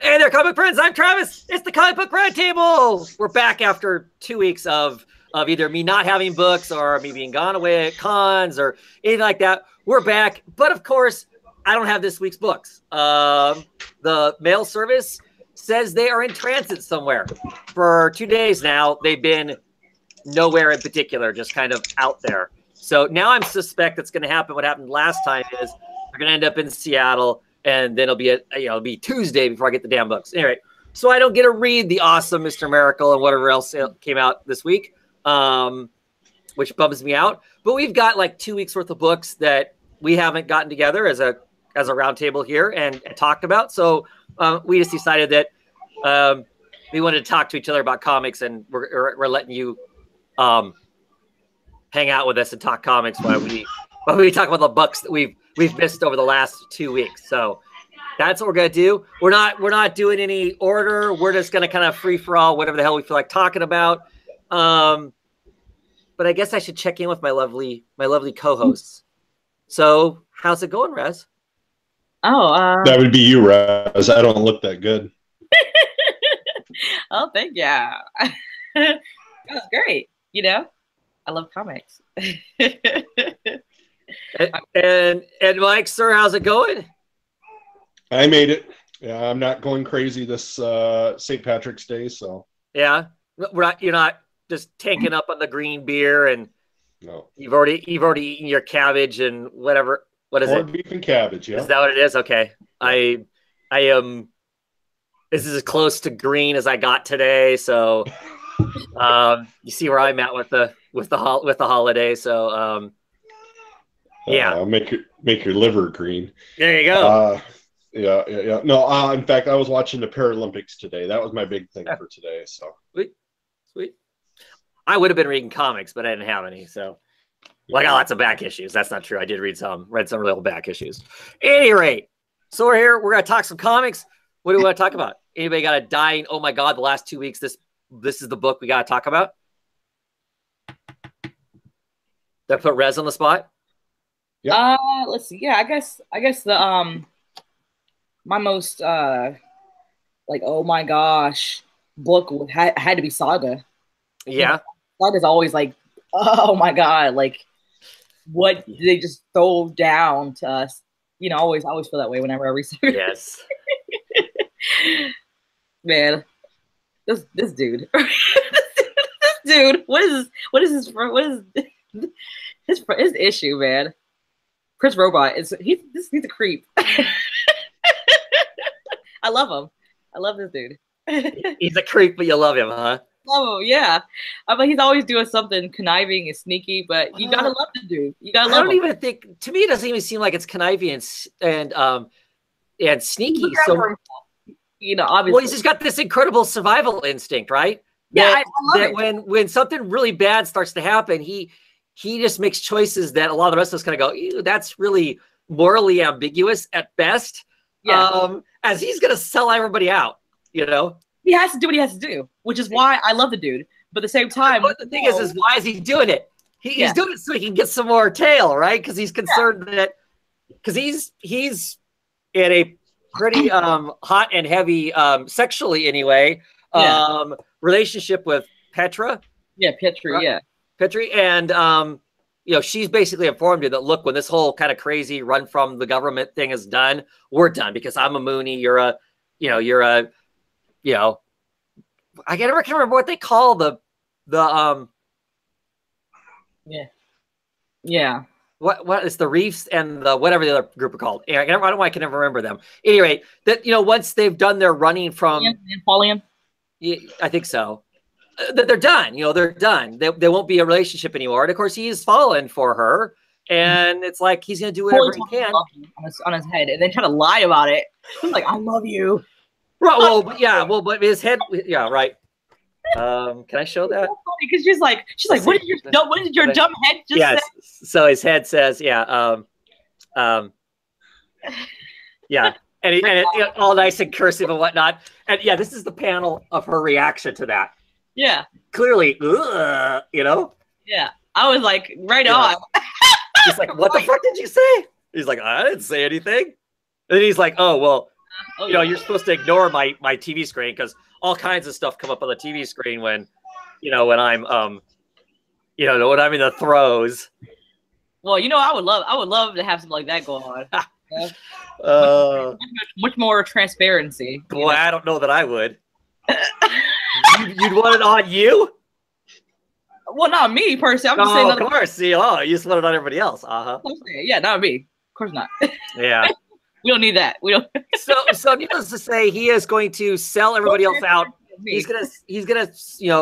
Hey there, comic friends. I'm Travis. It's the Comic Book Roundtable. We're back after 2 weeks of either me not having books or me being gone away at cons or anything like that. We're back, but of course, I don't have this week's books. The mail service says they are in transit somewhere. For 2 days now, they've been nowhere in particular, just kind of out there. So now I'm suspect that's going to happen. What happened last time is they're going to end up in Seattle. And then it'll be Tuesday before I get the damn books. Anyway, so I don't get to read the awesome Mr. Miracle and whatever else came out this week, which bums me out. But we've got like 2 weeks worth of books that we haven't gotten together as a roundtable here and talked about. So we just decided that we wanted to talk to each other about comics, and we're letting you hang out with us and talk comics while we talk about the books that we've missed over the last 2 weeks. So that's what we're gonna do. We're not doing any order. We're just gonna kind of free for all, whatever the hell we feel like talking about. But I guess I should check in with my lovely co-hosts. So how's it going, Rez? Oh, that would be you, Rez. I don't look that good. oh, thank you. That was great. You know, I love comics. And Mike, sir, how's it going? I made it. Yeah, I'm not going crazy this St. Patrick's Day, so yeah, you're not just tanking up on the green beer, and no. You've already eaten your cabbage and whatever. What is it? Corned beef and cabbage. Yeah. Is that what it is? Okay. I am. This is as close to green as I got today, so you see where I'm at with the holiday. So yeah, make your liver green. There you go. Yeah. No, in fact, I was watching the Paralympics today. That was my big thing for today. So sweet. I would have been reading comics, but I didn't have any. So I got lots of back issues. That's not true. I did read some real back issues. At any rate, so we're here. We're gonna talk some comics. What do we want to talk about? Anybody got a dying? Oh my God! The last 2 weeks, this is the book we got to talk about. Did I put Rez on the spot? Yeah. Let's see. Yeah, I guess the my most like, oh my gosh, book had to be Saga. Yeah. Saga's always like, oh my God, like what did they just throw down to us? You know, I always feel that way whenever I read Saga. Yes. Man, this dude. This dude, what is his issue, man? Chris Robot he's a creep. I love him. I love this dude. He's a creep, but you love him, huh? Love him, yeah. I mean, he's always doing something conniving and sneaky, but you gotta love the dude. You gotta love him. I don't even think. To me, it doesn't even seem like it's conniving and sneaky. So you know, obviously, well, he's just got this incredible survival instinct, right? Yeah, that when something really bad starts to happen, he just makes choices that a lot of the rest of us kind of go, ew, that's really morally ambiguous at best. Yeah. As he's going to sell everybody out, you know? He has to do what he has to do, which is why I love the dude. But at the same time, but the thing is why is he doing it? He's doing it so he can get some more tail, right? Because he's concerned that, because he's in a pretty hot and heavy, sexually anyway, relationship with Petra. Yeah, Petri, right? Yeah. Petri, and you know, she's basically informed you that, look, when this whole kind of crazy run from the government thing is done, we're done, because I'm a Mooney, I never can remember what they call the what is the Reefs and the whatever the other group are called. I don't know why I can never remember them. Anyway, that, you know, once they've done their running from Paulian, I think so. They're done. You know, they're done. They won't be a relationship anymore. And of course, he's fallen for her, and it's like he's gonna do whatever he can on his head, and then try to lie about it. He's like, "I love you." Right. But his head. Yeah. Right. Can I show that? Because she's like, what did your dumb head just say? So his head says, yeah. Yeah. And it, all nice and cursive and whatnot. And yeah, this is the panel of her reaction to that. Yeah. Clearly, you know? Yeah. I was like, right on. He's like, what the fuck did you say? He's like, I didn't say anything. And then he's like, oh, well, Oh, you know, yeah. you're supposed to ignore my TV screen because all kinds of stuff come up on the TV screen when, you know, when I'm when I'm in the throes. Well, you know, I would love to have something like that go on. Much more transparency. Boy, I don't know that I would. You'd want it on you? Well, not me personally. I'm just saying. Of course. See, you just want it on everybody else. Yeah, not me. Of course not. Yeah. We don't need that. We don't. So needless to say, he is going to sell everybody else out. He's gonna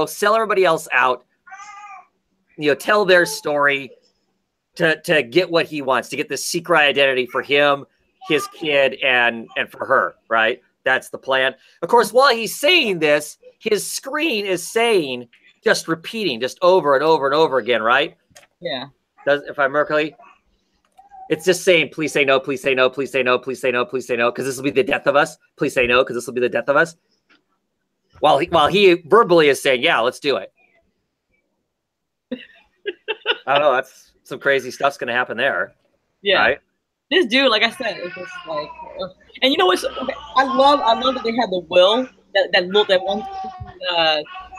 sell everybody else out. Tell their story to get what he wants, to get the secret identity for him, his kid, and for her. Right. That's the plan. Of course, while he's saying this, his screen is saying, just repeating, just over and over and over again. Right. Yeah. If I remember correctly. It's just saying, please say no, please say no, please say no, please say no, please say no, because this will be the death of us. Please say no, because this will be the death of us. While he verbally is saying, yeah, let's do it. I don't know. That's some crazy stuff's going to happen there. Yeah. Right? This dude, like I said, it's just like, and you know what's? Okay, I love that they had the will that one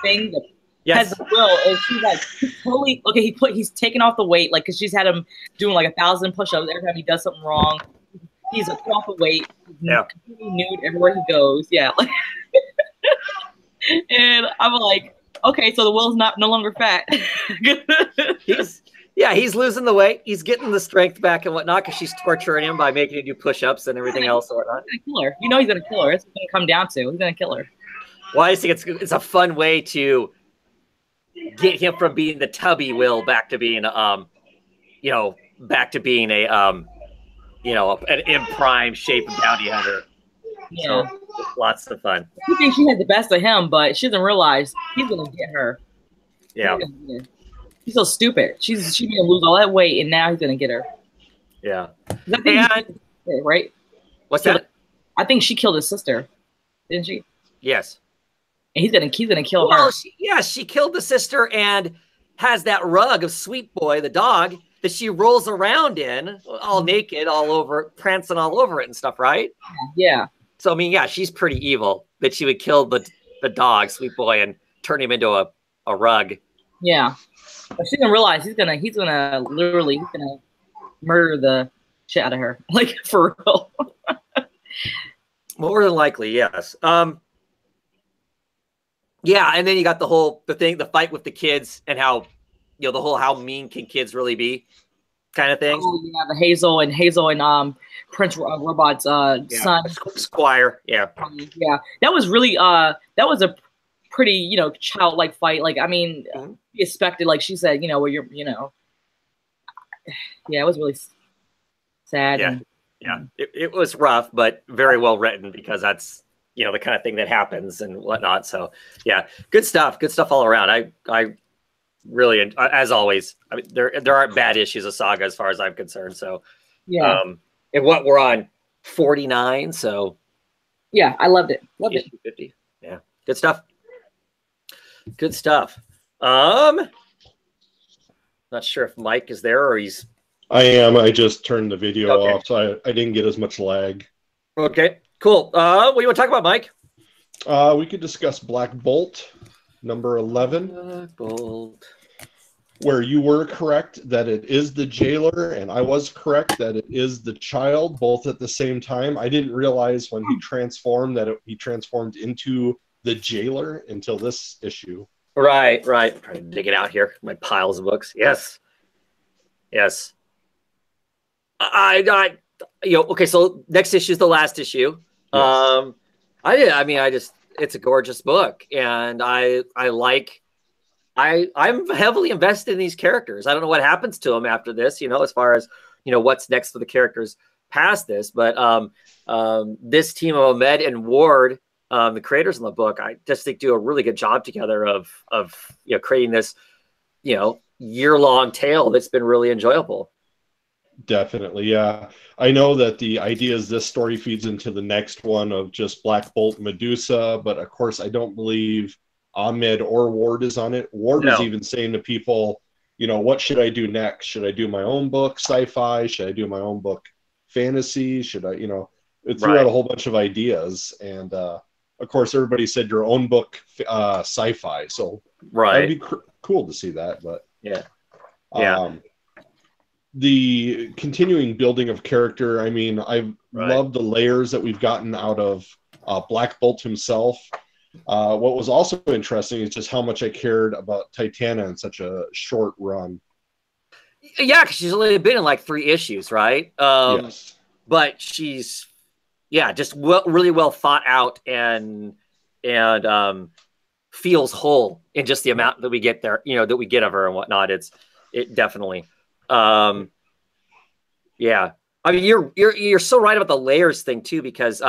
thing that. Yes. Has the will, and she's like totally okay. He's taking off the weight, like because she's had him doing like 1,000 push-ups every time he does something wrong. He's a off the weight, completely nude everywhere he goes. Yeah, and I'm like, okay, so the will's no longer fat. he's losing the weight. He's getting the strength back and whatnot because she's torturing him by making him do push-ups and everything else and whatnot. He's gonna kill her. You know he's gonna kill her. It's gonna come down to. He's gonna kill her. Well, I just think it's a fun way to get him from being the tubby Will back to being an in prime shape bounty hunter. Yeah. So, lots of fun. She thinks she has the best of him, but she doesn't realize he's gonna get her. Yeah. She's so stupid. She's gonna lose all that weight, and now he's gonna get her. Yeah. Right? What's that? I think she killed his sister, didn't she? Yes. And he's gonna kill her. She killed the sister and has that rug of Sweet Boy, the dog, that she rolls around in, all naked, all over, prancing all over it and stuff, right? Yeah. So I mean, yeah, she's pretty evil that she would kill the dog, Sweet Boy, and turn him into a rug. Yeah. But she didn't realize he's gonna murder the shit out of her, like for real. More than likely, yes. Yeah, and then you got the fight with the kids and how, how mean can kids really be, kind of thing. Oh, yeah, the Hazel and Prince Robot's son, Squire. Yeah, yeah, that was really that was a pretty childlike fight. Like, I mean, you expected, like she said, where you're, yeah, it was really sad. Yeah, it was rough, but very well written because that's. The kind of thing that happens and whatnot. So yeah, good stuff all around. I really, as always, I mean, there aren't bad issues of Saga as far as I'm concerned. So yeah. And what we're on 49. So yeah, I loved it. Loved it. 50. Yeah. Good stuff. Not sure if Mike is there or he's. I am. I just turned the video off, so I didn't get as much lag. Okay. Cool. What do you want to talk about, Mike? We could discuss Black Bolt, number 11. Black Bolt. Where you were correct that it is the jailer, and I was correct that it is the child, both at the same time. I didn't realize when he transformed that he transformed into the jailer until this issue. Right. I'm trying to dig it out here. My piles of books. Yes. Okay, so next issue is the last issue. Yes. It's a gorgeous book, and I'm heavily invested in these characters. I don't know what happens to them after this, as far as what's next for the characters past this. But this team of Ahmed and Ward, the creators in the book, I just think do a really good job together of creating this year-long tale that's been really enjoyable. Definitely, yeah. I know that the idea is this story feeds into the next one of just Black Bolt Medusa, but of course I don't believe Ahmed or Ward is on it. Ward is even saying to people, what should I do next? Should I do my own book, sci-fi? Should I do my own book, fantasy? Should I, it threw out a whole bunch of ideas, and of course, everybody said your own book, sci-fi. So that'd be cool to see that. But the continuing building of character. I mean, I've loved the layers that we've gotten out of Black Bolt himself. What was also interesting is just how much I cared about Titania in such a short run. Yeah, because she's only been in like 3 issues, right? Yes. But she's, just really well thought out and feels whole in just the amount that we get there, that we get of her and whatnot. It definitely. Yeah. I mean, you're so right about the layers thing too, because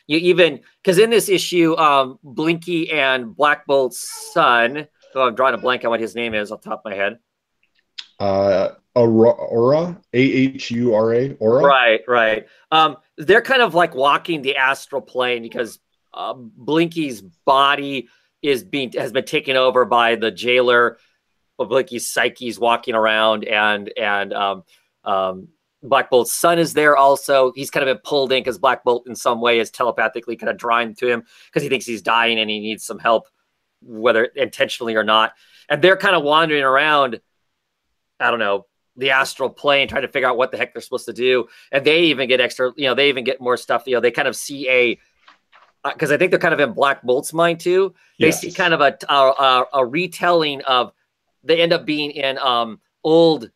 because in this issue, Blinky and Black Bolt's son, who I'm drawing a blank on what his name is off the top of my head. Aura, Ahura, Aura. Right. They're kind of like walking the astral plane because Blinky's body has been taken over by the jailer. Blinky's psyche's walking around, and Black Bolt's son is there also. He's kind of been pulled in because Black Bolt in some way is telepathically kind of drawing to him because he thinks he's dying and he needs some help, whether intentionally or not. And they're kind of wandering around, I don't know, the astral plane, trying to figure out what the heck they're supposed to do. And they even get extra, they even get more stuff. They kind of see because I think they're kind of in Black Bolt's mind too. They see kind of a retelling of, they end up being in old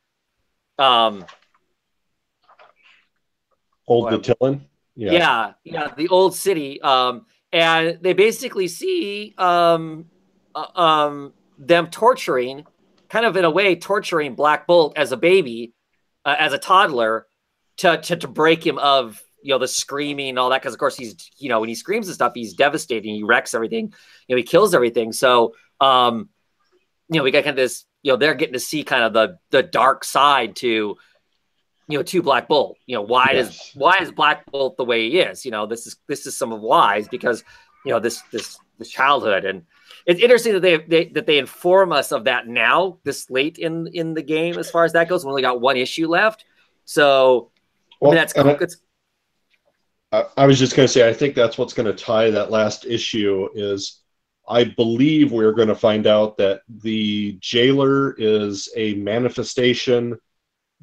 Natilin? Yeah, the old city. And they basically see them torturing, kind of in a way, torturing Black Bolt as a baby, as a toddler, to break him of the screaming and all that. Because of course he's when he screams and stuff, he's devastating. He wrecks everything. He kills everything. So we got kind of this. They're getting to see kind of the dark side to Black Bolt. Why is Black Bolt the way he is? This is some of why's, because this childhood. And it's interesting that they inform us of that now, this late in the game, as far as that goes. We only got 1 issue left, so that's cool. I was just going to say, I think that's what's going to tie that last issue is, I believe we're going to find out that the jailer is a manifestation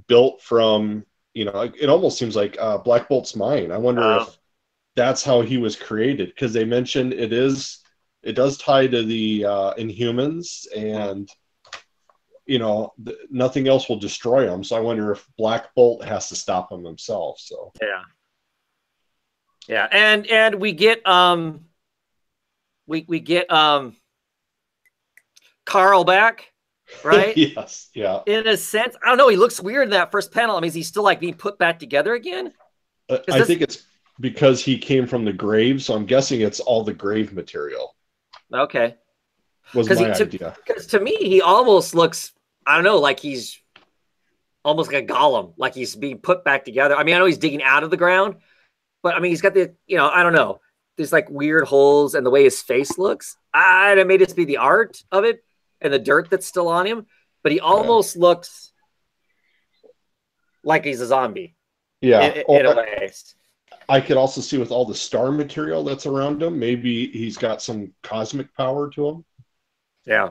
built from, it almost seems like Black Bolt's mind. I wonder if that's how he was created, because they mentioned it does tie to the Inhumans, and nothing else will destroy him. So I wonder if Black Bolt has to stop him himself. So and we get we get Carl back, right? Yes, yeah. In a sense, I don't know. He looks weird in that first panel. I mean, is he still like being put back together again? I think it's because he came from the grave, so I'm guessing it's all the grave material. Okay. Was my idea. Because to me, he almost looks, I don't know, like he's almost like a golem, like he's being put back together. I mean, I know he's digging out of the ground, but I mean, he's got the, I don't know, there's like weird holes and the way his face looks. It may just be the art of it and the dirt that's still on him, but he almost looks like he's a zombie. Yeah. In a way. I could also see with all the star material that's around him, maybe he's got some cosmic power to him. Yeah.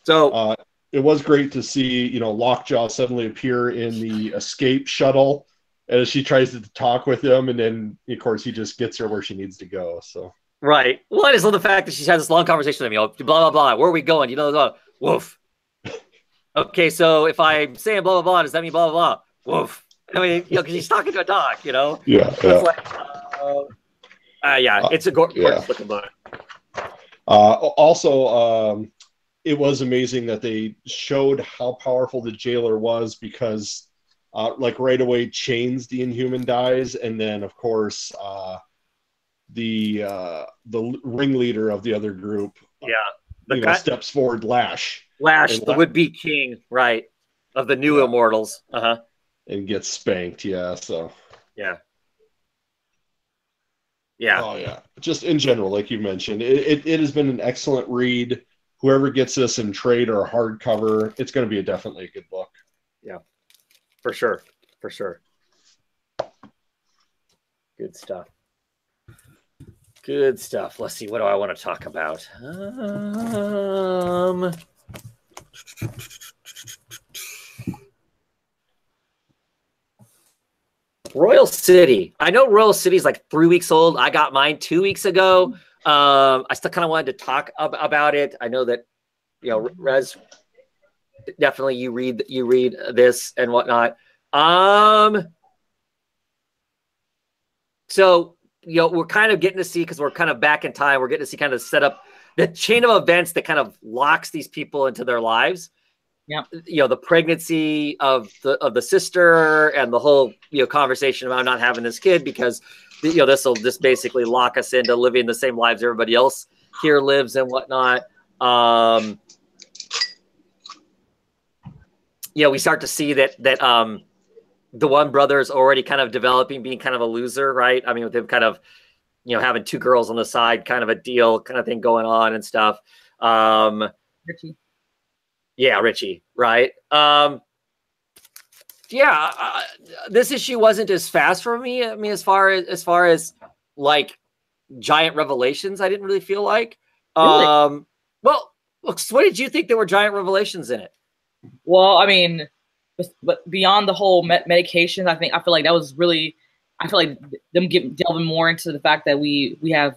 So it was great to see, Lockjaw suddenly appear in the escape shuttle as she tries to talk with him, and then of course he just gets her where she needs to go. So right. Well, I just love the fact that she's had this long conversation with him. Blah blah blah. Where are we going? Woof. Okay, so if I'm saying blah blah blah, does that mean blah blah blah? Woof. I mean, because he's talking to a dog. Yeah. It's like, it's a gorgeous looking book. Also, it was amazing that they showed how powerful the jailer was, because right away Chains the Inhuman dies, and then of course the ringleader of the other group steps forward, Lash, the would-be king, right, of the new Immortals, and gets spanked. So yeah. Oh yeah, just in general, like you mentioned, it has been an excellent read. Whoever gets this in trade or hardcover, it's going to be definitely a good book. Yeah, for sure. Good stuff. Good stuff. Let's see. What do I want to talk about? Royal City. I know Royal City is like 3 weeks old. I got mine 2 weeks ago. I still kind of wanted to talk about it. I know that, you know, Rez, definitely you read this and whatnot. So, you know, we're kind of getting to see, because we're kind of back in time, we're getting to see kind of set up the chain of events that kind of locks these people into their lives. Yeah. You know, the pregnancy of the sister and the whole, you know, conversation about not having this kid because, you know, this will just basically lock us into living the same lives everybody else here lives and whatnot. You know, we start to see that the one brother is already kind of developing, being kind of a loser, right? I mean, with him kind of, you know, having two girls on the side, kind of a deal kind of thing going on and stuff. Richie. Yeah, Richie, right? This issue wasn't as fast for me. I mean, as far as like giant revelations, I didn't really feel like. Really? Well, look, so what did you think there were giant revelations in it? Well, I mean, but beyond the whole medication, I feel like that was really, I feel like them delving more into the fact that we have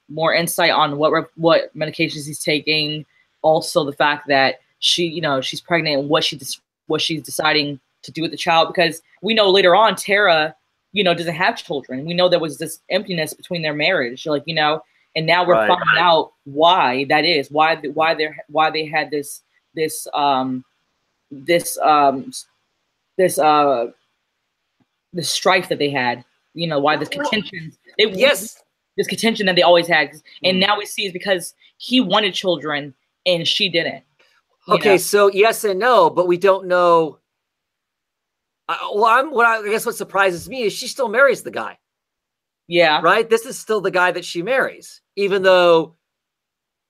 more insight on what medications he's taking. Also, the fact that she's pregnant and what she's deciding to do with the child, because we know later on Tara, doesn't have children. We know there was this emptiness between their marriage, and now we're finding out why that is, why they had this strife that they had, why this contention. This contention that they always had, and now we see is because he wanted children and she didn't. Okay, so yes and no, but we don't know. I guess what surprises me is she still marries the guy. Yeah. Right? This is still the guy that she marries, even though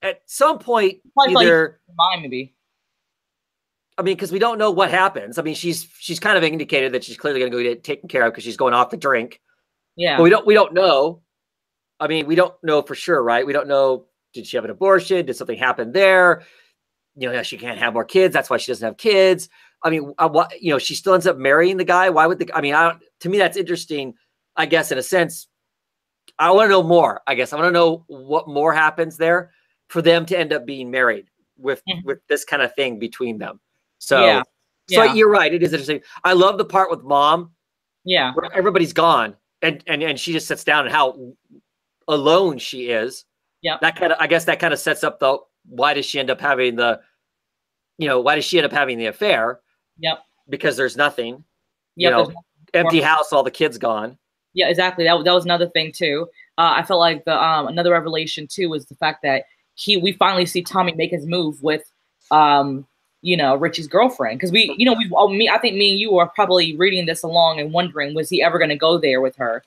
at some point maybe. I mean, because we don't know what happens. I mean, she's kind of indicated that she's clearly going to go get taken care of because she's going off the drink. Yeah. But we don't know. I mean, we don't know for sure, right? We don't know. Did she have an abortion? Did something happen there? She can't have more kids. That's why she doesn't have kids. I mean, she still ends up marrying the guy. Why would to me, that's interesting, I guess, in a sense. I want to know more, I guess. I want to know what more happens there for them to end up being married with this kind of thing between them. So, you're right. It is interesting. I love the part with mom. Yeah. Where everybody's gone and she just sits down and how alone she is. Yeah. I guess that kind of sets up why does she end up having the affair? Yep. Because there's nothing. Yep. Empty house, all the kids gone. Yeah, exactly. That was another thing too. I felt like the another revelation too was the fact that we finally see Tommy make his move with Richie's girlfriend, because I think me and you are probably reading this along and wondering, was he ever going to go there with her?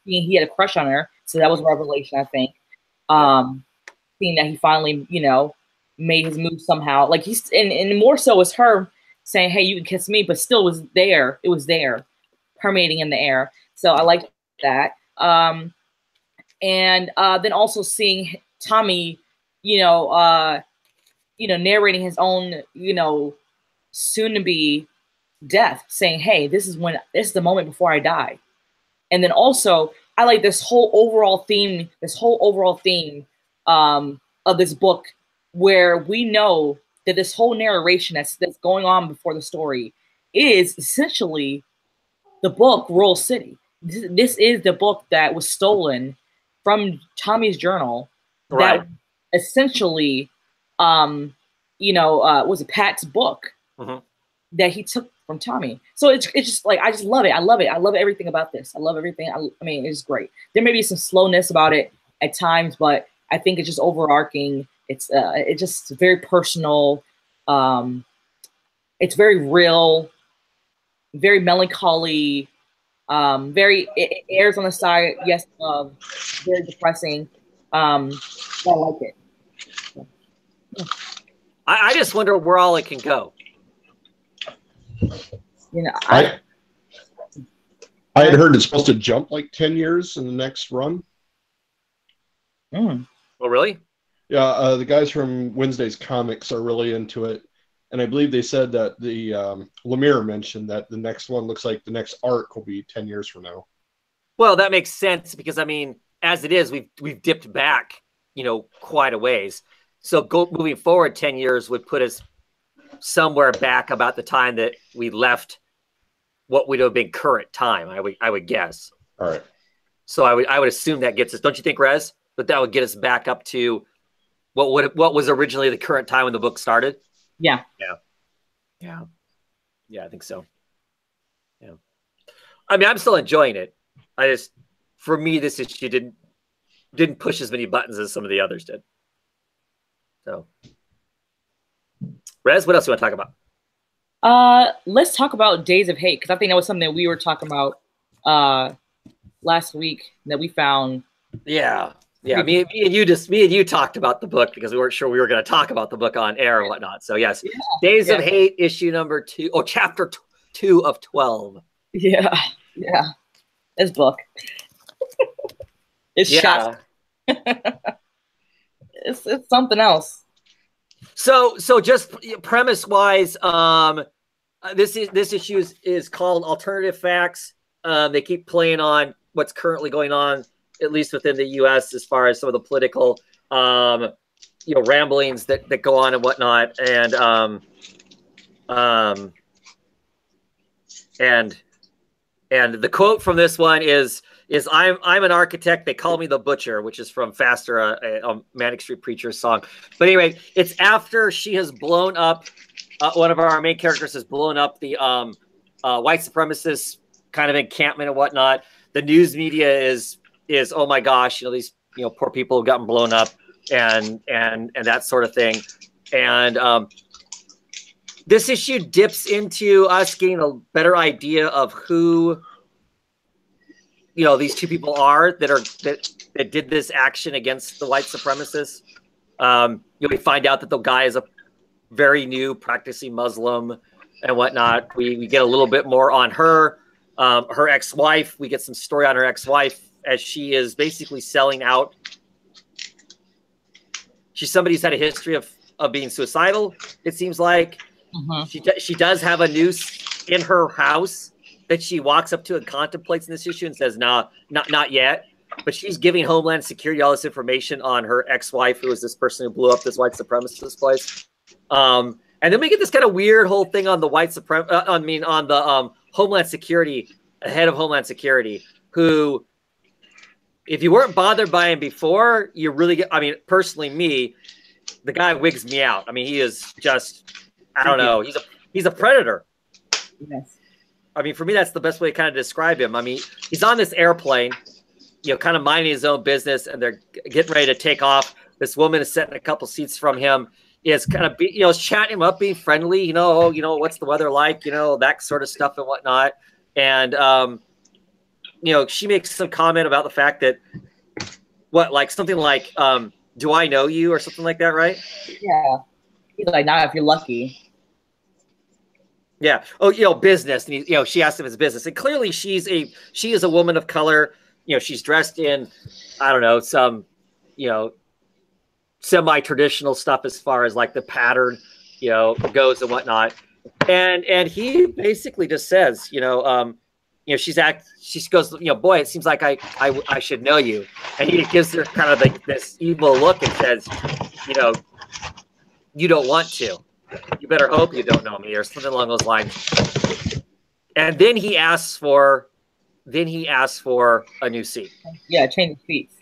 He had a crush on her, so that was a revelation, I think. Seeing that he finally, made his move somehow, like he's and more so was her saying, "Hey, you can kiss me," but still was there. It was there, permeating in the air. So I liked that. And then also seeing Tommy, narrating his own, soon-to-be death, saying, "Hey, this is the moment before I die." And then also, I like this whole overall theme of this book, where we know that this whole narration that's going on before the story is essentially the book Royal City. This is the book that was stolen from Tommy's journal. Right. That essentially, was a Pat's book that he took from Tommy. So it's just like, I just love it. I love it. I love everything about this. I love everything. I mean, it's great. There may be some slowness about it at times, but I think it's just overarching. It's just very personal. It's very real, very melancholy, it airs on the side, yes, very depressing. I like it. I just wonder where all it can go. I had heard it's supposed to jump like 10 years in the next run. Mm. Oh, really? Yeah, the guys from Wednesday's Comics are really into it. And I believe they said that the Lemire mentioned that the next one looks like the next arc will be 10 years from now. Well, that makes sense because, I mean, as it is, we've dipped back, quite a ways. So moving forward 10 years would put us somewhere back about the time that we left what would have been current time, I would guess. All right. So I would assume that gets us, don't you think, Rez? That would get us back up to what was originally the current time when the book started? Yeah. Yeah, I think so. Yeah. I mean, I'm still enjoying it. For me, this issue didn't push as many buttons as some of the others did. So, Rez, what else do you want to talk about? Let's talk about Days of Hate, because I think that was something that we were talking about last week that we found. Yeah. Me and you talked about the book because we weren't sure we were going to talk about the book on air and whatnot. So yes, Days of Hate, issue number 2, or chapter 2 of 12. Yeah. This book. It's shot. It's something else. So just premise wise, this issue is called Alternative Facts. They keep playing on what's currently going on, at least within the U.S., as far as some of the political, ramblings that go on and whatnot, and the quote from this one is I'm an architect. They call me the butcher, which is from Faster, a Manic Street Preacher song. But anyway, it's after she has blown up. One of our main characters has blown up the white supremacist kind of encampment and whatnot. The news media is oh my gosh, these poor people have gotten blown up and that sort of thing. And this issue dips into us getting a better idea of who these two people are that did this action against the white supremacists. We find out that the guy is a very new practicing Muslim and whatnot. We get a little bit more on her ex-wife. We get some story on her ex-wife as she is basically selling out. She's somebody who's had a history of being suicidal, it seems like. She does have a noose in her house that she walks up to and contemplates in this issue and says, "Nah, not yet." But she's giving Homeland Security all this information on her ex-wife, who is this person who blew up this white supremacist place. And then we get this kind of weird whole thing on the on the Homeland Security, head of Homeland Security, who, if you weren't bothered by him before, you really get. I mean, personally, the guy wigs me out. I mean, he is just, I don't know. He's a predator. Yes. I mean, for me, that's the best way to kind of describe him. I mean, he's on this airplane, kind of minding his own business, and they're getting ready to take off. This woman is sitting a couple seats from him, is kind of, is chatting him up, being friendly, what's the weather like, that sort of stuff and whatnot. And, she makes some comment about the fact that, something like, do I know you, or something like that, right? Yeah. He's like, not if you're lucky. Yeah. Oh, business. And she asked him his business, and clearly she is a woman of color. She's dressed in, I don't know, some, semi-traditional stuff as far as like the pattern, goes and whatnot. And he basically just says, she goes, boy, it seems like I should know you. And he gives her kind of like this evil look and says, you don't want to. You better hope you don't know me, or something along those lines. And then he asks for a new seat. Yeah, change the seats.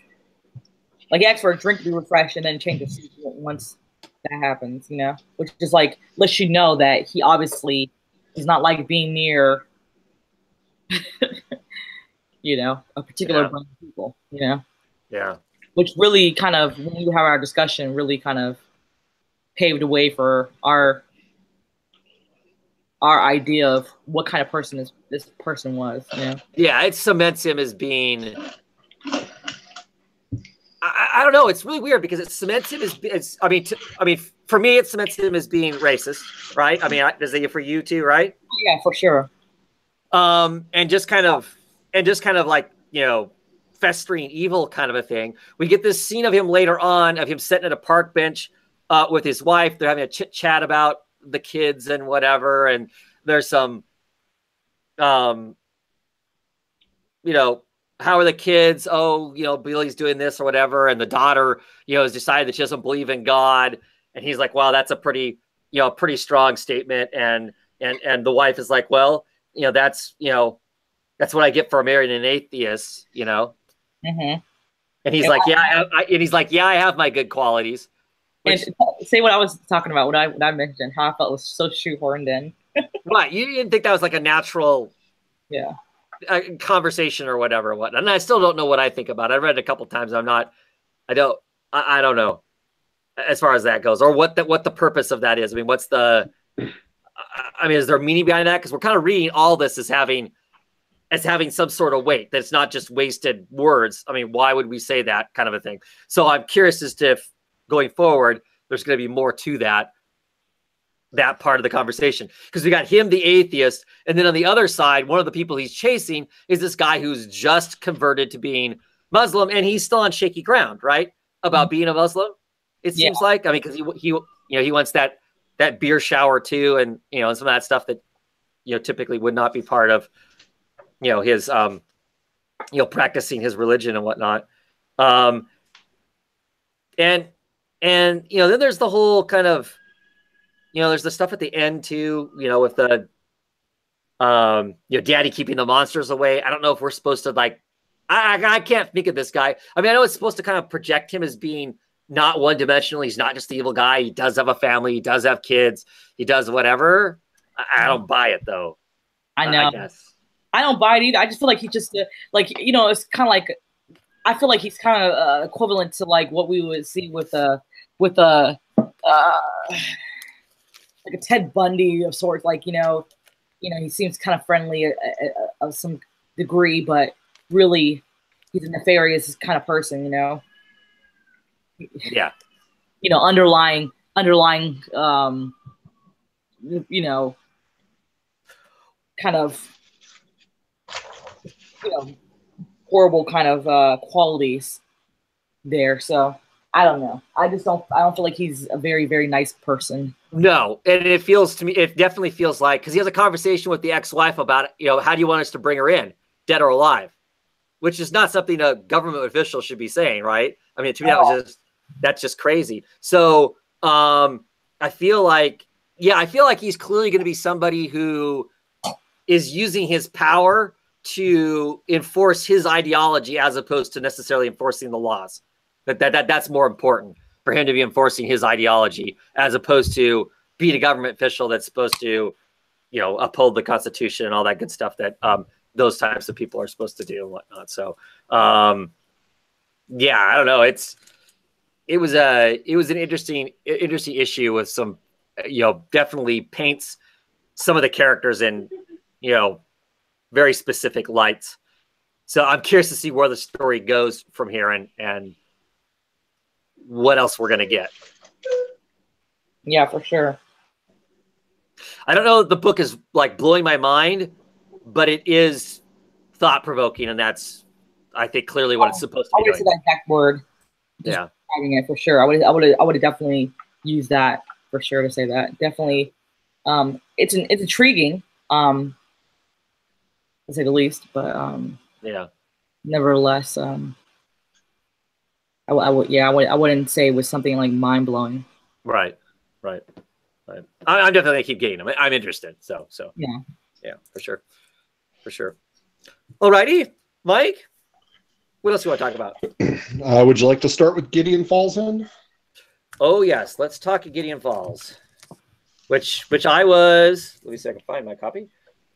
Like, he asks for a drink to be refreshed and then change the seat once that happens, which is like, lets you know that he obviously is not like being near, a particular bunch of people, Yeah. Which really kind of, when we have our discussion, really kind of paved the way for our idea of what kind of person this person was. Yeah, it cements him as being. I don't know. It's really weird because it cements him as. For me, it cements him as being racist, right? I mean, does it for you too, right? Yeah, for sure. And just kind of and just kind of like, festering evil kind of a thing. We get this scene of him later on, of him sitting at a park bench with his wife. They're having a chit chat about the kids and whatever. And there's some, how are the kids? Oh, Billy's doing this or whatever. And the daughter, has decided that she doesn't believe in God. And he's like, wow, that's a pretty strong statement. And the wife is like, well, that's what I get for marrying an atheist, Mm-hmm. And he's like, yeah, I have my good qualities. And say what I was talking about, what I mentioned, how I felt was so shoehorned in. Right. You didn't think that was like a natural conversation or whatever. And I still don't know what I think about it. I've read it a couple times. I don't know as far as that goes, or what the purpose of that is. I mean, is there meaning behind that? Because we're kind of reading all this as having some sort of weight, that's not just wasted words. I mean, why would we say that kind of a thing? So I'm curious as to if going forward, there's going to be more to that part of the conversation. Because we got him, the atheist, and then on the other side, one of the people he's chasing is this guy who's just converted to being Muslim, and he's still on shaky ground, right? About being a Muslim, it seems like. I mean, because he wants that beer shower too, and and some of that stuff that typically would not be part of his practicing his religion and whatnot. And then there's the whole kind of there's the stuff at the end too, with the daddy keeping the monsters away. I don't know if we're supposed to like, I can't think of this guy. I mean, I know it's supposed to kind of project him as being not one-dimensional. He's not just the evil guy. He does have a family. He does have kids. He does whatever. I don't buy it though. I know. I guess. I don't buy it either. I just feel like he just it's kind of like, I feel like he's kind of equivalent to like what we would see with like a Ted Bundy of sorts. Like he seems kind of friendly of some degree, but really he's a nefarious kind of person. Yeah. Underlying. Kind of. Horrible kind of qualities there. So I don't know. I don't feel like he's a very, very nice person. No. And it feels to me, it definitely feels like, because he has a conversation with the ex-wife about, how do you want us to bring her in, dead or alive? Which is not something a government official should be saying, right? I mean, to me, that's just crazy. So I feel like he's clearly going to be somebody who is using his power to enforce his ideology as opposed to necessarily enforcing the laws. That's more important for him to be enforcing his ideology as opposed to being a government official that's supposed to, uphold the Constitution and all that good stuff that those types of people are supposed to do and whatnot. So, I don't know. It was an interesting issue with some, definitely paints some of the characters in, very specific lights. So I'm curious to see where the story goes from here and what else we're going to get. Yeah, for sure. I don't know if the book is like blowing my mind, but it is thought provoking. And that's, I think, clearly what it's supposed to be. I would say that exact word. Yeah. Having it for sure. I would definitely use that for sure to say that. Definitely. It's intriguing. To say the least, but nevertheless, I wouldn't say it was something like mind blowing. Right. I'm definitely gonna keep getting them. I'm interested. So yeah, for sure. Alrighty, Mike. What else do you want to talk about? Would you like to start with Gideon Falls then? Oh yes, let's talk Gideon Falls. Which I was. Let me see if I can find my copy.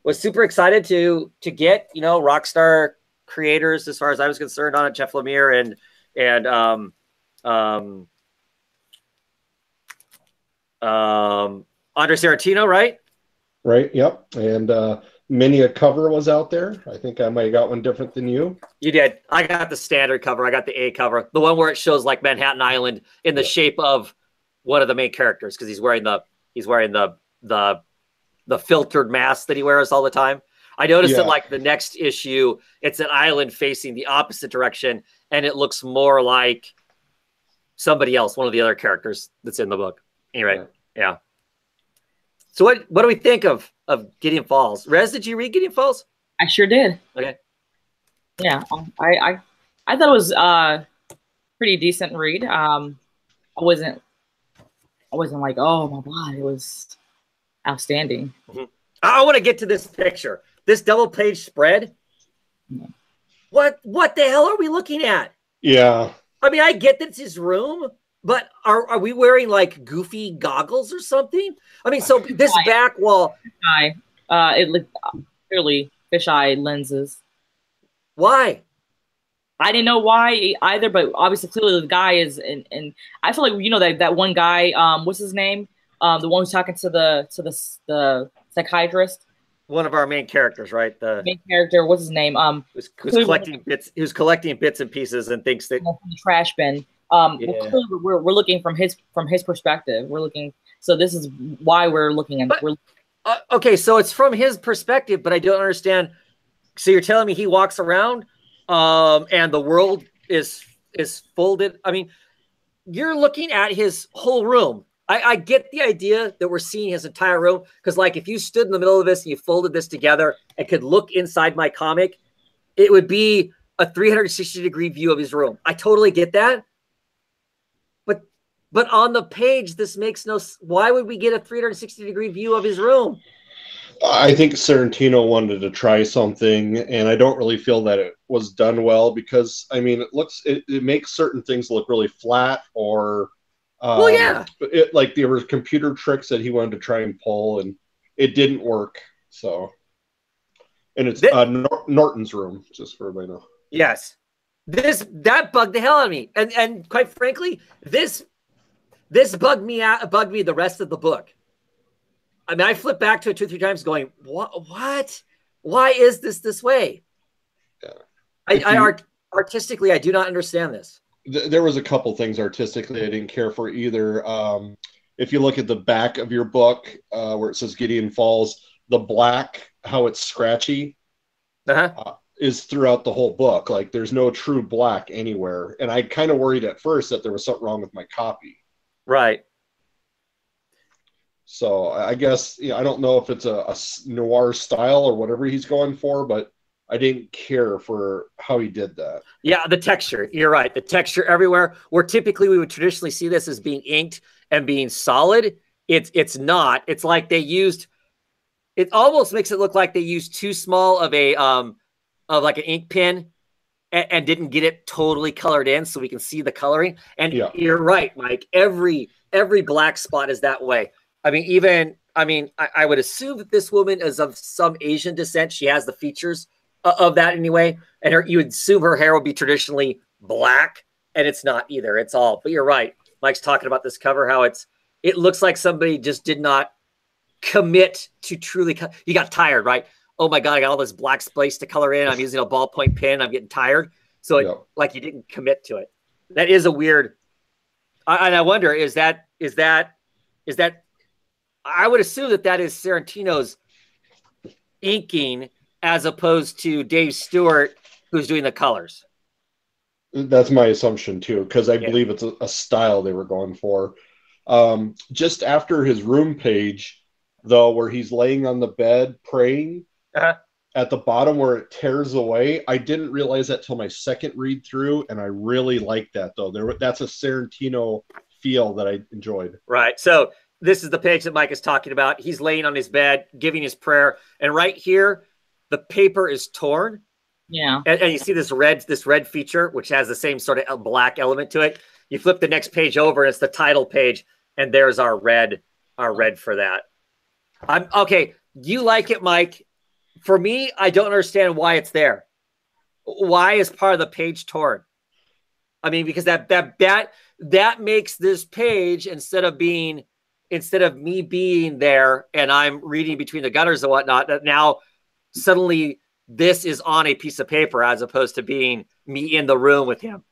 Was super excited to get, Rockstar creators, as far as I was concerned, on it. Jeff Lemire and Andre Sarantino, right? Right. Yep. And many a cover was out there. I think I might have got one different than you. You did. I got the standard cover. I got the A cover, the one where it shows like Manhattan Island in the shape of one of the main characters, because he's wearing the filtered mask that he wears all the time. I noticed Yeah. that like the next issue, it's an island facing the opposite direction, and it looks more like somebody else, one of the other characters that's in the book. Anyway, yeah. So what do we think of Gideon Falls? Rez, did you read Gideon Falls? I sure did. Okay. Yeah, I thought it was pretty decent read. I wasn't like, oh my god, it was outstanding. Mm-hmm. I want to get to this picture, this double page spread. Yeah. What the hell are we looking at? Yeah. I mean, I get that it's his room, but are we wearing like goofy goggles or something? I mean, so this back wall. It looked clearly fisheye lenses. Why? I didn't know why either, but obviously, clearly the guy is, and I feel like, you know, that one guy, what's his name? The one who's talking to the psychiatrist. One of our main characters, right? The main character, what's his name? Who's collecting bits. Who's collecting bits and pieces and thinks that the trash bin. Yeah. Well, clearly we're looking from his perspective. We're looking, so this is why we're looking at. Okay, so it's from his perspective, but I don't understand. So you're telling me he walks around, and the world is folded. I mean, you're looking at his whole room. I get the idea that we're seeing his entire room, because like if you stood in the middle of this and you folded this together and could look inside my comic, it would be a 360-degree view of his room. I totally get that. But on the page, this makes no. Why would we get a 360-degree view of his room? I think Sorrentino wanted to try something, and I don't really feel that it was done well, because I mean, it makes certain things look really flat, or well, yeah, like there were computer tricks that he wanted to try and pull, and it didn't work. So, and it's Norton's room, just for everybody to know. Yes, that bugged the hell out of me, and quite frankly, this bugged me the rest of the book. I mean, I flipped back to it 2 or 3 times going, what? Why is this way? Yeah. Artistically, I do not understand this. There was a couple things artistically I didn't care for either. If you look at the back of your book, where it says Gideon Falls, the black, how it's scratchy, is throughout the whole book. Like there's no true black anywhere. And I kind of worried at first that there was something wrong with my copy. Right. So I guess, I don't know if it's a noir style or whatever he's going for, but I didn't care for how he did that. Yeah, the texture. You're right. The texture everywhere, where typically we would traditionally see this as being inked and being solid. It's not. It's like they used, it almost makes it look like they used too small of a of like an ink pen and didn't get it totally colored in so we can see the coloring. And You're right, Mike. Every black spot is that way. I mean, I would assume that this woman is of some Asian descent. She has the features of that anyway. And you would assume her hair would be traditionally black, and it's not either. It's all, but you're right. Mike's talking about this cover, how it looks like somebody just did not commit to truly, you got tired, right? Oh my God, I got all this black space to color in. I'm using a ballpoint pen. I'm getting tired. So like you didn't commit to it. That is a weird, and I wonder, is that, I would assume that is Sorrentino's inking as opposed to Dave Stewart, who's doing the colors. That's my assumption too, because I believe it's a style they were going for. Just after his room page, though, where he's laying on the bed praying, at the bottom where it tears away, I didn't realize that till my second read through, and I really liked that, though. That's a Sorrentino feel that I enjoyed. Right. So this is the page that Mike is talking about. He's laying on his bed, giving his prayer, and right here, the paper is torn. Yeah. And you see this red feature, which has the same sort of black element to it. You flip the next page over, and it's the title page, and there's our red for that. Okay. You like it, Mike? For me, I don't understand why it's there. Why is part of the page torn? I mean, because that makes this page, instead of me being there and I'm reading between the gutters and whatnot, that now suddenly this is on a piece of paper as opposed to being me in the room with him.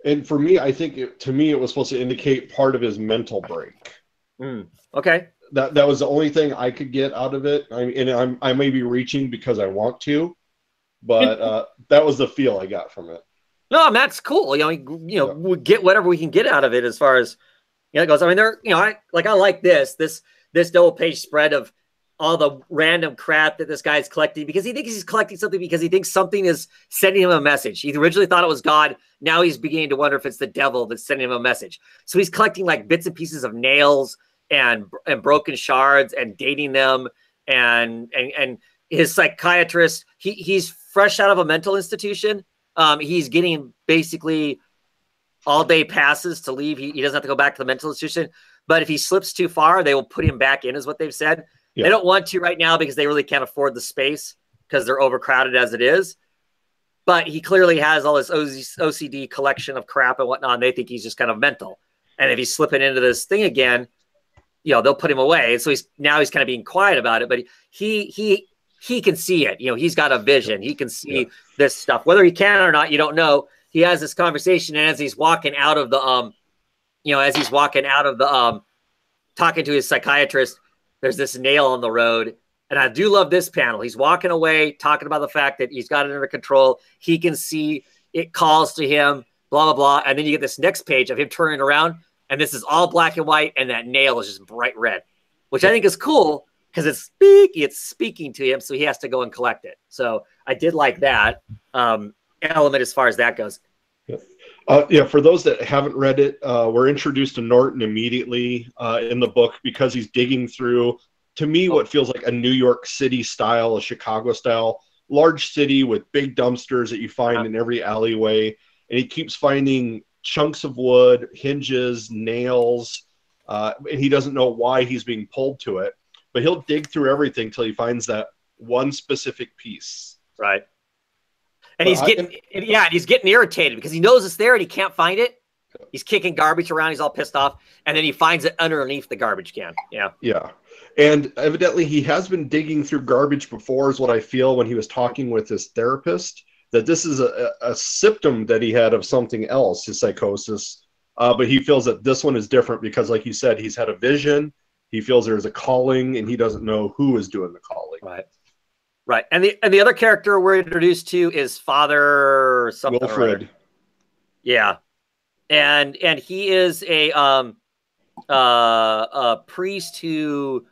And for me, I think it was supposed to indicate part of his mental break. Okay. that was the only thing I could get out of it. I may be reaching because I want to, but that was the feel I got from it. No, that's cool. We get whatever we can get out of it as far as it goes. I mean, I like this double page spread of all the random crap that this guy's collecting because he thinks he's collecting something because he thinks something is sending him a message. He originally thought it was God. Now he's beginning to wonder if it's the devil that's sending him a message. So he's collecting like bits and pieces of nails and broken shards and dating them. And his psychiatrist, he's fresh out of a mental institution. He's getting basically all day passes to leave. He doesn't have to go back to the mental institution, but if he slips too far, they will put him back in is what they've said. Yeah. They don't want to right now because they really can't afford the space because they're overcrowded as it is. But he clearly has all this OCD collection of crap and whatnot. And they think he's just kind of mental. And if he's slipping into this thing again, they'll put him away. And so he's kind of being quiet about it, but he can see it. He's got a vision. He can see this stuff, whether he can or not, you don't know. He has this conversation. And as he's walking out of the, talking to his psychiatrist, there's this nail on the road. And I do love this panel. He's walking away, talking about the fact that he's got it under control. He can see it calls to him, blah, blah, blah. And then you get this next page of him turning around. And this is all black and white. And that nail is just bright red, which I think is cool because it's speaking to him. So he has to go and collect it. So I did like that element as far as that goes. For those that haven't read it, we're introduced to Norton immediately in the book because he's digging through, to me, what feels like a New York City style, a Chicago style, large city with big dumpsters that you find in every alleyway. And he keeps finding chunks of wood, hinges, nails, and he doesn't know why he's being pulled to it. But he'll dig through everything till he finds that one specific piece. Right. And he's getting irritated because he knows it's there and he can't find it. He's kicking garbage around. He's all pissed off. And then he finds it underneath the garbage can. Yeah. Yeah. And evidently he has been digging through garbage before is what I feel when he was talking with his therapist, that this is a symptom that he had of something else, his psychosis. But he feels that this one is different because, like you said, he's had a vision. He feels there's a calling and he doesn't know who is doing the calling. Right. Right. And the other character we're introduced to is Father something. Wilfred. Yeah. And he is a priest who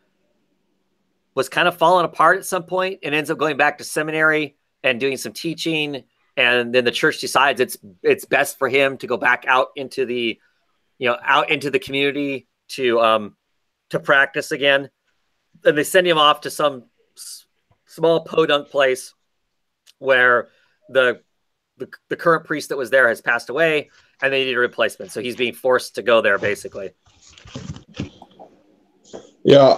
was kind of falling apart at some point and ends up going back to seminary and doing some teaching. And then the church decides it's best for him to go back out into the community to practice again. And they send him off to some small podunk place where the current priest that was there has passed away and they need a replacement. So he's being forced to go there basically. Yeah.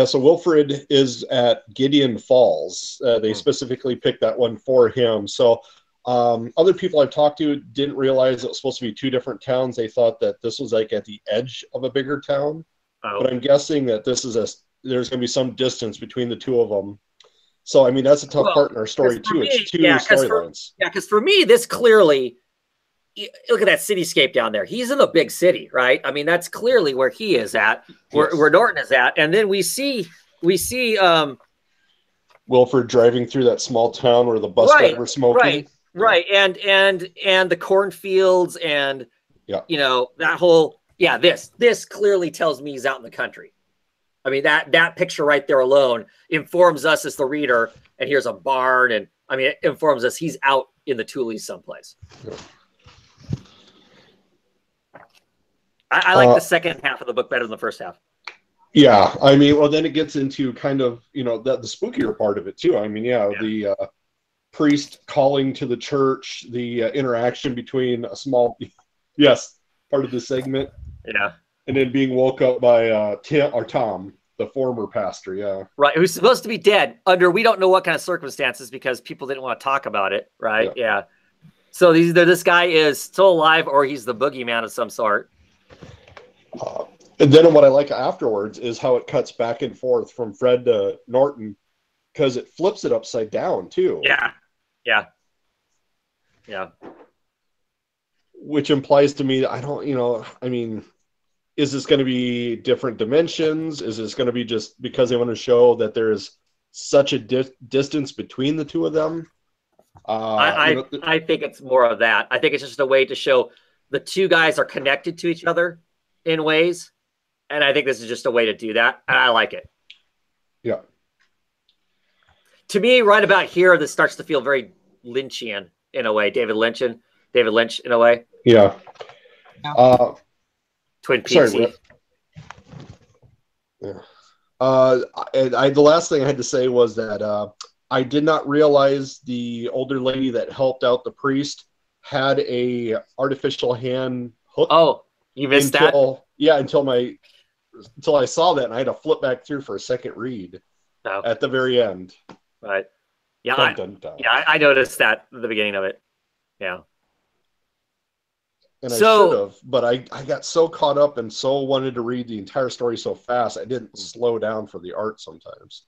So Wilfred is at Gideon Falls. They specifically picked that one for him. So other people I've talked to didn't realize it was supposed to be two different towns. They thought that this was like at the edge of a bigger town. Oh. But I'm guessing that there's going to be some distance between the two of them. So, I mean, that's a tough part in our story, too. It's two storylines. Because for me, this clearly, look at that cityscape down there. He's in the big city, right? I mean, that's clearly where he is at, where Norton is at. And then we see Wilfred driving through that small town where the bus driver's smoking. Right. And the cornfields and, that whole, this clearly tells me he's out in the country. I mean, that picture right there alone informs us as the reader, and here's a barn, and I mean, it informs us he's out in the Tules someplace. Yeah. I like the second half of the book better than the first half. Yeah, I mean, well, then it gets into kind of, the spookier part of it, too. I mean, the priest calling to the church, the interaction between a small, part of the segment. Yeah. And then being woke up by Tom, the former pastor, right, who's supposed to be dead under we don't know what kind of circumstances because people didn't want to talk about it, right? Yeah. So either this guy is still alive or he's the boogeyman of some sort. And then what I like afterwards is how it cuts back and forth from Fred to Norton because it flips it upside down too. Yeah. Which implies to me that I don't, is this going to be different dimensions? Is this going to be just because they want to show that there's such a distance between the two of them? I think it's more of that. I think it's just a way to show the two guys are connected to each other in ways. And I think this is just a way to do that. And I like it. Yeah. To me, right about here, this starts to feel very Lynchian in a way. David Lynch in a way. Yeah. Twin Peaks. Sorry, yeah. And the last thing I had to say was that I did not realize the older lady that helped out the priest had a artificial hand hook. Oh, you missed that? Yeah, until I saw that, and I had to flip back through for a second read at the very end. Right. Yeah. Dun. I noticed that at the beginning of it. Yeah. And I should have, but I got so caught up and so wanted to read the entire story so fast, I didn't slow down for the art sometimes.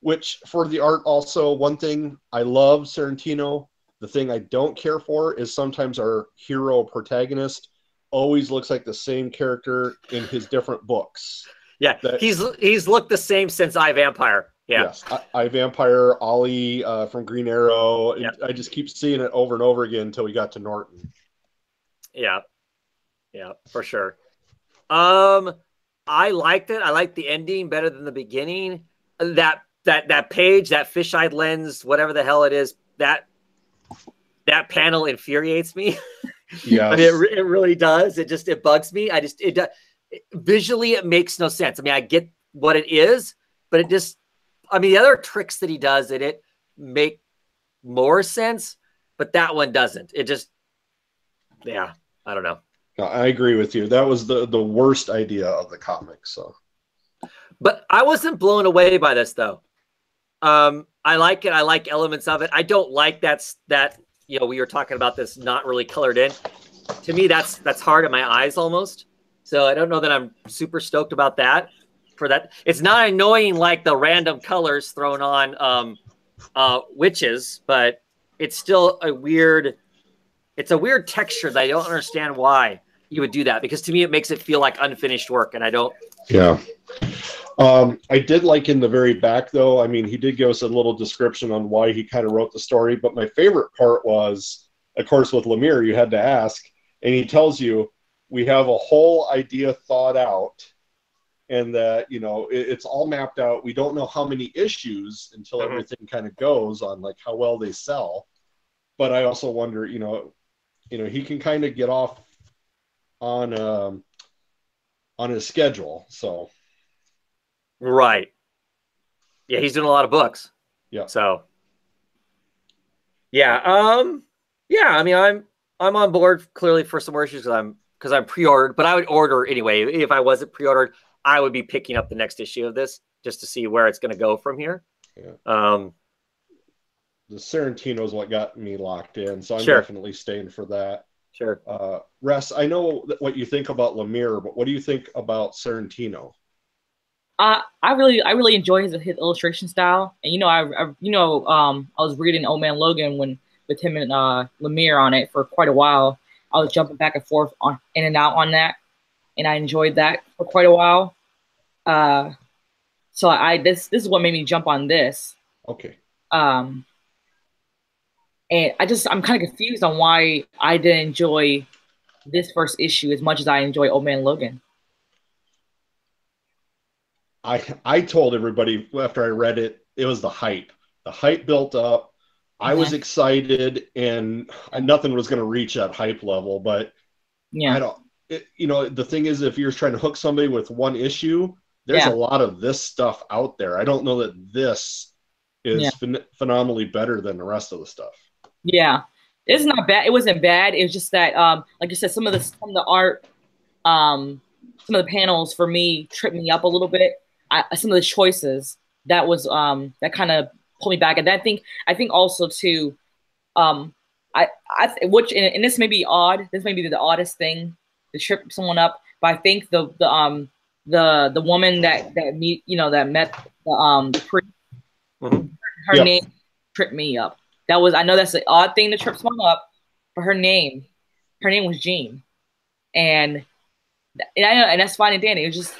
Which, for the art also, one thing I love Sorrentino, the thing I don't care for is sometimes our hero protagonist always looks like the same character in his different books. Yeah, he's looked the same since I, Vampire. Yeah. Yes, I, Vampire, Ollie from Green Arrow. Yep. I just keep seeing it over and over again until we got to Norton. Yeah, for sure. I liked it. I liked the ending better than the beginning. That page, that fisheye lens, whatever the hell it is, that panel infuriates me. Yeah, I mean, it really does. It bugs me. Visually, it makes no sense. I mean, I get what it is, but the other tricks that he does in it make more sense, but that one doesn't. Yeah, I don't know. No, I agree with you. That was the worst idea of the comic. So, but I wasn't blown away by this though. I like it. I like elements of it. I don't like that we were talking about this not really colored in. To me, that's hard on my eyes almost. So I don't know that I'm super stoked about that. For that, it's not annoying like the random colors thrown on witches, but it's still a weird texture that I don't understand why you would do that, because to me it makes it feel like unfinished work, and I don't. Yeah. I did like in the very back though. I mean, he did give us a little description on why he kind of wrote the story, but my favorite part was, of course, with Lemire, you had to ask, and he tells you we have a whole idea thought out, and that it's all mapped out. We don't know how many issues until everything kind of goes on, like how well they sell. But I also wonder, he can kind of get off on his schedule. So, right, yeah, he's doing a lot of books. Yeah. So, yeah, yeah. I mean, I'm on board clearly for some more issues because I'm pre-ordered, but I would order anyway. If I wasn't pre-ordered, I would be picking up the next issue of this just to see where it's going to go from here. Yeah. The Sorrentino is what got me locked in, so I'm Sure. definitely staying for that. Sure. Russ, I know what you think about Lemire, but what do you think about Sorrentino? I really enjoy his illustration style, and I was reading Old Man Logan with him and Lemire on it for quite a while. I was jumping back and forth in and out on that, and I enjoyed that for quite a while. So this is what made me jump on this. Okay. And I'm kind of confused on why I didn't enjoy this first issue as much as I enjoy Old Man Logan. I told everybody after I read it, it was the hype. The hype built up. I was excited, and nothing was going to reach that hype level. But yeah, the thing is, if you're trying to hook somebody with one issue, there's a lot of this stuff out there. I don't know that this is phenomenally better than the rest of the stuff. Yeah, it's not bad. It wasn't bad. It was just that, like I said, some of the art, some of the panels for me tripped me up a little bit. Some of the choices that that kind of pulled me back, and I think also too, which and this may be odd. This may be the oddest thing to trip someone up, but I think the woman that met the priest, her name tripped me up. I know that's an odd thing to trip someone up, but her name was Jean, and And I know, and that's fine and dandy. It was just,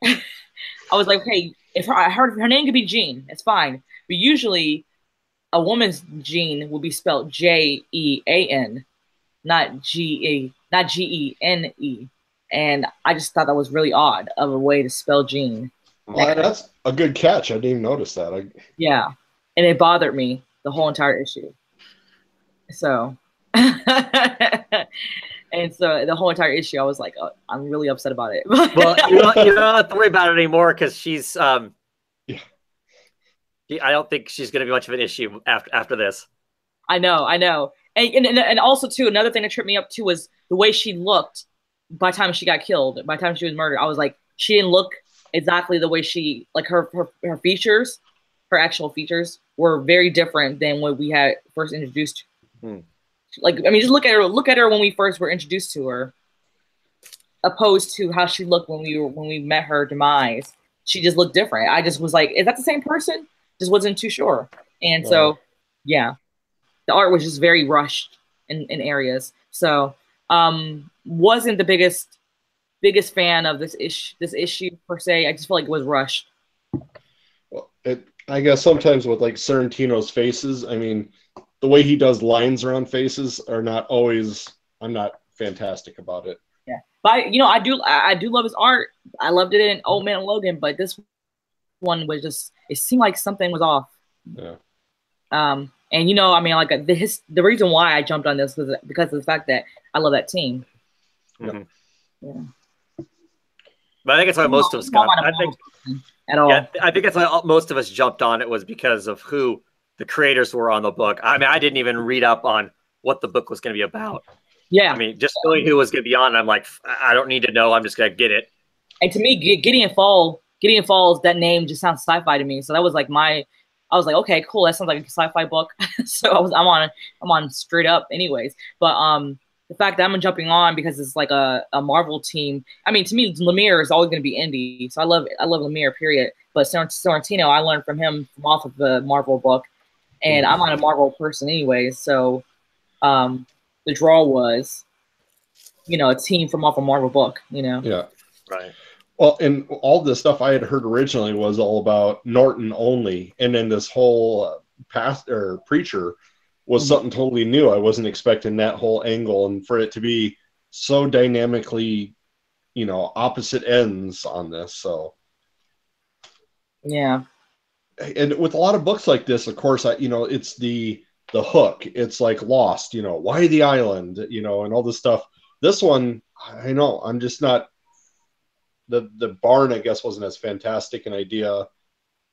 I was like, hey, I heard her name could be Jean, it's fine. But usually, a woman's Jean will be spelled Jean, not Gene. And I just thought that was really odd of a way to spell Jean. Well, that's a good catch. I didn't even notice that. Yeah, and it bothered me the whole entire issue. So, and so the whole entire issue, I was like, oh, I'm really upset about it. Well, you don't have to worry about it anymore because she's Yeah. I don't think she's going to be much of an issue after this. I know, and also too, another thing that tripped me up too was the way she looked. By the time she got killed, by the time she was murdered, I was like, she didn't look exactly the way she, like her features, her actual features were very different than when we had first introduced. Like, I mean, just look at her when we first were introduced to her, opposed to how she looked when we met her demise. She just looked different. I just was like, is that the same person? Just wasn't too sure. And so, yeah, the art was just very rushed in areas. So, wasn't the biggest fan of this issue per se. I just feel like it was rushed. Well, I guess sometimes with like Sorrentino's faces, I mean, the way he does lines around faces are not always. I'm not fantastic about it. Yeah, but I do love his art. I loved it in Old Man Logan, but this one was just, it seemed like something was off. Yeah. And I mean, like the reason why I jumped on this was because of the fact that I love that team. Mm-hmm. Yeah. But I think it's why most of us got. I think at all. Yeah, I think it's why most of us jumped on it was because of who the creators were on the book. I mean, I didn't even read up on what the book was going to be about. Yeah. I mean, just knowing who was going to be on, I'm like, I don't need to know. I'm just going to get it. And to me, Gideon Falls, that name just sounds sci-fi to me. So that was like I was like, okay, cool. That sounds like a sci-fi book. So I'm on straight up anyways. But the fact that I'm jumping on because it's like a Marvel team. I mean, to me, Lemire is always going to be indie. So I love Lemire, period. But Sorrentino, I learned from him off of the Marvel book. And I'm not a Marvel person anyways. So the draw was, a team from off a Marvel book, Yeah. Right. Well, and all this stuff I had heard originally was all about Norton only, and then this whole preacher was something totally new. I wasn't expecting that whole angle, and for it to be so dynamically, opposite ends on this. So, yeah. And with a lot of books like this, of course, it's the hook. It's like Lost, why the island, and all this stuff. This one, I know, I'm just not. The barn, I guess, wasn't as fantastic an idea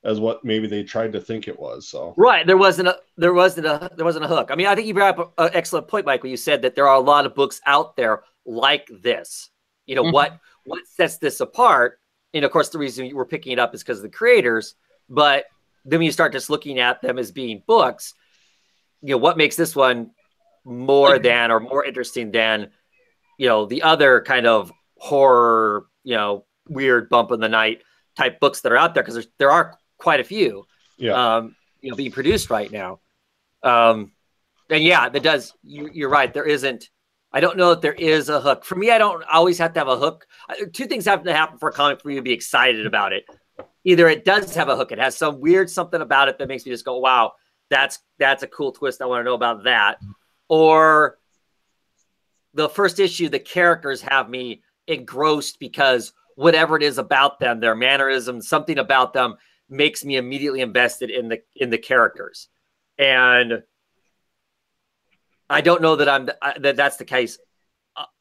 as what maybe they tried to think it was. So right, there wasn't a hook. I mean, I think you brought up an excellent point, Mike, when you said that there are a lot of books out there like this. What sets this apart? And of course, the reason we're picking it up is because of the creators. But then when you start just looking at them as being books, what makes this one more interesting than the other kind of horror, weird bump in the night type books that are out there, because there are quite a few being produced right now. And yeah, that does, you're right, there isn't, I don't know if there is a hook. For me, I don't always have to have a hook. Two things have to happen for a comic for me to be excited about it. Either it does have a hook, it has some weird something about it that makes me just go, wow, that's a cool twist, I want to know about that. Or the first issue, the characters have me engrossed because whatever it is about them, their mannerisms, something about them makes me immediately invested in the characters. And I don't know that that's the case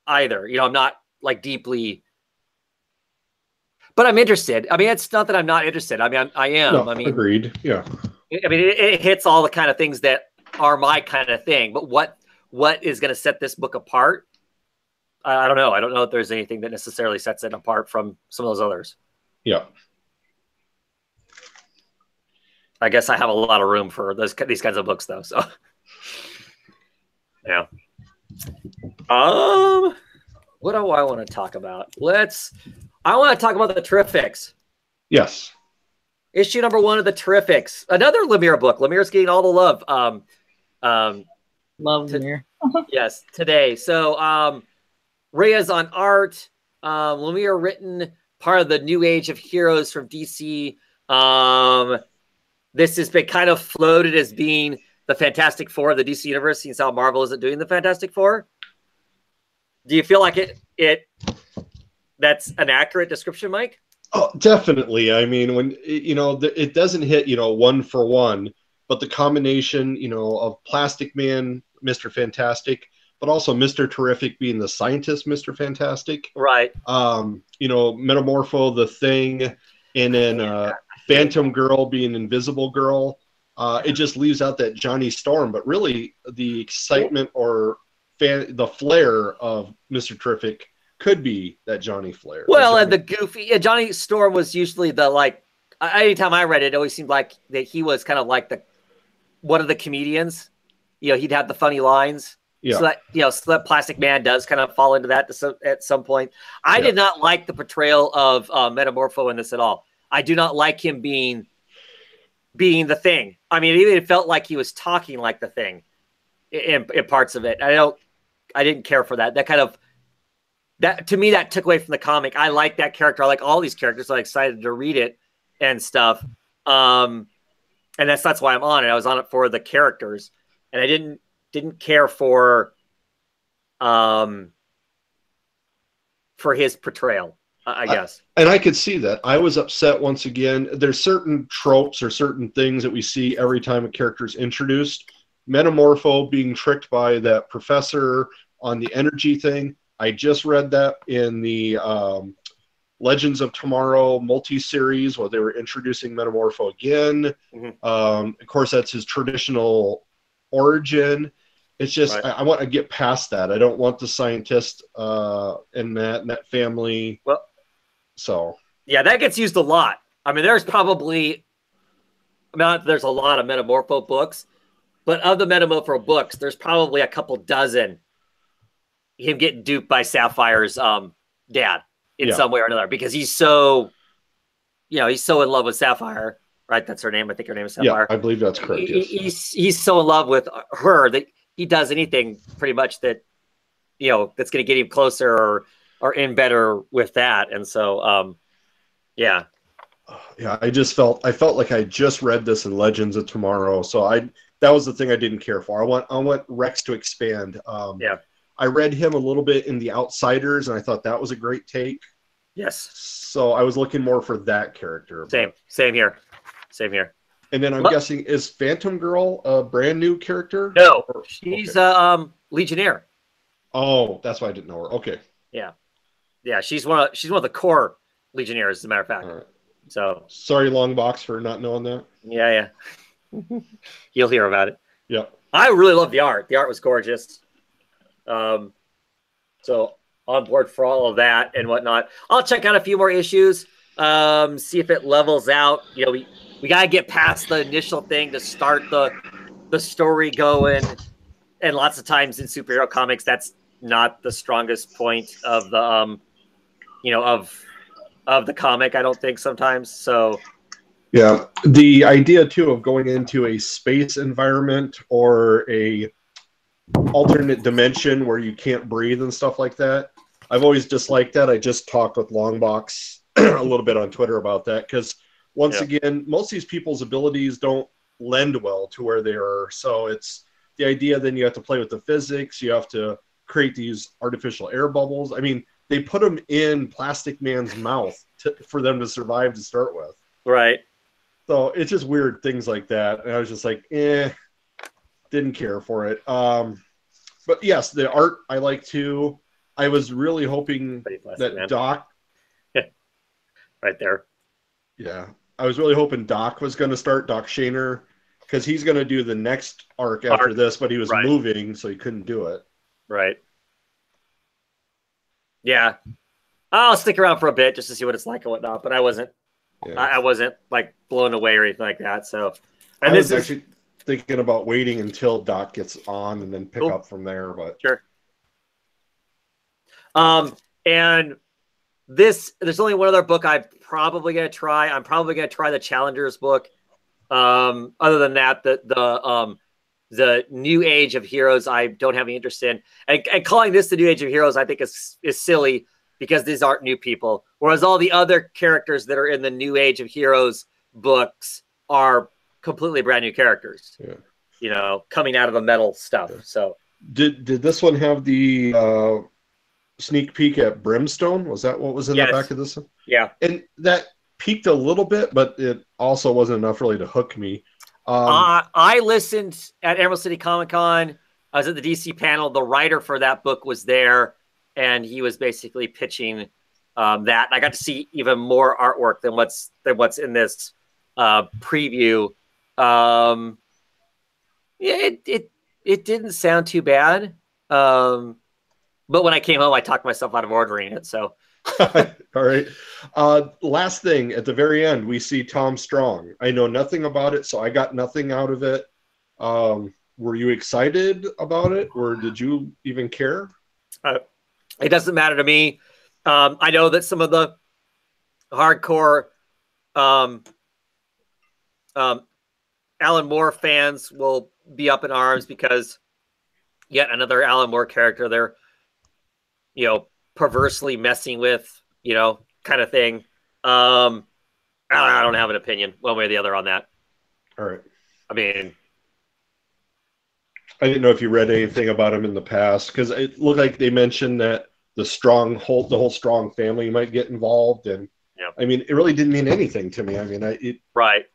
either. I'm not like deeply, but I'm interested. I mean, it's not that I'm not interested. I mean, I am. No, I mean, agreed. Yeah. I mean, it hits all the kind of things that are my kind of thing. But what is going to set this book apart? I don't know. I don't know if there's anything that necessarily sets it apart from some of those others. Yeah. I guess I have a lot of room for these kinds of books, though. So, yeah. What do I want to talk about? I want to talk about the Terrifics. Yes. Issue number 1 of the Terrifics. Another Lemire book. Lemire's getting all the love. Love Lemire. Yes, today. So, Rhea's on art. when we were written part of the new age of heroes from DC, this has been kind of floated as being the Fantastic Four of the DC universe, since how Marvel isn't doing the Fantastic Four. Do you feel like that's an accurate description, Mike? Oh, definitely. I mean, when it doesn't hit one for one, but the combination of Plastic Man, Mr. Fantastic, but also Mr. Terrific being the scientist, Mr. Fantastic, right? Metamorpho, the Thing, and then Phantom Girl being Invisible Girl. It just leaves out that Johnny Storm, but really the excitement or the flair of Mr. Terrific could be that Johnny flair. Well, and the goofy Johnny Storm was usually the anytime I read it, it always seemed like that he was kind of like one of the comedians. He'd have the funny lines. Yeah. So that Plastic Man does kind of fall into that at some point. I did not like the portrayal of Metamorpho in this at all. I do not like him being the Thing. I mean, it felt like he was talking like the Thing in parts of it. I didn't care for that. That to me, that took away from the comic. I like that character. I like all these characters. I'm excited to read it and stuff. And that's why I'm on it. I was on it for the characters, and I didn't care for his portrayal, I guess. And I could see that. I was upset once again. There's certain tropes or certain things that we see every time a character is introduced. Metamorpho being tricked by that professor on the energy thing. I just read that in the Legends of Tomorrow multi-series where they were introducing Metamorpho again. Mm-hmm. Of course, that's his traditional origin. It's just, right. I want to get past that. I don't want the scientist and that family. Well, so. Yeah, that gets used a lot. I mean, there's a lot of Metamorpho books, but of the Metamorpho books, there's probably a couple dozen him getting duped by Sapphire's dad in some way or another, because he's so in love with Sapphire, right? That's her name. I think her name is Sapphire. Yeah, I believe that's correct. He's so in love with her that he does anything pretty much that, that's going to get him closer or in better with that. And so, yeah. Yeah, I felt like I just read this in Legends of Tomorrow. So that was the thing I didn't care for. I want Rex to expand. I read him a little bit in The Outsiders, and I thought that was a great take. Yes. So I was looking more for that character. Same here. And then I'm guessing, is Phantom Girl a brand new character? No, she's Legionnaire. Oh, that's why I didn't know her. Okay. Yeah, she's one of the core Legionnaires, as a matter of fact. All right. So sorry, Longbox, for not knowing that. Yeah. You'll hear about it. Yeah. I really love the art. The art was gorgeous. So on board for all of that and whatnot. I'll check out a few more issues, see if it levels out. We got to get past the initial thing to start the story going. And lots of times in superhero comics, that's not the strongest point of the, of the comic, I don't think sometimes. So yeah, the idea too of going into a space environment or a alternate dimension where you can't breathe and stuff like that, I've always disliked that. I just talked with Longbox a little bit on Twitter about that, because once again, most of these people's abilities don't lend well to where they are. So it's the idea, then you have to play with the physics, you have to create these artificial air bubbles. I mean, they put them in Plastic Man's mouth for them to survive to start with. Right. So it's just weird things like that. And I was just like, didn't care for it. But yes, the art I like too. I was really hoping that Doc. Right there. Yeah. I was really hoping Doc was going to start, Doc Shaner, because he's going to do the next arc after this, but he was moving, so he couldn't do it. Right. Yeah. I'll stick around for a bit just to see what it's like and whatnot, but I wasn't. Yeah. I wasn't like blown away or anything like that. So, and I was actually thinking about waiting until Doc gets on and then pick up from there. But sure. And there's only one other book I'm probably gonna try. I'm probably gonna try the Challengers book. Other than that, the New Age of Heroes, I don't have any interest in. And calling this the New Age of Heroes, I think is silly. because these aren't new people. Whereas all the other characters that are in the New Age of Heroes books are completely brand new characters. Yeah. You know, coming out of the metal stuff. So did this one have the sneak peek at Brimstone? Was that what was in the back of this one? Yeah. And that peaked a little bit, but it also wasn't enough really to hook me. I listened at Emerald City Comic Con. I was at the DC panel. The writer for that book was there, and he was basically pitching that. I got to see even more artwork than what's in this preview. Yeah, it didn't sound too bad. But when I came home, I talked myself out of ordering it. So, all right. Last thing, at the very end, we see Tom Strong. I know nothing about it, so I got nothing out of it. Were you excited about it, or did you even care? It doesn't matter to me. I know that some of the hardcore Alan Moore fans will be up in arms because yet another Alan Moore character they're, you know, perversely messing with, you know, kind of thing. I don't have an opinion one way or the other on that. All right. I mean, I didn't know if you read anything about him in the past, because it looked like they mentioned that the whole Strong family might get involved, and yeah. I mean, it really didn't mean anything to me. I mean, right.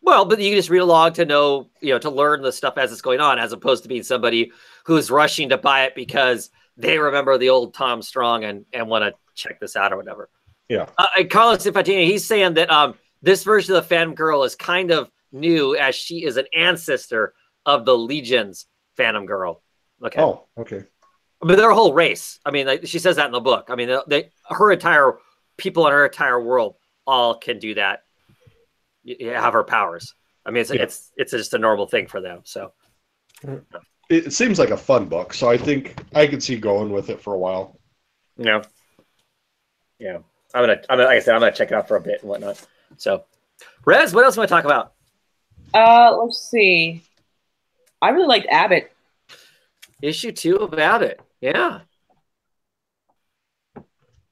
Well, but you can just read along to know, you know, to learn the stuff as it's going on, as opposed to being somebody who's rushing to buy it because they remember the old Tom Strong and want to check this out or whatever. Yeah. Carlos Infantino, he's saying that this version of the Phantom Girl is kind of new, as she is an ancestor of the Legion's Phantom Girl. Okay. Oh, okay. But they're a whole race. I mean, she says that in the book. I mean, her entire people in her entire world all can do that. You have her powers. I mean, it's just a normal thing for them. So it seems like a fun book, so I think I could see going with it for a while. Yeah. Yeah. Like I said, I'm gonna check it out for a bit and whatnot. So, Rez, what else do you want to talk about? Let's see. I really liked Abbott. Issue 2 of Abbott. Yeah.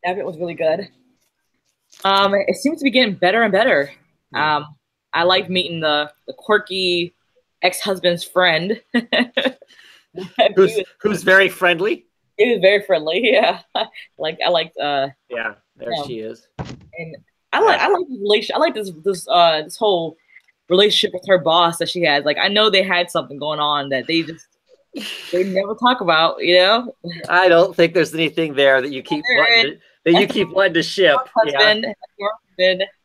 Abbott was really good. It seems to be getting better and better. I like meeting the quirky ex-husband's friend. who's very friendly. He was very friendly, yeah. I liked yeah, there she is. And I like this relationship. I like this whole relationship with her boss that she has. Like, I know they had something going on that they never talk about, you know? I don't think there's anything there that you keep wanting to ship. Husband,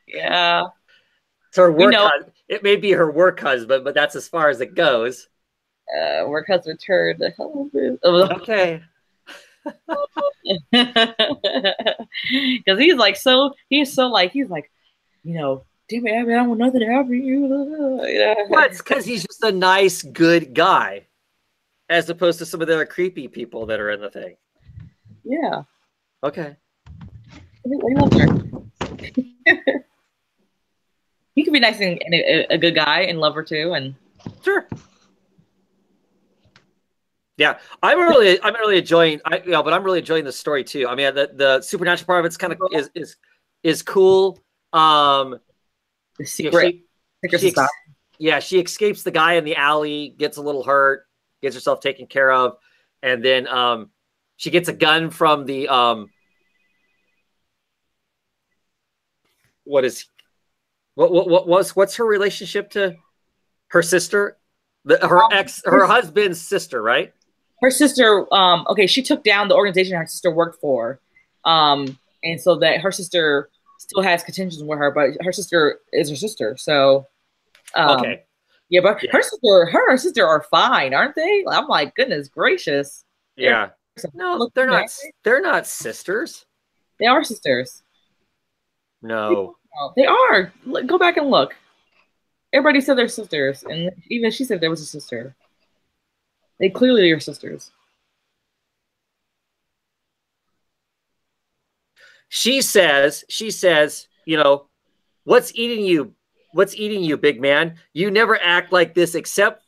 yeah. It's her work husband. It may be her work husband, but that's as far as it goes. Work husband turned. Okay. Because he's like, you know, damn it, I don't want nothing to happen to you. Well, it's because he's just a nice, good guy, as opposed to some of the other creepy people that are in the thing. Yeah. Okay. He loves her. He could be nice and a good guy and love her too, and sure. Yeah, I'm really enjoying. But I'm really enjoying the story too. I mean, the supernatural part of it's kind of is cool. The secret. She escapes the guy in the alley, gets a little hurt, gets herself taken care of, and then she gets a gun from the what's her relationship to her sister? Her husband's sister, right? Her sister, okay, she took down the organization her sister worked for. And so that her sister still has contentions with her, but her sister is her sister. So okay. Yeah, but her and her sister are fine, aren't they? I'm like, goodness gracious. Yeah. No, they're not sisters. They are sisters. No. They are. Go back and look. Everybody said they're sisters, and even she said there was a sister. They clearly are sisters. She says, you know, what's eating you? What's eating you, big man? You never act like this except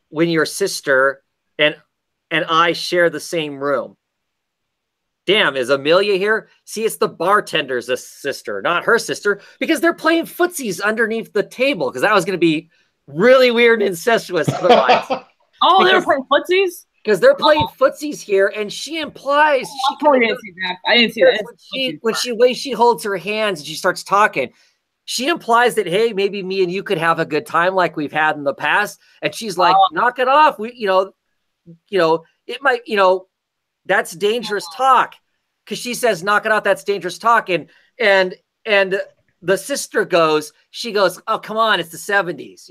when your sister and I share the same room. damn, is Amelia here? See, it's the bartender's sister, not her sister, because they're playing footsies underneath the table, because that was going to be really weird and incestuous otherwise. Oh, they were playing footsies? Because they're playing footsies here, and she implies I didn't see that. I didn't see that. When she holds her hands and she starts talking, she implies that, hey, maybe me and you could have a good time like we've had in the past. And she's like, knock it off. It might, that's dangerous talk. Because she says, knock it off, that's dangerous talk. And the sister goes, oh, come on, it's the 70s,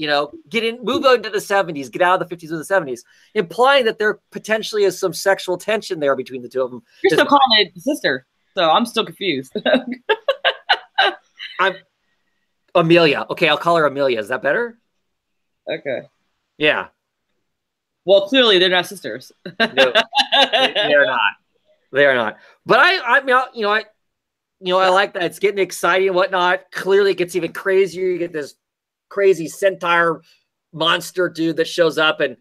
move on to the 70s, get out of the 50s or the 70s, implying that there potentially is some sexual tension there between the two of them. You're still calling it sister, so I'm still confused. I'm Amelia. Okay, I'll call her Amelia. Is that better? Okay. Yeah. Well, clearly they're not sisters. No, they're not. They are not. But I like that it's getting exciting and whatnot. Clearly, it gets even crazier. You get this crazy centaur monster dude that shows up and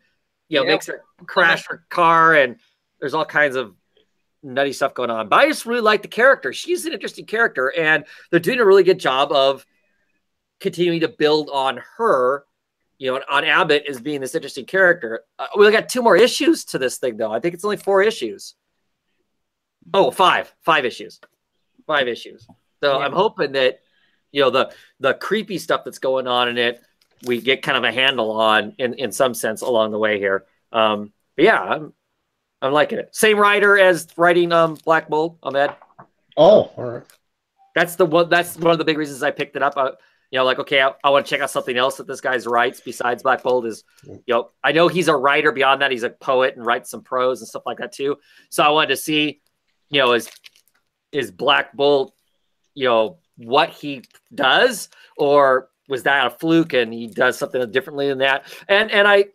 makes her crash her car, and there's all kinds of nutty stuff going on. But I just really like the character. She's an interesting character, and they're doing a really good job of continuing to build on her. On Abbott as being this interesting character. We got 2 more issues to this thing, though. I think it's only 4 issues. Oh, 5 issues. 5 issues. So I'm hoping that, the creepy stuff that's going on in it, we get kind of a handle on in some sense along the way here. But yeah, I'm liking it. Same writer as writing Black Bolt, Ahmed. Oh, all right. That's one of the big reasons I picked it up. Okay, I want to check out something else that this guy's writes besides Black Bolt. Is I know he's a writer beyond that. He's a poet and writes some prose and stuff like that too. So I wanted to see, is Black Bolt, what he does, or was that a fluke and he does something differently than that? And I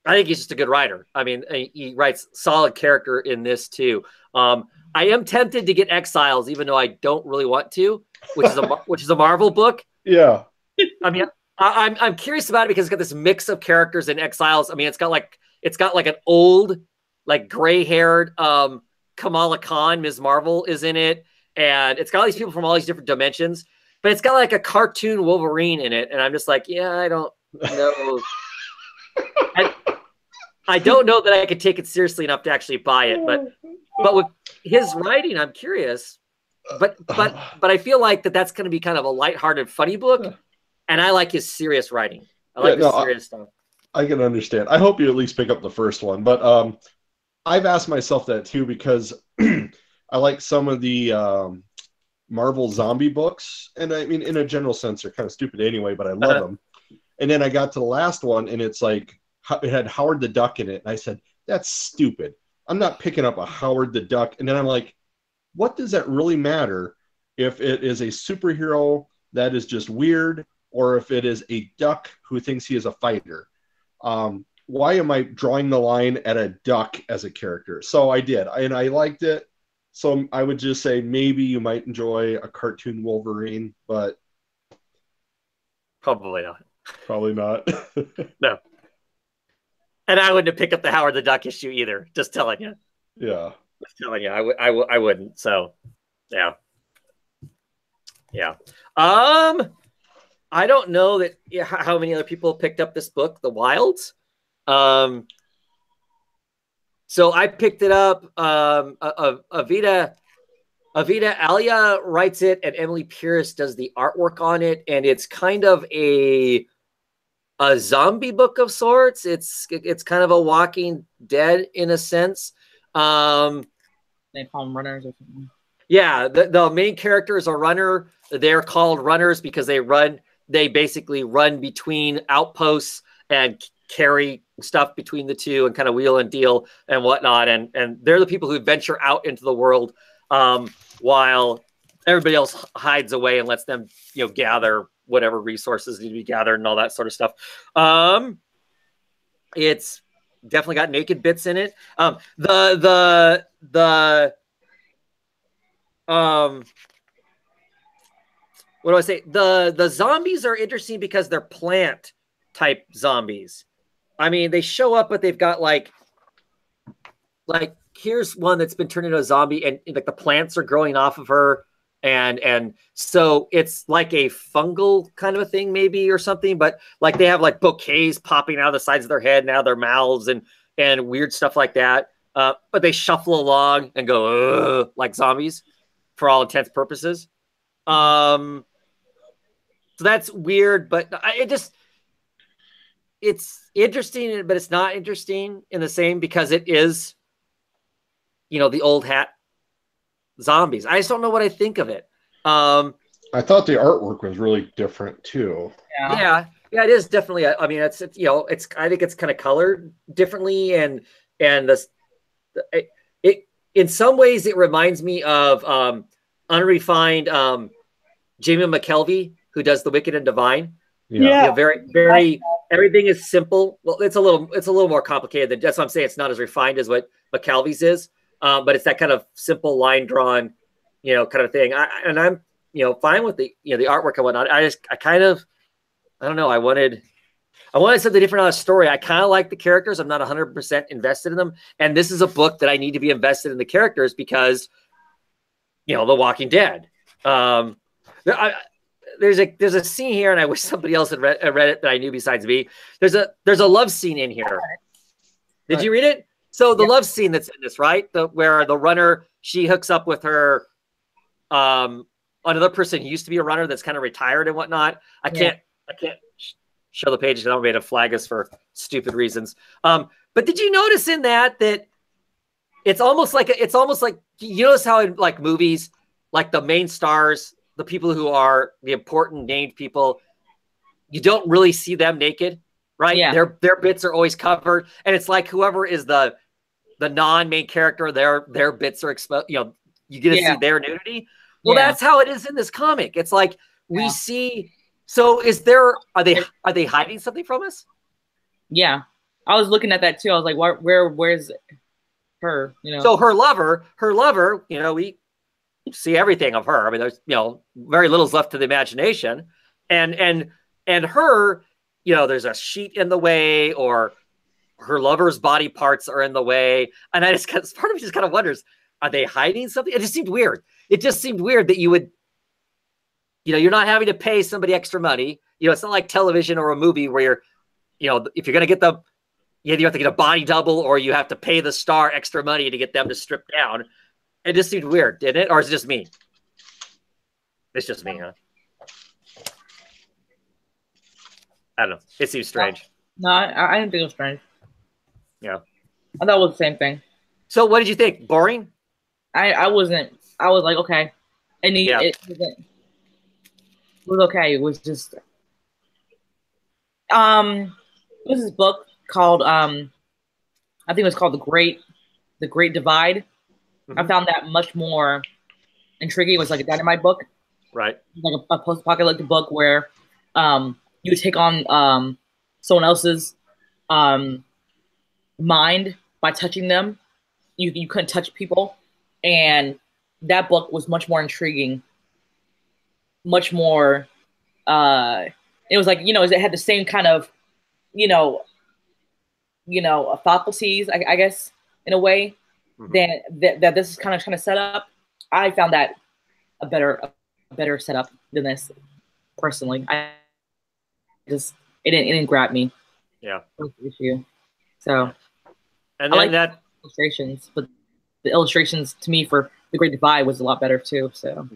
think he's just a good writer. I mean, he writes solid character in this too. I am tempted to get Exiles, even though I don't really want to, which is a Marvel book. Yeah. I mean, I'm curious about it because it's got this mix of characters in Exiles. I mean, it's got like an old, like gray-haired Kamala Khan, Ms. Marvel is in it, and it's got all these people from all these different dimensions, but it's got like a cartoon Wolverine in it, and I'm just like, yeah, I don't know. I don't know that I could take it seriously enough to actually buy it, but with his writing, I'm curious. But I feel like that's going to be kind of a lighthearted, funny book, and I like his serious writing. I like his serious stuff. I can understand. I hope you at least pick up the first one, but I've asked myself that too because I like some of the Marvel zombie books, and I mean, in a general sense, they're kind of stupid anyway, but I love them. And then I got to the last one, and it's like it had Howard the Duck in it, and I said, "That's stupid. I'm not picking up a Howard the Duck." And then I'm like, what does that really matter if it is a superhero that is just weird or if it is a duck who thinks he is a fighter? Why am I drawing the line at a duck as a character? So I did, and I liked it. So I would just say maybe you might enjoy a cartoon Wolverine, but probably not. Probably not. No. And I wouldn't have picked up the Howard the Duck issue either. Just telling you. Yeah. Just telling you, I wouldn't. So, yeah. I don't know that how many other people picked up this book, The Wilds. So I picked it up. Avita Alia writes it, and Emily Pierce does the artwork on it, and it's kind of a zombie book of sorts. It's kind of a Walking Dead in a sense. They call them runners or something. Yeah, the main character is a runner. They're called runners because they basically run between outposts and carry stuff between the two and kind of wheel and deal and whatnot. And they're the people who venture out into the world while everybody else hides away and lets them, gather whatever resources need to be gathered and all that sort of stuff. It's definitely got naked bits in it. What do I say? The zombies are interesting because they're plant type zombies. I mean, they show up, but they've got like like here's one that's been turned into a zombie, and like the plants are growing off of her, and so it's like a fungal kind of a thing maybe or something, but like they have like bouquets popping out of the sides of their head and out of their mouths and weird stuff like that. But they shuffle along and go like zombies for all intents and purposes. So that's weird, but it's interesting, but it's not interesting in the same, because it is, you know, the old hat zombies. I just don't know what I think of it. I thought the artwork was really different too. Yeah, it is definitely. I mean, it's you know, it's I think it's kind of colored differently, and it in some ways it reminds me of unrefined Jamie McKelvey, who does The Wicked and Divine. Yeah. You know, very everything is simple. Well, it's a little more complicated than, that's what I'm saying. It's not as refined as what McKelvey's is. But it's that kind of simple line drawn, you know, kind of thing. I'm, you know, fine with the, you know, the artwork and whatnot. I don't know. I wanted something different on a story. I kind of like the characters. I'm not 100% invested in them. And this is a book that I need to be invested in the characters because, you know, The Walking Dead. There's a scene here, and I wish somebody else had read it that I knew besides me. There's a love scene in here. Did you read it? So the love scene that's in this, right? Where the runner, she hooks up with her, another person who used to be a runner that's kind of retired and whatnot. I can't show the page. I don't want to flag us for stupid reasons. But did you notice in that it's almost like you notice how in like movies, like the main stars, the people who are the important named people, you don't really see them naked, right? Yeah. Their bits are always covered, and it's like whoever is the non-main character, their bits are exposed. You know, you get to see their nudity. Well, that's how it is in this comic. It's like we see. So are they hiding something from us? Yeah, I was looking at that too. I was like, where's her? You know. So her lover. You know, we see everything of her. I mean, there's, you know, very little's left to the imagination, and her, you know, there's a sheet in the way, or her lover's body parts are in the way. And part of me just kind of wonders, are they hiding something? It just seemed weird. It just seemed weird that you would, you know, you're not having to pay somebody extra money. You know, it's not like television or a movie where you're, you know, if you're going to get you have to get a body double, or you have to pay the star extra money to get them to strip down. It just seemed weird, didn't it? Or is it just me? It's just me, huh? I don't know. It seems strange. No, I didn't think it was strange. Yeah. I thought it was the same thing. So what did you think? Boring? I wasn't. I was like, okay. And it was okay. It was just there's this book called I think it was called The Great Divide. Mm-hmm. I found that much more intriguing. It was like a Dynamite book. Right. Like a post-apocalyptic book where you take on someone else's mind by touching them. You couldn't touch people, and that book was much more intriguing. Much more. It was like, you know, it had the same kind of, faculties, I guess, in a way, mm-hmm. that this is kind of trying to set up. I found that a better setup than this, personally. It didn't grab me. Yeah. That's the issue. So, and then I like illustrations, but the illustrations to me for The Great Divide was a lot better too. So,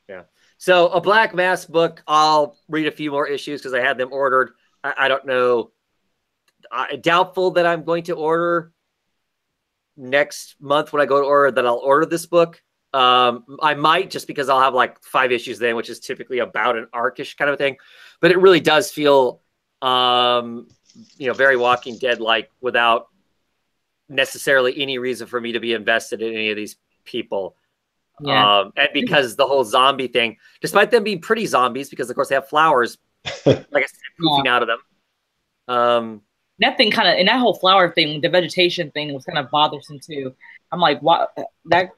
yeah. So a Black Mass book, I'll read a few more issues because I had them ordered. I don't know. Doubtful that I'm going to order next month when I go to order that I'll order this book. I might, just because I'll have like 5 issues then, which is typically about an arc-ish kind of thing. But it really does feel, very Walking Dead-like, without necessarily any reason for me to be invested in any of these people. Yeah. And because the whole zombie thing, despite them being pretty zombies, because of course they have flowers, like I said, poofing out of them. That thing kind of, and that whole flower thing, the vegetation thing, was kind of bothersome too. I'm like, what? That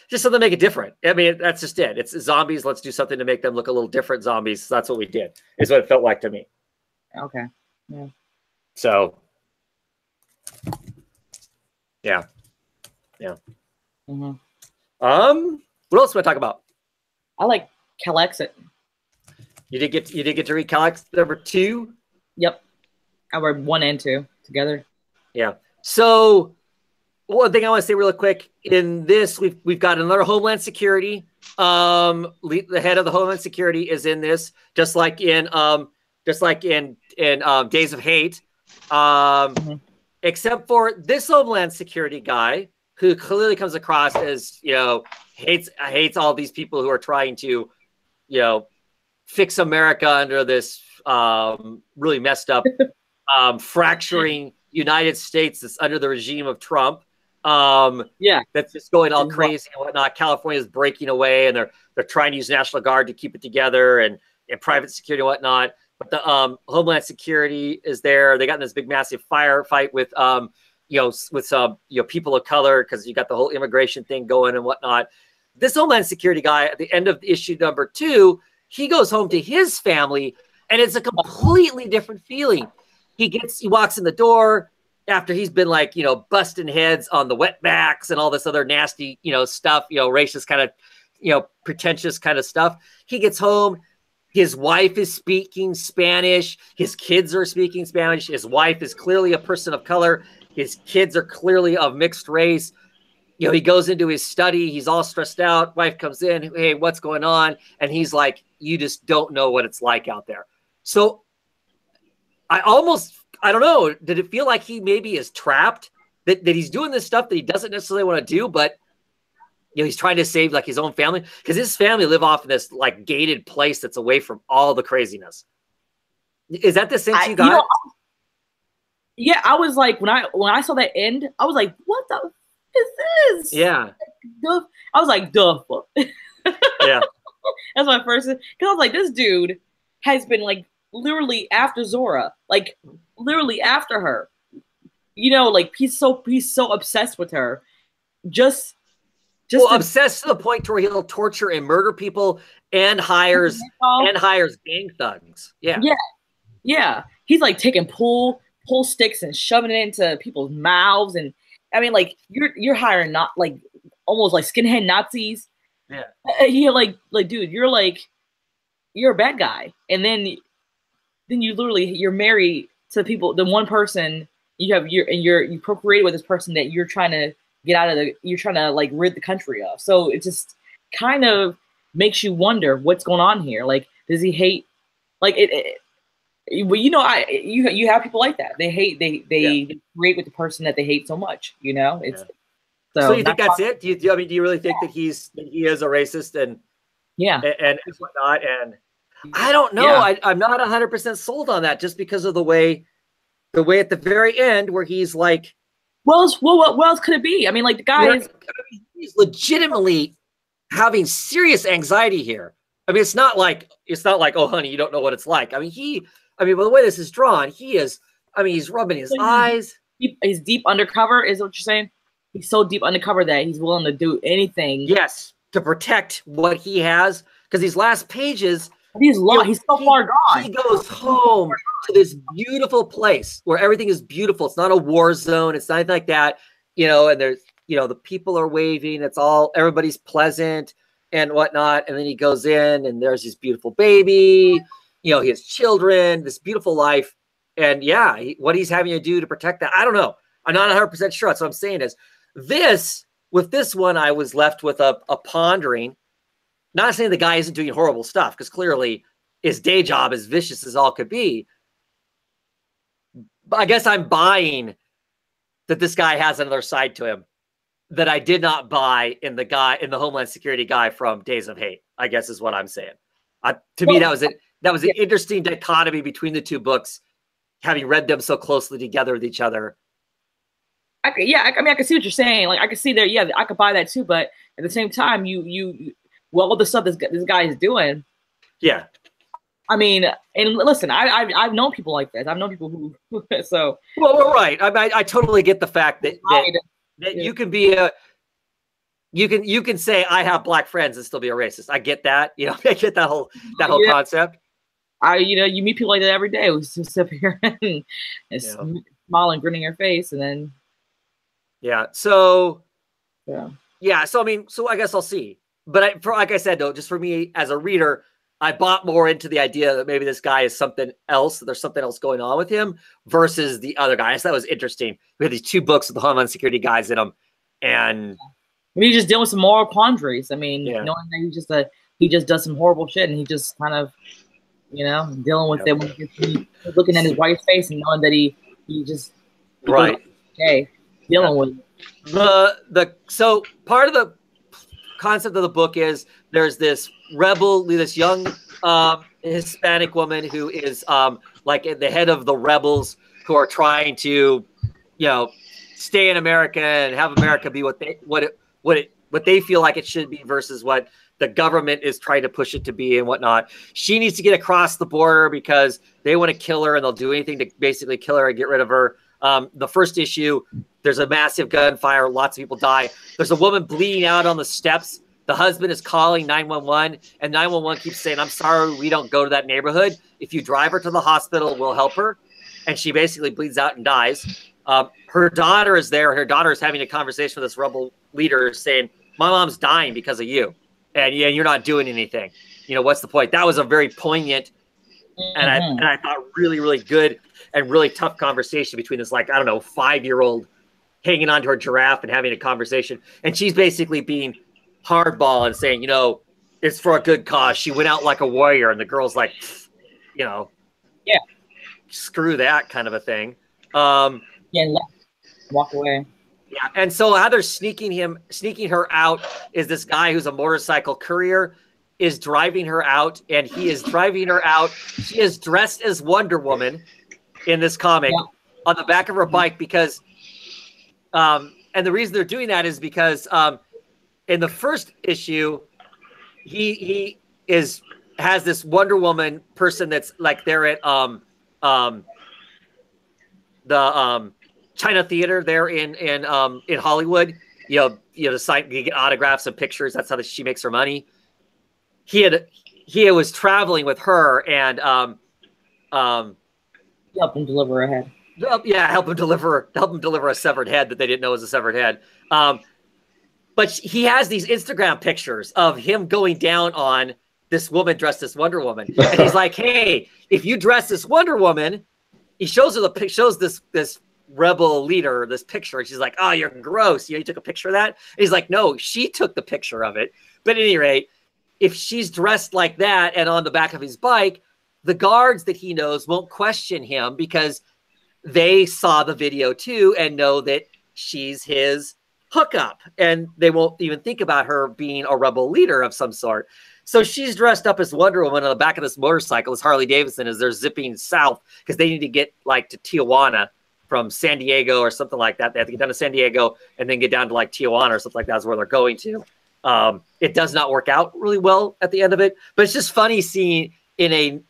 just something to make it different. I mean, that's just it. It's zombies. Let's do something to make them look a little different. Zombies. That's what we did. Is what it felt like to me. Okay. Yeah. So, Yeah. Yeah. Mm-hmm. What else do I talk about? I like Calexit. You did get to read Calix number 2? Yep. I read 1 and 2 together. Yeah. So one thing I want to say really quick, in this, we've got another Homeland Security. The head of the Homeland Security is in this, just like in Days of Hate. Except for this Homeland Security guy, who clearly comes across as, hates all these people who are trying to, fix America under this really messed up, fracturing United States that's under the regime of Trump. That's just going all crazy and whatnot. California is breaking away, and they're trying to use National Guard to keep it together, and private security and whatnot. But the Homeland Security is there. They got in this big, massive firefight with with some people of color, because you got the whole immigration thing going and whatnot. This Homeland Security guy, at the end of issue number 2, he goes home to his family, and it's a completely different feeling. He walks in the door after he's been busting heads on the wetbacks and all this other nasty, stuff, racist kind of, pretentious kind of stuff. He gets home. His wife is speaking Spanish. His kids are speaking Spanish. His wife is clearly a person of color. His kids are clearly of mixed race. He goes into his study. He's all stressed out. Wife comes in. Hey, what's going on? And he's like, you just don't know what it's like out there. So I don't know. Did it feel like he maybe is trapped? That he's doing this stuff that he doesn't necessarily want to do, but he's trying to save his own family, because his family live off in this gated place that's away from all the craziness. Is that the sense you got? Yeah, I was like, when I saw that end, I was like, what the is this? Yeah. I was like, duh. Yeah. That's my first, because I was like, this dude has been literally after Zora, literally after her. He's so obsessed with her. Just obsessed to the point where he'll torture and murder people and hires gang thugs. Yeah. Yeah. Yeah. He's taking pull sticks and shoving it into people's mouths. And I mean, you're hiring not almost skinhead Nazis. Yeah. Dude, you're a bad guy. And then you're married to people, the one person you procreated with this person that you're trying to get out of you're trying to rid the country of. So it just kind of makes you wonder what's going on here. Does he hate well, you have people like that. They hate, they create with the person that they hate so much, it's so you think that's it? Do you really think that he is a racist and whatnot? And I don't know. Yeah. I'm not 100% sold on that, just because of the way at the very end where he's like, what else could it be? I mean, the guy he's legitimately having serious anxiety here. I mean, it's not like, oh, honey, you don't know what it's like. I mean, by the way this is drawn, he's rubbing his eyes. He's deep undercover, is what you're saying? He's so deep undercover that he's willing to do anything. Yes, to protect what he has. Because these last pages, he's so far gone. He goes home to this beautiful place where everything is beautiful. It's not a war zone. It's nothing like that. And there's, the people are waving. Everybody's pleasant and whatnot. And then he goes in, and there's this beautiful baby. He has children, this beautiful life. And what he's having to do to protect that, I don't know. I'm not 100% sure. That's what I'm saying is with this one, I was left with a pondering. Not saying the guy isn't doing horrible stuff, because clearly his day job is vicious as all could be. But I guess I'm buying that this guy has another side to him that I did not buy in the Homeland Security guy from Days of Hate, I guess is what I'm saying. To me, that was it. That was an interesting dichotomy between the two books, having read them so closely together with each other. I can see what you're saying. I can see there. Yeah, I could buy that too. But at the same time, all the stuff this guy is doing. Yeah. I mean, and listen, I've known people like that. I've known people who so. Well, we're right. I totally get the fact that you can be you can say I have black friends and still be a racist. I get that. I get that whole concept. You meet people like that every day. We just sit here and smiling, grinning her face, and then yeah. So yeah. yeah. So I mean, so I guess I'll see. But like I said though, just for me as a reader, I bought more into the idea that maybe this guy is something else. There's something else going on with him versus the other guy. So that was interesting. We had these 2 books with the Homeland Security guys in them, and maybe he's just dealing with some moral quandaries. I mean, yeah. knowing that he just does some horrible shit, and he just kind of, you know, dealing with it when he's looking at his wife's face and knowing that he just right. Okay, dealing with it. So part of the concept of the book is there's this this young Hispanic woman who is like at the head of the rebels who are trying to, you know, stay in America and have America be what they feel like it should be versus what the government is trying to push it to be and whatnot. She needs to get across the border because they want to kill her and they'll do anything to basically kill her and get rid of her. The first issue, there's a massive gunfire. Lots of people die. There's a woman bleeding out on the steps. The husband is calling 911 and 911 keeps saying, I'm sorry, we don't go to that neighborhood. If you drive her to the hospital, we'll help her. And she basically bleeds out and dies. Her daughter is there. Her daughter is having a conversation with this rebel leader saying, my mom's dying because of you. And yeah, you're not doing anything. You know, what's the point? That was a very poignant and I thought really, really good and really tough conversation between this, like, I don't know, 5-year-old hanging onto her giraffe and having a conversation. And she's basically being hardball and saying, you know, it's for a good cause. She went out like a warrior. And the girl's like, you know, yeah, screw that kind of a thing. Yeah, walk away. Yeah, and so how they're sneaking her out is this guy who's a motorcycle courier is driving her out, and he is driving her out. She is dressed as Wonder Woman in this comic on the back of her bike because, and the reason they're doing that is because in the first issue, he has this Wonder Woman person that's like they're at the China Theater there in Hollywood, you get autographs and pictures. That's how she makes her money. He was traveling with her and help him deliver a head. Yeah, help him deliver a severed head that they didn't know was a severed head. But he has these Instagram pictures of him going down on this woman dressed as Wonder Woman, and he's like, "Hey, if you dress as Wonder Woman," he shows her this rebel leader this picture, and she's like, "Oh, you're gross. You took a picture of that?" And he's like, "No, she took the picture of it." But at any rate, if she's dressed like that and on the back of his bike, the guards that he knows won't question him because they saw the video too and know that she's his hookup, and they won't even think about her being a rebel leader of some sort. So she's dressed up as Wonder Woman on the back of this motorcycle as Harley Davidson as they're zipping south because they need to get like to Tijuana from San Diego or something like that. They have to get down to San Diego and then get down to like Tijuana or something like that is where they're going to. It does not work out really well at the end of it, but it's just funny seeing in a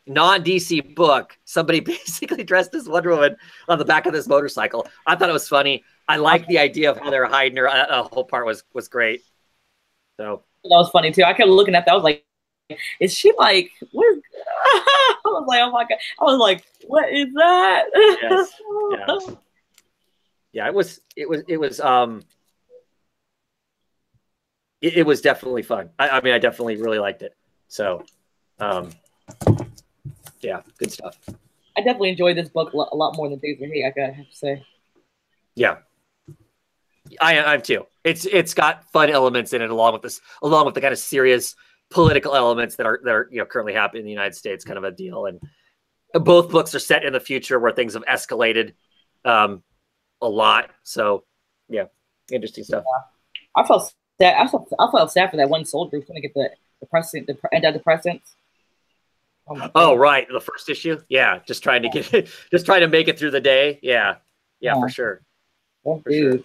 non-DC book somebody basically dressed as Wonder Woman on the back of this motorcycle. I thought it was funny. I like the idea of how they were hiding her. The whole part was great. So that was funny too. I kept looking at that. I was like, is she like, what is I was like, oh my God. I was like, what is that? Yes. Yeah. It was definitely fun. I mean, I definitely really liked it. So, yeah, good stuff. I definitely enjoyed this book a lot more than Days of Hate, I have to say. Yeah. I'm too. It's got fun elements in it along with the kind of serious political elements that are currently happening in the United States, kind of a deal. And both books are set in the future where things have escalated a lot. So yeah, interesting stuff. Yeah. I felt sad for that one soldier who's going to get the antidepressants. Oh, right, the first issue. Yeah, just trying to make it through the day. Yeah, for sure. Oh, for sure.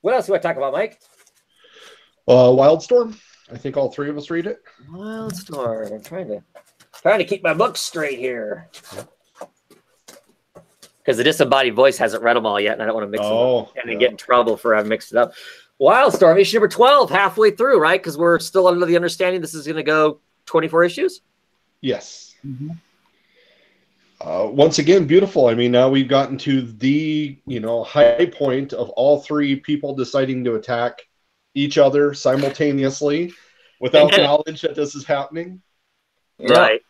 What else do you want to talk about, Mike? Wildstorm. I think all three of us read it. Wildstorm. I'm trying to keep my books straight here. Because the disembodied voice hasn't read them all yet, and I don't want to mix them up and then get in trouble for having mixed it up. Wildstorm, issue number 12, halfway through, right? Because we're still under the understanding this is going to go 24 issues. Yes. Mm-hmm. Once again, beautiful. I mean, now we've gotten to the, high point of all three people deciding to attack each other simultaneously without knowledge that this is happening. Right.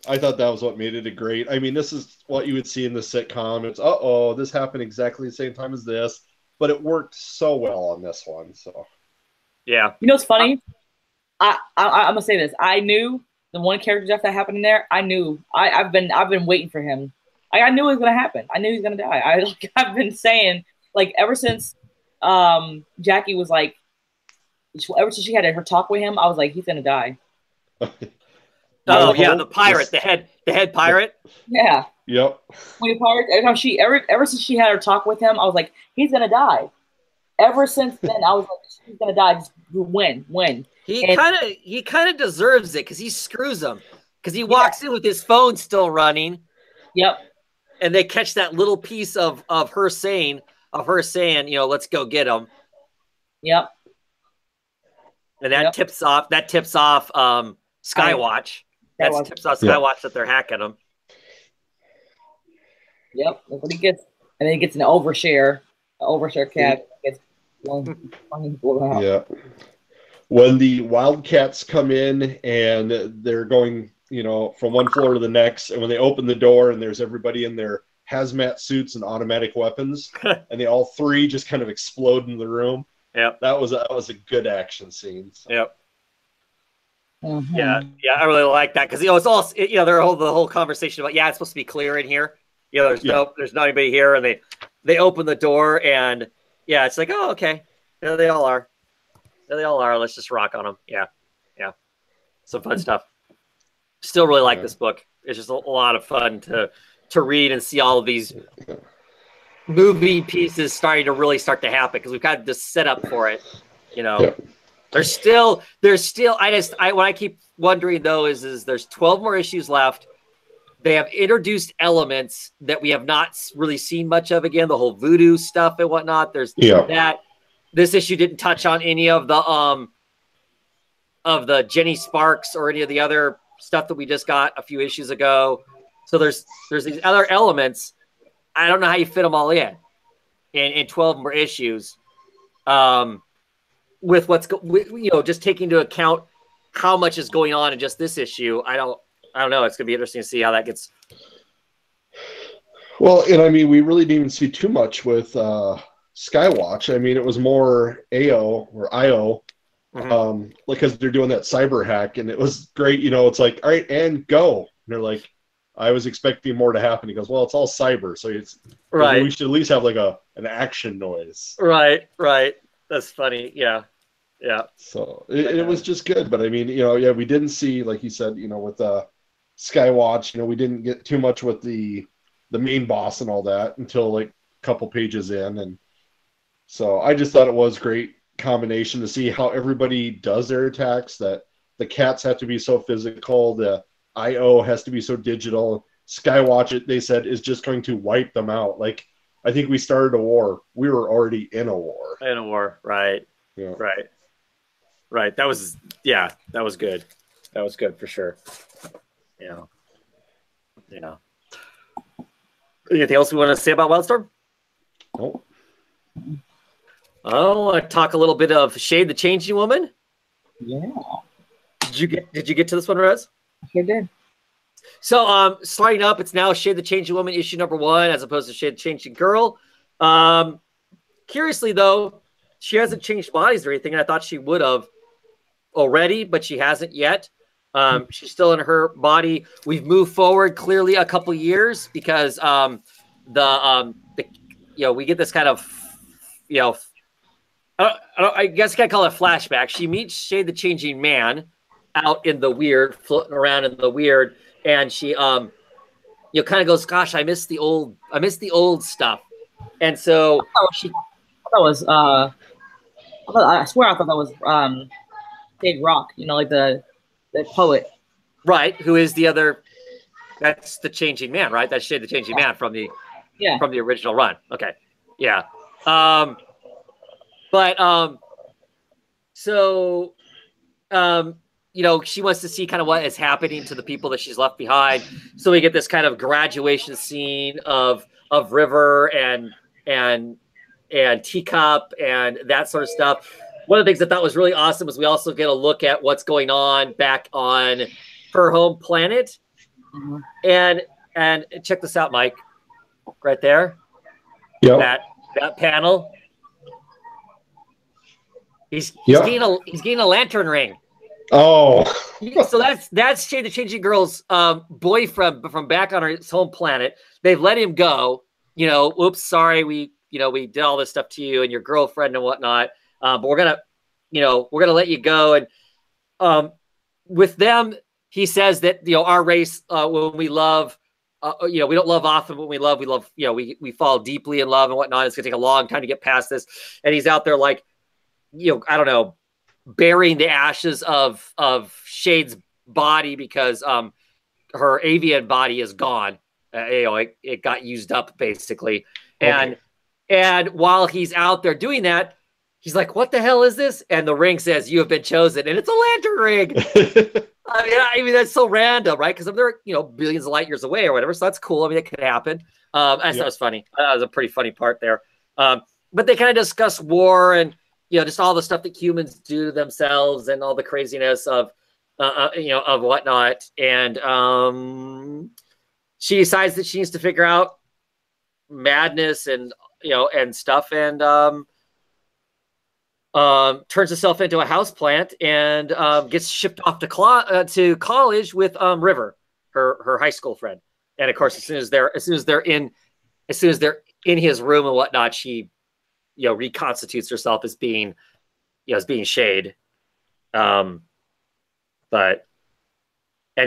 I thought that was what made it a great. I mean, this is what you would see in the sitcom. It's, uh-oh, this happened exactly the same time as this, but it worked so well on this one. So, yeah. You know what's funny? I'm gonna say this. I knew the one character death that happened in there. I knew. I've been waiting for him. I knew it was gonna happen. I knew he was gonna die. I've been saying, like, ever since Jackie was like, ever since she had her talk with him, I was like, he's gonna die. Oh yeah, the pirate, the head pirate. Yeah. Yep. When pirate, ever since she had her talk with him, I was like, he's gonna die. Ever since then, I was like, he's gonna die. Just when. He kind of deserves it because he screws him because he walks in with his phone still running. Yep. And they catch that little piece of her saying, let's go get him. Yep. And that tips off Skywatch. That tips off Skywatch that they're hacking him. Yep, that's what he gets. And then he gets an overshare. Cat gets blown out. Yeah. When the Wildcats come in and they're going, from one floor to the next, and when they open the door and there's everybody in their hazmat suits and automatic weapons, and they all three just kind of explode in the room. Yep. That was a good action scene. So. Yep. Mm-hmm. Yeah, I really like that because it's all the whole conversation about it's supposed to be clear in here. There's not anybody here, and they open the door, and it's like, oh, okay, they all are. They all are. Let's just rock on them. Yeah, some fun stuff. Still really like this book. It's just a lot of fun to read and see all of these movie pieces starting to happen because we've got this setup for it. There's still what I keep wondering though is there's 12 more issues left. They have introduced elements that we have not really seen much of again, the whole voodoo stuff and whatnot. There's that. This issue didn't touch on any of the Jenny Sparks or any of the other stuff that we just got a few issues ago. So there's these other elements. I don't know how you fit them all in 12 more issues. With just taking into account how much is going on in just this issue. I don't know. It's gonna be interesting to see how that gets. Well, and I mean, we really didn't even see too much with Skywatch. I mean, it was more AO or IO, because they're doing that cyber hack, and it was great. It's like, all right, and go. And they're like, I was expecting more to happen. He goes, well, it's all cyber, so it's right. We should at least have like an action noise. Right. That's funny. Yeah. So it was just good, but I mean, we didn't see, like you said, with Skywatch, we didn't get too much with the main boss and all that until like a couple pages in, and so I just thought it was great combination to see how everybody does their attacks. That the cats have to be so physical, the IO has to be so digital. Skywatch, they said, is just going to wipe them out. Like, I think we started a war. We were already in a war. Right. Yeah. Right. That was good. That was good for sure. Yeah. Anything else we want to say about Wildstorm? Oh. I want to talk a little bit of Shade the Changing Woman. Yeah. Did you get to this one, Rose? I sure did. So, starting up, it's now Shade the Changing Woman issue number 1 as opposed to Shade the Changing Girl. Curiously, though, she hasn't changed bodies or anything, and I thought she would have already, but she hasn't yet. She's still in her body. We've moved forward clearly a couple years because we get this kind of I guess I gotta call it a flashback. She meets Shade the Changing Man out in the weird, floating around in the weird, and she kind of goes, "Gosh, I miss the old stuff." And so I swear I thought that was Dave Rock, like the poet, right? Who is the other? That's the Changing Man, right? That's Shade the Changing Man from the original run. Okay, yeah. you know, she wants to see kind of what is happening to the people that she's left behind. So we get this kind of graduation scene of River and Teacup and that sort of stuff. One of the things I thought was really awesome was we also get a look at what's going on back on her home planet. Mhm. And check this out, Mike, right there. Yep. That panel. He's getting a lantern ring. Oh. So that's Shade the Changing Girl's boyfriend from back on his home planet. They've let him go. You know, oops, sorry, we did all this stuff to you and your girlfriend and whatnot. But we're gonna let you go. And with them, he says that, you know, our race, when we love, you know, we don't love often. When we love, you know, we fall deeply in love and whatnot. It's gonna take a long time to get past this. And he's out there like, you know, I don't know, burying the ashes of Shade's body because her avian body is gone. You know, it got used up basically. Okay. And while he's out there doing that, he's like, "What the hell is this?" And the ring says, "You have been chosen," and it's a lantern ring. I mean, that's so random, right? Because they're, you know, billions of light years away or whatever. So that's cool. I mean, it could happen. I thought it was funny. That was a pretty funny part there. But they kind of discuss war and, you know, just all the stuff that humans do to themselves and all the craziness of, you know, of whatnot. And she decides that she needs to figure out madness and, you know, and stuff, and turns herself into a houseplant and gets shipped off to college with River, her high school friend. And of course, as soon as they're in his room and whatnot, she, you know, reconstitutes herself as being, you know, as being Shade. And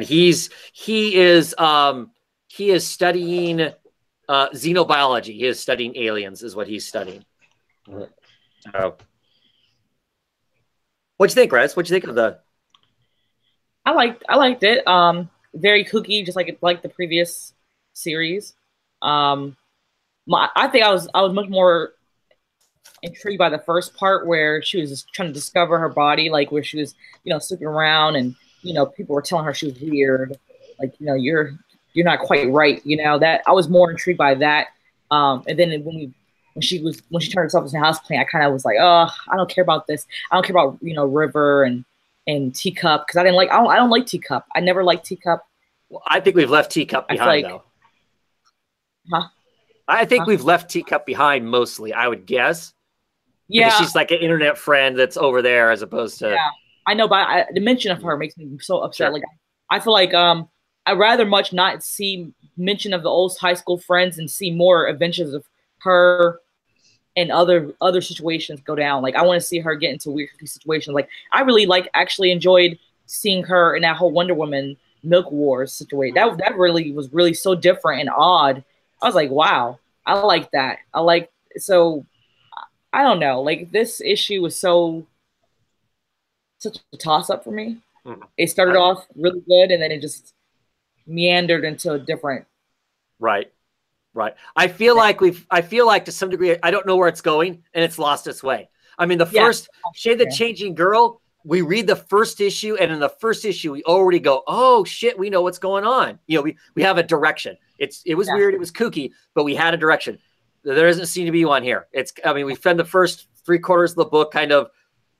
he is studying xenobiology. He is studying aliens, is what he's studying. Right. So, what'd you think, Rez? What'd you think of the? I liked it. Very kooky, just like the previous series. I think I was much more intrigued by the first part where she was just trying to discover her body, like where she was, you know, sleeping around and, you know, people were telling her she was weird, like, you know, you're not quite right, you know. That I was more intrigued by that. And then when she turned herself into a houseplant, I kind of was like, oh, I don't care about this. I don't care about, you know, River and Teacup, because I don't like Teacup. I never liked Teacup. Well, I think we've left Teacup behind, though. Huh? I think we've left Teacup behind mostly, I would guess. Yeah. Because she's like an internet friend that's over there as opposed to. Yeah, I know, but the mention of her makes me so upset. Sure. Like, I feel like I'd rather much not see mention of the old high school friends and see more adventures of her and other situations go down. Like, I want to see her get into weird situations. Like, I really actually enjoyed seeing her in that whole Wonder Woman Milk Wars situation. That really was really so different and odd. I was like, wow, I like that. I don't know. Like, this issue was such a toss up for me. It started off really good, and then it just meandered into a different. Right. I feel like to some degree, I don't know where it's going, and it's lost its way. I mean, the first Shade the Changing Girl, we read the first issue, and in the first issue, we already go, oh shit, we know what's going on. You know, we have a direction. It was weird, it was kooky, but we had a direction. There doesn't seem to be one here. We spend the first 3/4 of the book kind of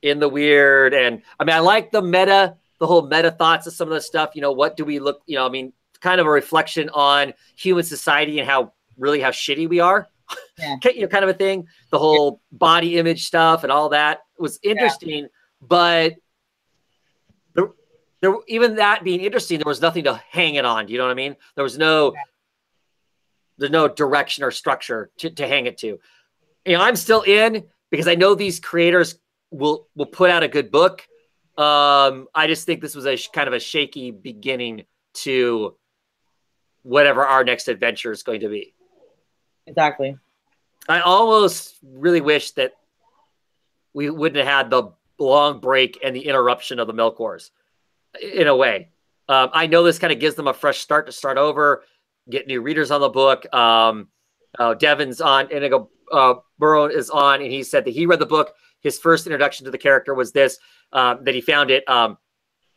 in the weird, and I mean, I like the whole meta thoughts of some of the stuff. You know, what do we look? You know, I mean, kind of a reflection on human society and how shitty we are. Yeah. You know, kind of a thing. The whole body image stuff and all that was interesting, but there, even that being interesting, there was nothing to hang it on. Do you know what I mean? There was there's no direction or structure to hang it to. You know, I'm still in because I know these creators will put out a good book. I just think this was a kind of a shaky beginning to whatever our next adventure is going to be. Exactly. I almost really wish that we wouldn't have had the long break and the interruption of the Milk Wars in a way. I know this kind of gives them a fresh start to start over, get new readers on the book. Devin's on, Inigo Burrow is on, and he said that he read the book. His first introduction to the character was this, that he found it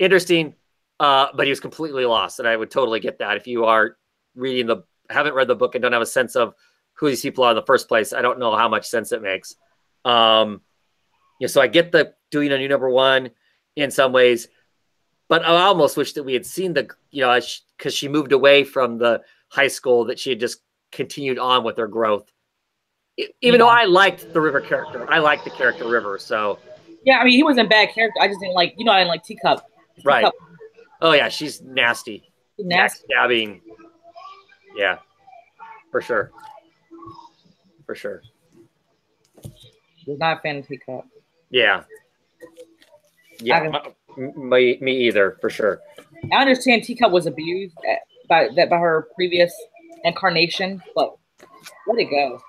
interesting, but he was completely lost. And I would totally get that if you are haven't read the book and don't have a sense of who these people are in the first place. I don't know how much sense it makes. So I get the doing a new number one in some ways, but I almost wish that we had seen because she moved away from the high school, that she had just continued on with her growth. Even though I liked the River character. I liked the character River, so. Yeah, I mean, he wasn't a bad character. I just didn't like, I didn't like Teacup. Right. Oh, yeah, she's nasty. Nasty. Stabbing. Yeah, for sure. For sure. Was not a fan of Teacup. Yeah. Yeah, me either, for sure. I understand Teacup was abused by her previous incarnation, but let it go,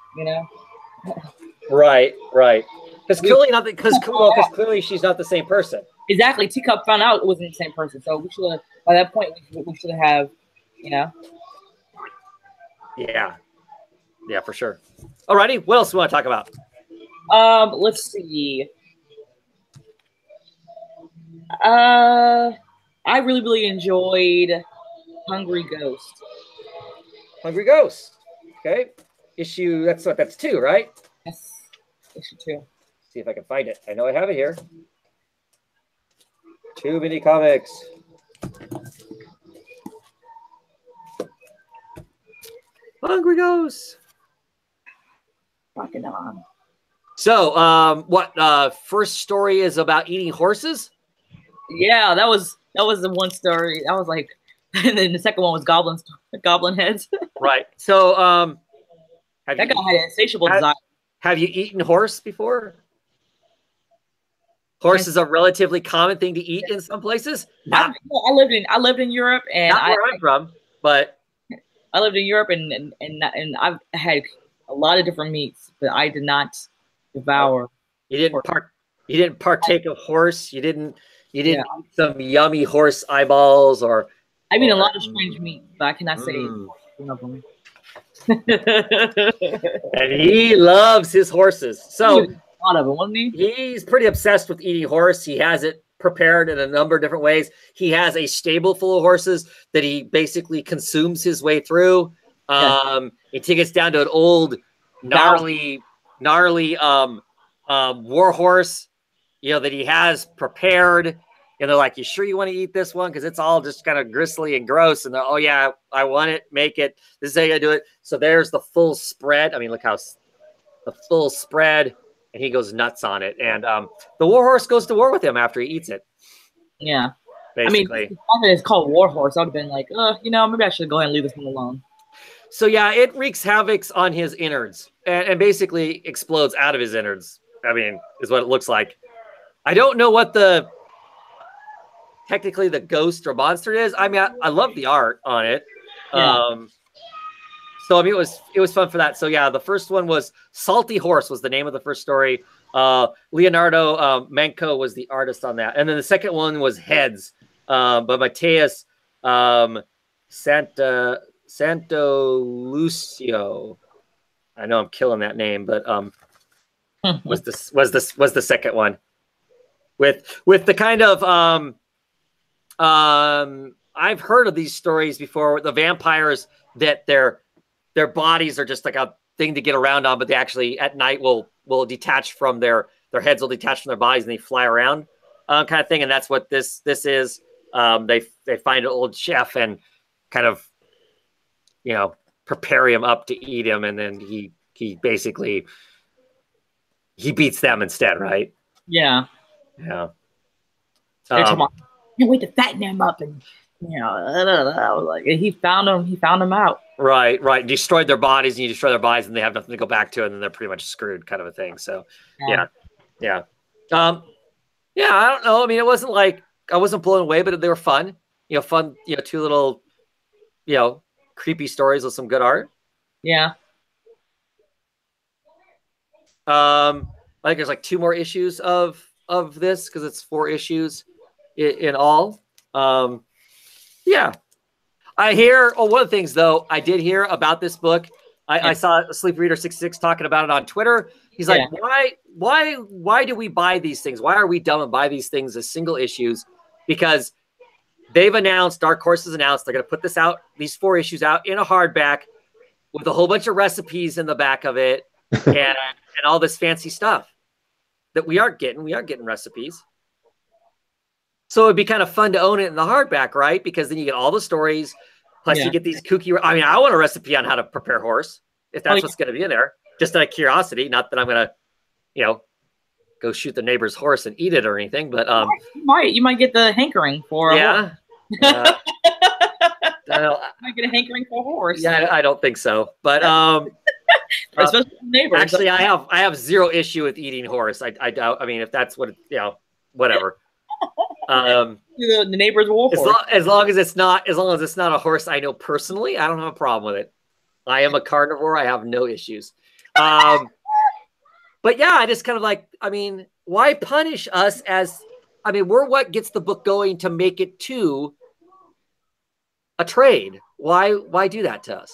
Right. Because clearly she's not the same person. Exactly. Teacup found out it wasn't the same person, so by that point we should have, Yeah, for sure. Alrighty, what else do we want to talk about? Let's see. I really, really enjoyed Hungry Ghost. Hungry Ghost. Okay. Issue, that's 2, right? Yes. Issue 2. See if I can find it. I know I have it here. Too many comics. Hungry Ghost. Fucking on. So, first story is about eating horses? Yeah, that was the one story. I was like, and then the second one was goblin heads. Right. So, that guy had an insatiable desire. Have you eaten horse before? Horse is a relatively common thing to eat in some places. I lived in Europe, and not where I'm from, but I lived in Europe, and I've had a lot of different meats, but I did not devour. You didn't partake of horse. You didn't eat some yummy horse eyeballs, or I mean a lot of strange meat, but I cannot say one of them. And he loves his horses. So a lot of them, wasn't he? He's pretty obsessed with eating horse. He has it prepared in a number of different ways. He has a stable full of horses that he basically consumes his way through. It gets down to an old, gnarly war horse, that he has prepared. And they're like, "You sure you want to eat this one? Because it's all just kind of gristly and gross." And they're, "Oh yeah, I want it. Make it. This is how you gotta do it." So there's the full spread. I mean, look how the full spread, and he goes nuts on it. And the war horse goes to war with him after he eats it. Yeah, basically. I mean, it's called war horse. I would have been like, maybe I should go ahead and leave this one alone. So yeah, it wreaks havoc on his innards and basically explodes out of his innards. I mean, is what it looks like. I don't know what technically the ghost or monster is. I mean, I love the art on it. Yeah. So I mean, it was fun for that. So yeah, the first one was Salty Horse was the name of the first story. Leonardo Manco was the artist on that, and then the second one was Heads, by Mateus Santolucio. I know I'm killing that name, but was the second one with the kind of I've heard of these stories before. The vampires that their bodies are just like a thing to get around on, but they actually at night will detach from their heads will detach from their bodies and they fly around, kind of thing. And that's what this is. They find an old chef and kind of prepare him up to eat him, and then he basically beats them instead, right? Yeah. Can't wait to fatten him up, and I was like, he found him out. Right. Destroyed their bodies, and you destroy their bodies, and they have nothing to go back to, and then they're pretty much screwed, kind of a thing. So, yeah. I don't know. I mean, it wasn't like I wasn't blown away, but they were fun. Fun. Two little, creepy stories with some good art. Yeah. I think there's like 2 more issues of this because it's 4 issues in all. Yeah. I hear, one of the things though, I did hear about this book. I saw Sleep Reader 66 talking about it on Twitter. He's like, why do we buy these things? Why are we dumb and buy these things as single issues? Because they've announced, Dark Horse has announced, they're going to put this out, these 4 issues out in a hardback with a whole bunch of recipes in the back of it and all this fancy stuff that we aren't getting. We aren't getting recipes. So it'd be kind of fun to own it in the hardback, right? Because then you get all the stories, plus you get these kooky. I mean, I want a recipe on how to prepare horse, if that's what's going to be in there. Just out of curiosity, not that I'm going to, you know, go shoot the neighbor's horse and eat it or anything. But you might get the hankering for a horse. Might get a hankering for a horse. Yeah, I don't think so. But especially neighbors. Actually, I have zero issue with eating horse. I doubt. I mean, if that's what whatever. The neighbor's wolf. As long as it's not a horse I know personally, I don't have a problem with it. I am a carnivore. I have no issues. But yeah, I just kind of like. I mean, why punish us as? I mean, we're what gets the book going to make it to a trade. Why do that to us?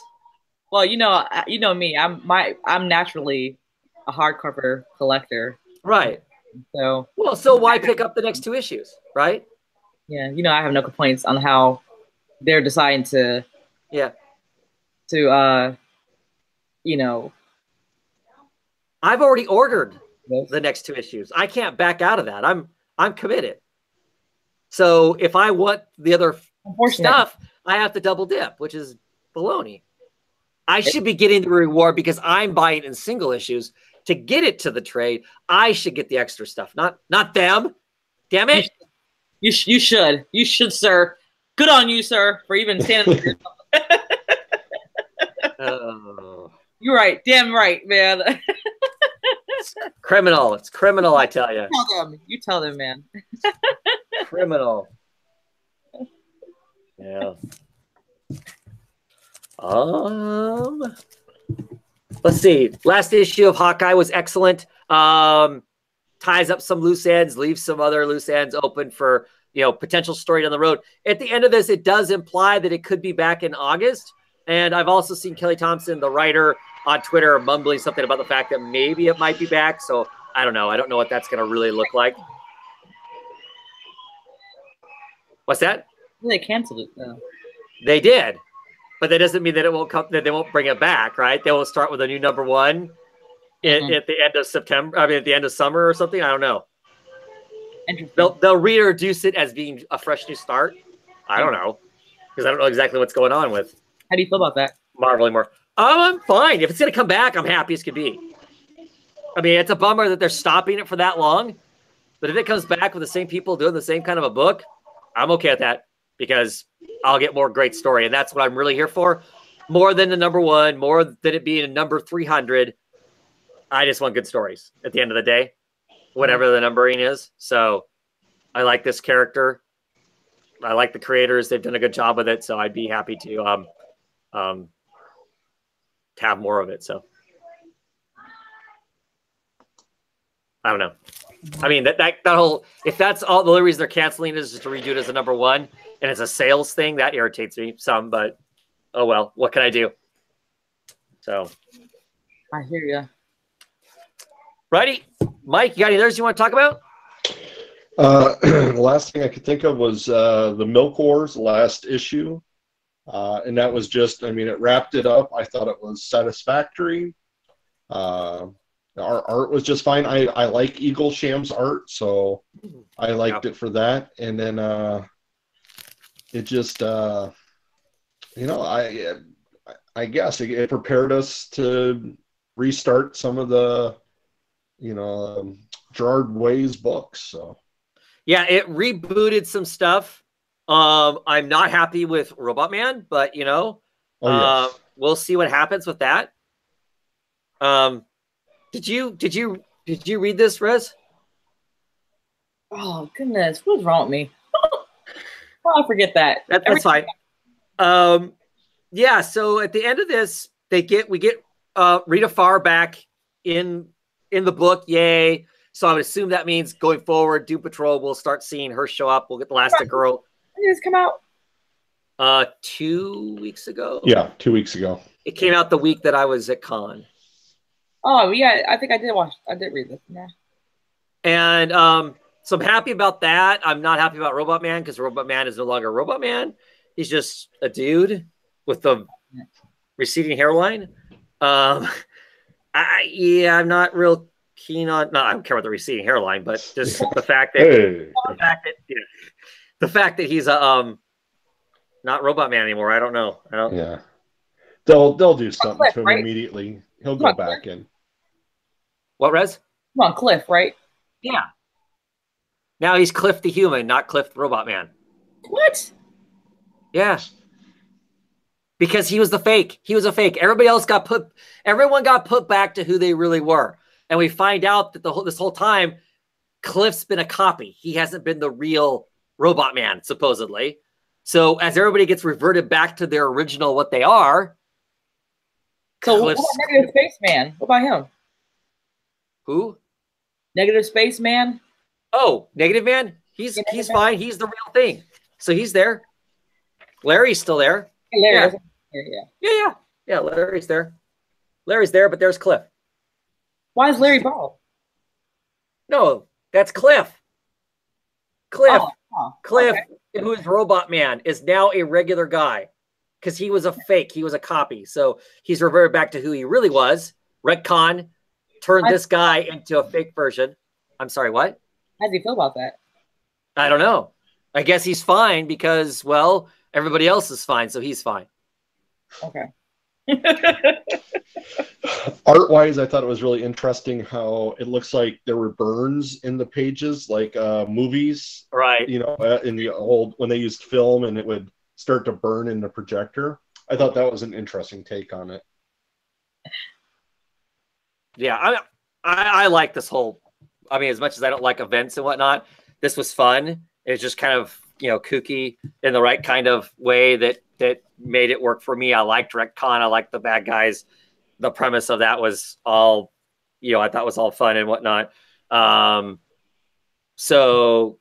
Well, you know me. I'm naturally a hardcover collector. Right. So why pick up the next 2 issues, right? Yeah, I have no complaints on how they're deciding to I've already ordered the next 2 issues. I can't back out of that. I'm committed. So if I want the other stuff, I have to double dip, which is baloney. I should be getting the reward because I'm buying in single issues. To get it to the trade, I should get the extra stuff, not them. Damn it! You should, sir. Good on you, sir, for even standing for yourself. You're right. Damn right, man. It's criminal. It's criminal, I tell you. You tell them, man. Criminal. Yeah. Let's see. Last issue of Hawkeye was excellent. Ties up some loose ends, leaves some other loose ends open for potential story down the road. At the end of this, it does imply that it could be back in August. And I've also seen Kelly Thompson, the writer, on Twitter mumbling something about the fact that maybe it might be back. So I don't know. I don't know what that's going to really look like. What's that? They canceled it though. They did. But that doesn't mean that it won't come. That they won't bring it back, right? They will start with a new number 1 at the end of September. I mean, at the end of summer or something. I don't know. They'll reintroduce it as being a fresh new start. I don't know because I don't know exactly what's going on with. How do you feel about that? Marvel anymore. I'm fine. If it's gonna come back, I'm happy as could be. I mean, it's a bummer that they're stopping it for that long, but if it comes back with the same people doing the same kind of a book, I'm okay with that because I'll get more great story. And that's what I'm really here for. More than the number 1, more than it being a number 300. I just want good stories at the end of the day, whatever the numbering is. So I like this character. I like the creators. They've done a good job with it. So I'd be happy to have more of it. So I don't know. I mean, that whole, if that's all the only reason they're canceling it is just to redo it as a number 1 and it's a sales thing, that irritates me some, but oh well, what can I do? So I hear you. Righty. Mike, you got any others you want to talk about? The last thing I could think of was the Milk Wars, last issue. And that was just, I mean, it wrapped it up. I thought it was satisfactory. Our art was just fine. I like Eaglesham's art, so I liked it for that. And then it just, I guess it prepared us to restart some of the, Gerard Way's books. So yeah, it rebooted some stuff. I'm not happy with Robot Man, but yes. We'll see what happens with that. Did you read this, Rez? Oh goodness, what's wrong with me? Oh, I forget that. That's fine. Yeah. So at the end of this, we get Rita Farr back in the book. Yay! So I would assume that means going forward, Doom Patrol will start seeing her show up. We'll get the Elastic Girl. When did this come out? 2 weeks ago. Yeah, 2 weeks ago. It came out the week that I was at Con. Oh yeah, I think I did read this. Yeah. And So I'm happy about that. I'm not happy about Robot Man because Robot Man is no longer Robot Man. He's just a dude with a receding hairline. I'm not real keen on. No, I don't care about the receding hairline, but just the fact that the fact that he's a not Robot Man anymore. I don't know. Yeah, they'll do something to him immediately. He'll go back in. What, Rez? Come on, Cliff, right? Yeah. Now he's Cliff the human, not Cliff the Robot Man. What? Yeah. Because he was the fake. He was a fake. Everyone got put back to who they really were. And we find out that this whole time, Cliff's been a copy. He hasn't been the real Robot Man, supposedly. So as everybody gets reverted back to their original what they are. So what about Negative Spaceman? What about him? Who? Negative Spaceman? Oh, Negative Man? He's fine. He's the real thing. So he's there. Larry's still there. Hey, Larry. Yeah, Larry's there. Larry's there, but there's Cliff. Why is Larry bald? No, that's Cliff. Cliff, Okay. who's Robot Man, is now a regular guy because he was a fake. He was a copy. So he's reverted back to who he really was. Retcon turned this guy into a fake version. I'm sorry, what? How does he feel about that? I don't know. I guess he's fine because, well, everybody else is fine, so he's fine. Okay. Art-wise, I thought it was really interesting how it looks like there were burns in the pages, like movies. Right. You know, in the old, when they used film and it would start to burn in the projector. I thought that was an interesting take on it. Yeah, I like this whole, I mean, as much as I don't like events and whatnot, this was fun. It's just kind of, you know, kooky in the right kind of way that made it work for me. I liked Retcon. I liked the bad guys. The premise of that was all, you know, I thought was all fun and whatnot. So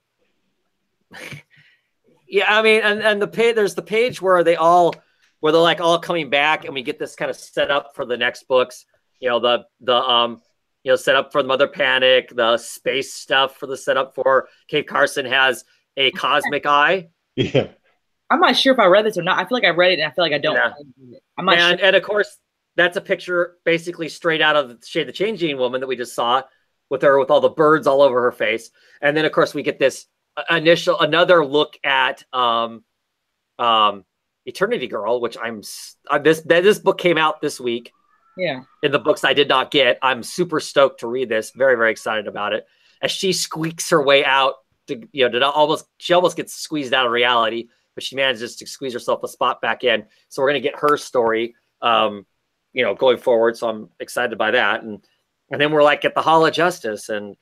yeah, I mean, and the page, there's the page where they're like all coming back and we get this kind of set up for the next books, you know, the set up for the Mother Panic, the space stuff for the setup for Cave Carson has a cosmic eye. Yeah. I'm not sure if I read this or not. I feel like I read it and I feel like I don't. Yeah. I'm not sure. And of course, that's a picture basically straight out of Shade the Changing Woman that we just saw with her, with all the birds all over her face. And then of course we get this another look at Eternity Girl, which this book came out this week. Yeah. In the books I did not get. I'm super stoked to read this. Very, very excited about it. As she squeaks her way out she almost gets squeezed out of reality, but she manages to squeeze herself a spot back in. So we're going to get her story, going forward. So I'm excited by that. And then we're like at the Hall of Justice and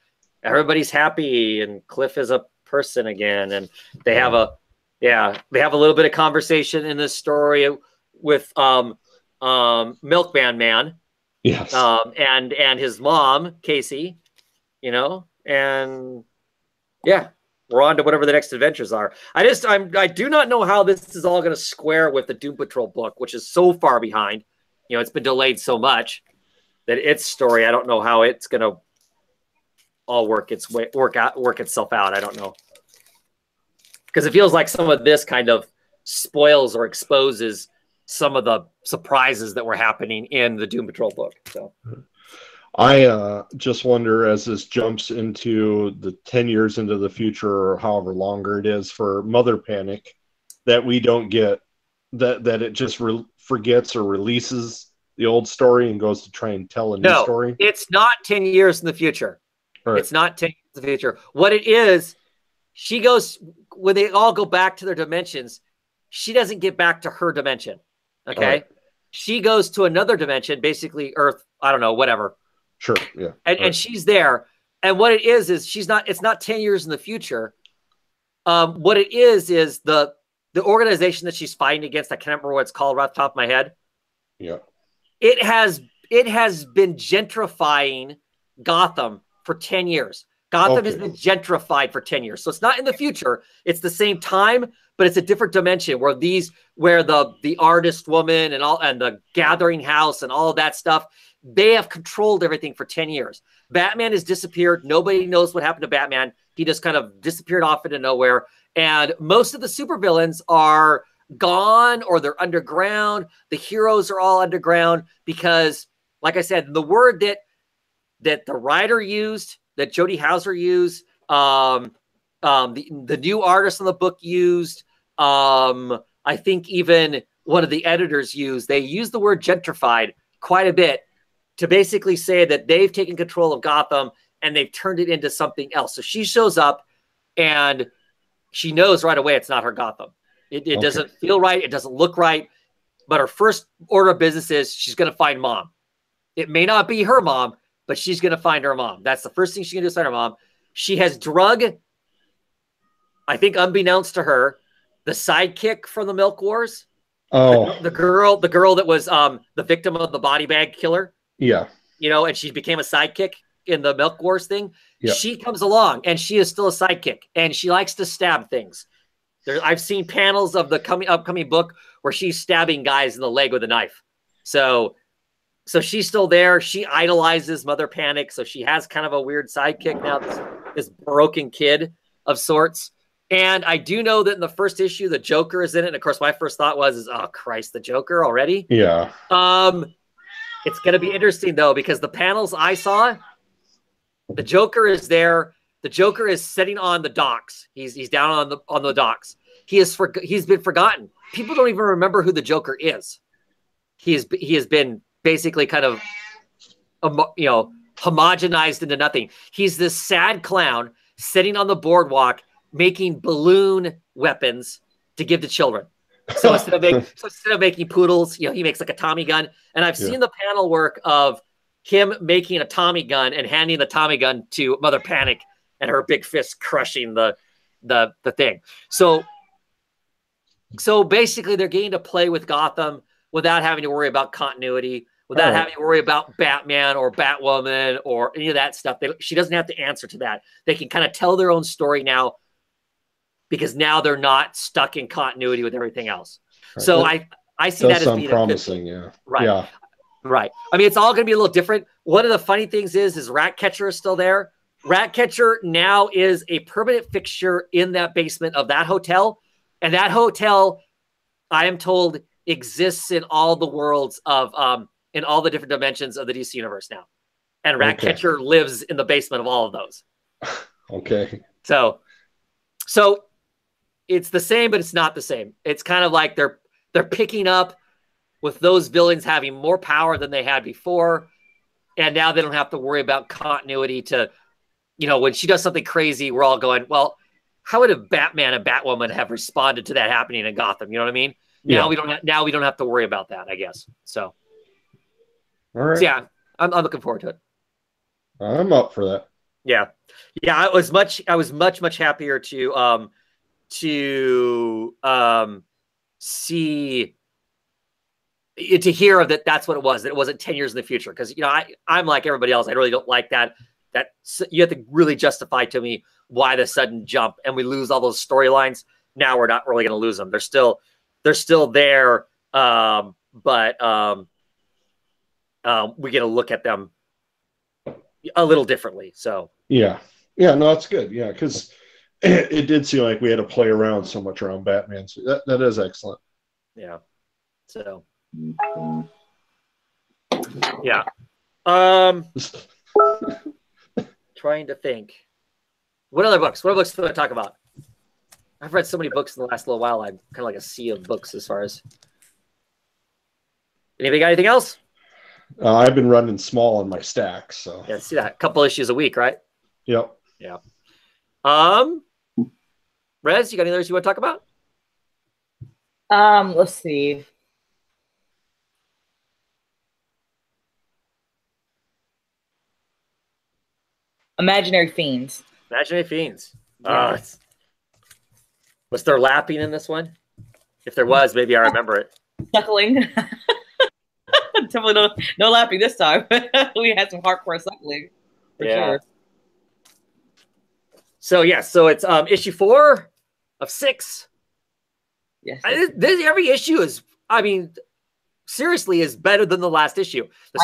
everybody's happy and Cliff is a person again. And they have a little bit of conversation in this story with, Milkman Man, yes, and his mom Casey, and yeah, we're on to whatever the next adventures are. I do not know how this is all going to square with the Doom Patrol book, which is so far behind. It's been delayed so much that its story, I don't know how it's going to all work itself out. I don't know, because it feels like some of this kind of spoils or exposes some of the surprises that were happening in the Doom Patrol book. So I just wonder, as this jumps into the 10 years into the future or however longer it is for Mother Panic, that we don't get that it just forgets or releases the old story and goes to try and tell a new story. It's not 10 years in the future. Right. It's not 10 years in the future. What it is, she goes, when they all go back to their dimensions, she doesn't get back to her dimension. Okay. Right. She goes to another dimension, basically Earth. I don't know, whatever. Sure. Yeah. And she's there. And what it is it's not 10 years in the future. What it is the organization that she's fighting against. I can't remember what it's called right off the top of my head. Yeah. It has been gentrifying Gotham for 10 years. Gotham has been gentrified for 10 years. So it's not in the future. It's the same time, but it's a different dimension where the artist woman and the gathering house and all of that stuff, they have controlled everything for 10 years. Batman has disappeared. Nobody knows what happened to Batman. He just kind of disappeared off into nowhere. And most of the supervillains are gone or they're underground. The heroes are all underground because, like I said, the word that the writer used, that Jody Houser used, the new artist on the book used, I think even one of the editors used, they used the word gentrified quite a bit to basically say that they've taken control of Gotham and they've turned it into something else. So she shows up and she knows right away it's not her Gotham. It doesn't feel right. It doesn't look right. But her first order of business is she's going to find mom. It may not be her mom, but she's going to find her mom. That's the first thing she's going to do is find her mom. She has drug, I think unbeknownst to her, the sidekick from the Milk Wars. Oh. The girl that was the victim of the body bag killer. Yeah. You know, and she became a sidekick in the Milk Wars thing. Yeah. She comes along and she is still a sidekick and she likes to stab things. I've seen panels of the upcoming book where she's stabbing guys in the leg with a knife. So she's still there. She idolizes Mother Panic. So she has kind of a weird sidekick now, this broken kid of sorts. And I do know that in the first issue, the Joker is in it. And of course, my first thought was, oh Christ, the Joker already? Yeah. It's going to be interesting though, because the panels I saw, the Joker is there. The Joker is sitting on the docks. He's down on the docks. He's been forgotten. People don't even remember who the Joker is. He has been basically kind of homogenized into nothing. He's this sad clown sitting on the boardwalk making balloon weapons to give to children. So instead of making poodles, he makes like a Tommy gun. And I've seen the panel work of him making a Tommy gun and handing the Tommy gun to Mother Panic and her big fist crushing the thing. So basically they're getting to play with Gotham without having to worry about continuity, without having to worry about Batman or Batwoman or any of that stuff. She doesn't have to answer to that. They can kind of tell their own story now because now they're not stuck in continuity with everything else. Right. So I see that as being promising. Yeah. Right. Yeah. Right. I mean, it's all going to be a little different. One of the funny things is Ratcatcher is still there. Ratcatcher now is a permanent fixture in that basement of that hotel. And that hotel, I am told, exists in all the worlds of, in all the different dimensions of the DC universe now. And Ratcatcher lives in the basement of all of those. Okay. So it's the same, but it's not the same. It's kind of like they're picking up with those villains having more power than they had before. And now they don't have to worry about continuity to, when she does something crazy, we're all going, well, how would a Batman and Batwoman have responded to that happening in Gotham? You know what I mean? Yeah. Now we don't have to worry about that, I guess. So, all right. So yeah, I'm looking forward to it. I'm up for that. Yeah. I was much happier to see to hear that that's what it was, that it wasn't 10 years in the future. Because I'm like everybody else, I really don't like that you have to really justify to me why the sudden jump, and we lose all those storylines. Now we're not really going to lose them. They're still there, but we get to look at them a little differently. So yeah, no, that's good. Yeah, because it did seem like we had to play around so much around Batman. So that is excellent. Yeah. So yeah. Trying to think. What other books? What other books do I talk about? I've read so many books in the last little while. I'm kind of like a sea of books as far as. Anybody got anything else? I've been running small on my stacks. So yeah, see that. A couple issues a week, right? Yep. Yeah. Rez, you got any others you want to talk about? Let's see. Imaginary Fiends. Imaginary Fiends. Yeah. Was there lapping in this one? If there was, maybe I remember it. Suckling. Definitely no lapping this time. We had some hardcore suckling. For sure. So it's issue 4 of 6 Yes. Every issue is, I mean, seriously, is better than the last issue. The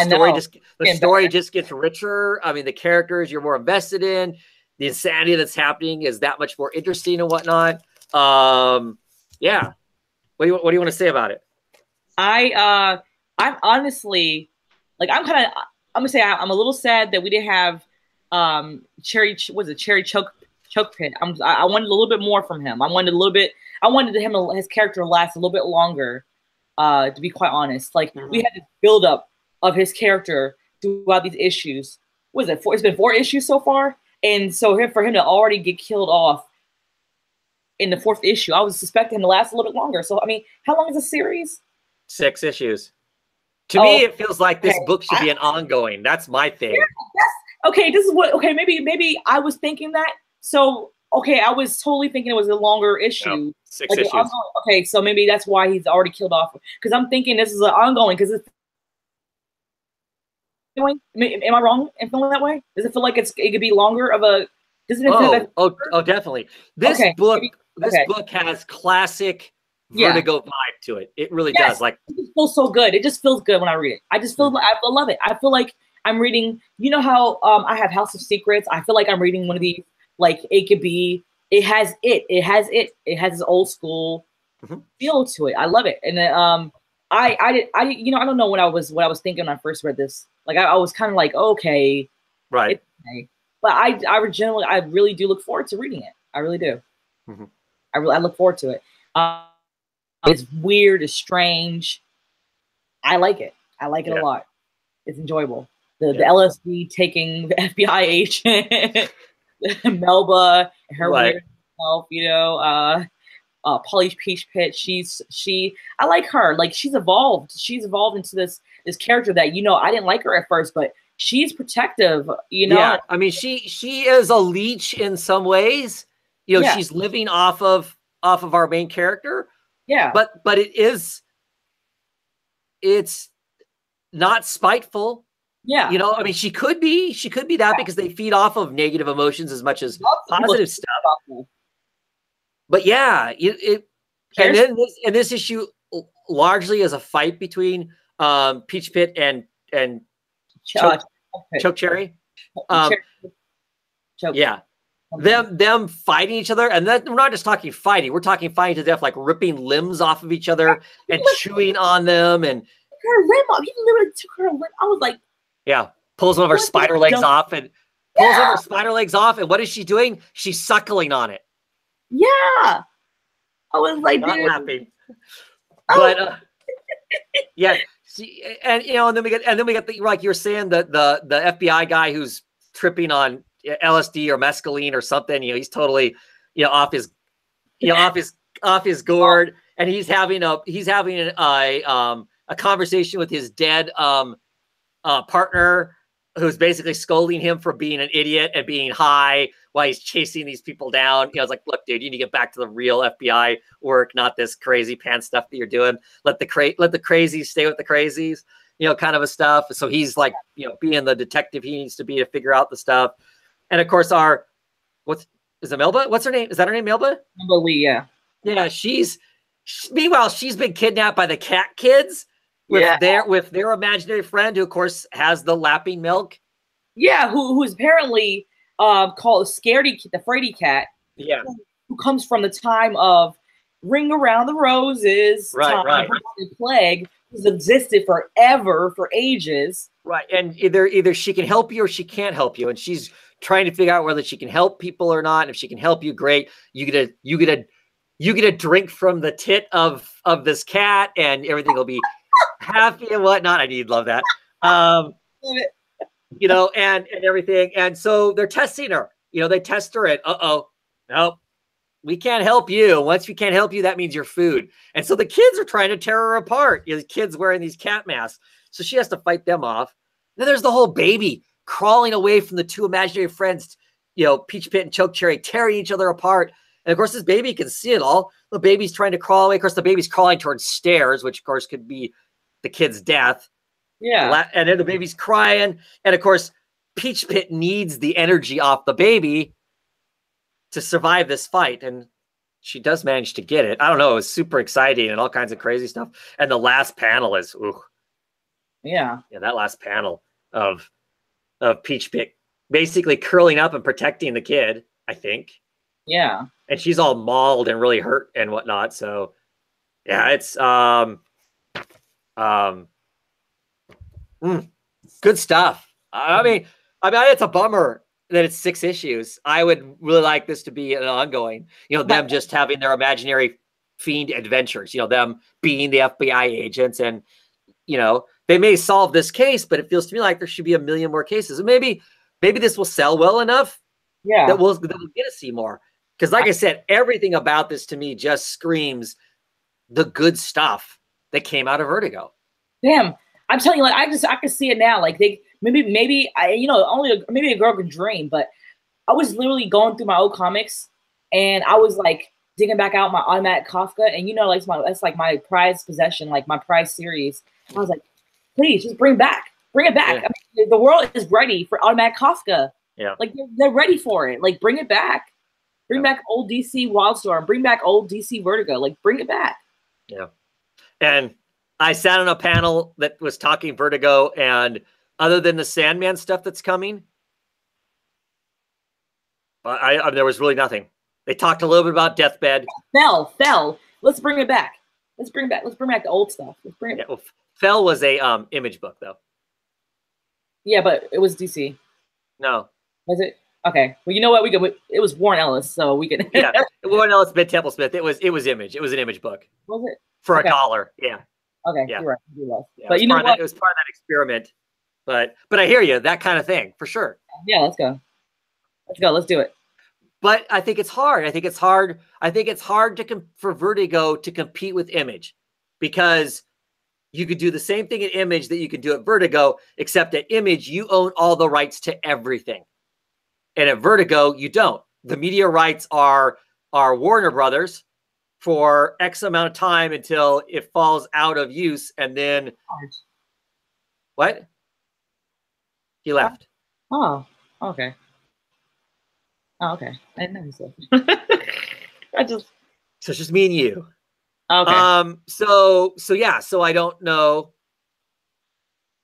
story just gets richer. I mean, the characters you're more invested in, the insanity that's happening is that much more interesting and whatnot. Yeah. What do you want to say about it? I'm honestly, like, I'm gonna say I'm a little sad that we didn't have Cherry Choke Pit. I wanted a little bit more from him. I wanted his character to last a little bit longer. To be quite honest, like, we had this build up of his character throughout these issues. What is it? It's been 4 issues so far, and so for him to already get killed off in the 4th issue, I was suspecting him to last a little bit longer. So I mean, how long is the series? 6 issues. To me, it feels like this book should be an ongoing. That's my thing. Yeah, okay. This is what. Okay, maybe I was thinking that. So okay, I was totally thinking it was a longer issue. No, 6 issues. Okay, so maybe that's why he's already killed off. Because I'm thinking this is an ongoing. Because it's. Am I wrong in feeling that way? Does it feel like it could be longer of a? Doesn't it feel that? Oh, definitely. This book has classic Vertigo vibe to it. It really does. Like, it just feels so good. It just feels good when I read it. I just feel I love it. I feel like I'm reading. You know how I have House of Secrets. I feel like I'm reading one of these. Like, it could be. It has this old school feel to it. I love it. And I don't know what I was thinking when I first read this. Like, I was kind of like, okay, right. Okay. But I really do look forward to reading it. I really do. I look forward to it. It's weird. It's strange. I like it. I like it a lot. It's enjoyable. The LSD taking the FBI agent, Melba, her weird self, Polly Peach Pit. I like her. Like, she's evolved. She's evolved into this character that, I didn't like her at first, but she's protective, Yeah, I mean, she is a leech in some ways. She's living off of our main character. Yeah. But it's not spiteful. Yeah. I mean, she could be that because they feed off of negative emotions as much as positive stuff. But yeah, and then this issue largely is a fight between Peach Pit and Choke Cherry. Yeah. Them fighting each other, and then we're not just talking fighting. We're talking fighting to death, like ripping limbs off of each other and chewing on them. And her limb off. He literally took her limb. I was like, pulls one of her spider legs off, and pulls one of her spider legs off. And what is she doing? She's suckling on it. Yeah, I was like, not laughing, but yeah. And then we get the, like you're saying, the FBI guy who's tripping on LSD or mescaline or something. He's totally off his gourd, and he's having a conversation with his dead partner, who's basically scolding him for being an idiot and being high while he's chasing these people down. I was like, look, dude, you need to get back to the real FBI work, not this crazy pants stuff that you're doing. Let the crazies stay with the crazies, kind of a stuff. So he's like, being the detective he needs to be to figure out the stuff. And of course, is it Melba? What's her name? Is that her name, Melba? Melba Lee, yeah. Yeah, meanwhile, she's been kidnapped by the cat kids with their imaginary friend, who of course has the lapping milk. Yeah, who's apparently called the Fraidy Cat. Yeah. Who comes from the time of Ring Around the Roses, right. The plague, who's existed forever, for ages. Right, and either she can help you or she can't help you, and she's trying to figure out whether she can help people or not. And if she can help you, great. You get a drink from the tit of this cat, and everything will be happy and whatnot. Love that. Love it. And everything. And so they're testing her. They test her and nope, we can't help you. Once we can't help you, that means you're food. And so the kids are trying to tear her apart. The kids wearing these cat masks. So she has to fight them off. Then there's the whole baby crawling away from the two imaginary friends, Peach Pit and Choke Cherry, tearing each other apart. And of course, this baby can see it all. The baby's trying to crawl away. Of course, the baby's crawling towards stairs, which of course could be the kid's death. Yeah. And then the baby's crying. And of course, Peach Pit needs the energy off the baby to survive this fight. And she does manage to get it. I don't know. It was super exciting and all kinds of crazy stuff. And the last panel is, ooh, Yeah. that last panel of Peach Pit basically curling up and protecting the kid, I think. Yeah. And she's all mauled and really hurt and whatnot. So yeah, it's good stuff. I mean, it's a bummer that it's 6 issues. I would really like this to be an ongoing, them just having their imaginary fiend adventures, them being the FBI agents, and, they may solve this case, but it feels to me like there should be a million more cases. And maybe this will sell well enough that we'll get to see more. Because like I said, everything about this to me just screams the good stuff that came out of Vertigo. Damn. I'm telling you, like, I can see it now. Like, maybe a girl could dream, but I was literally going through my old comics and I was like digging back out my Automatic Kafka, and that's like my prized possession, like my prized series. I was like, please just bring it back. Yeah. I mean, the world is ready for Automatic Kafka. Yeah. Like they're ready for it. Like, bring it back. Bring back old DC Wildstorm. Bring back old DC Vertigo. Like, bring it back. Yeah. And I sat on a panel that was talking Vertigo, and other than the Sandman stuff that's coming, there was really nothing. They talked a little bit about Deathbed. Fell. Let's bring it back. Let's bring back the old stuff. Let's bring it back. Well, Fell was a Image book, though. Yeah, but it was DC. No. Was it? Okay. Well, you know what? It was Warren Ellis, so we can. Yeah, Warren Ellis, Ben Templesmith. It was Image. It was an Image book. Was it? For $1. Yeah. Okay. Yeah. You're right. Yeah, but you know what? It was part of that experiment. But I hear you. That kind of thing, for sure. Yeah. Let's go. Let's do it. But I think it's hard. I think it's hard for Vertigo to compete with Image, because you could do the same thing at Image that you could do at Vertigo, except at Image, you own all the rights to everything. And at Vertigo, you don't. The media rights are Warner Brothers for X amount of time until it falls out of use. And then what? He left. Oh, okay. Oh, okay. I didn't know so. So it's just me and you. Okay. So yeah. So I don't know.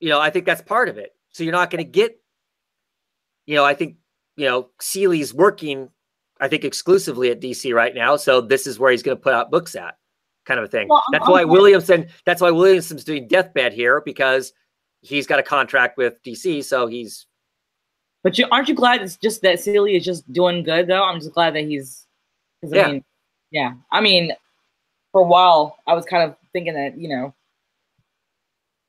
I think that's part of it. So you're not going to get. I think Seeley's working, I think, exclusively at DC right now. So this is where he's going to put out books at, kind of a thing. Well, that's why Williamson's doing Deathbed here, because he's got a contract with DC. So he's. But aren't you glad it's just that Seeley is just doing good, though? I'm just glad that he's. I mean, for a while I was kind of thinking that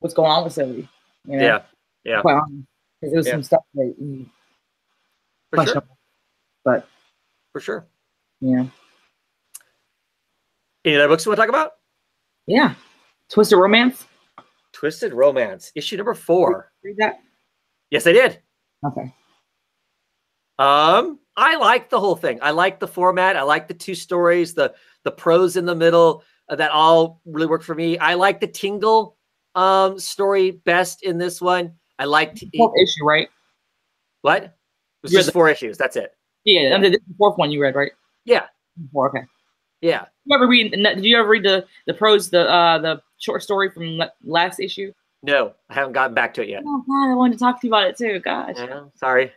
what's going on with Seeley. Yeah. Because there was some stuff that. For sure. But for sure. Yeah. Any other books you want to talk about? Yeah. Twisted Romance, issue number 4. Read that? Yes, I did. Okay. I like the whole thing. I like the format. I like the 2 stories, the prose in the middle, that all really worked for me. I like the Tingle story best in this one. I liked issue, right? What? It was just 4 issues. That's it. Yeah, this is the 4th one you read, right? Yeah. 4, okay. Yeah. Did you ever read the prose, the short story from last issue? No, I haven't gotten back to it yet. Oh God, I wanted to talk to you about it too. Gosh. Yeah, sorry.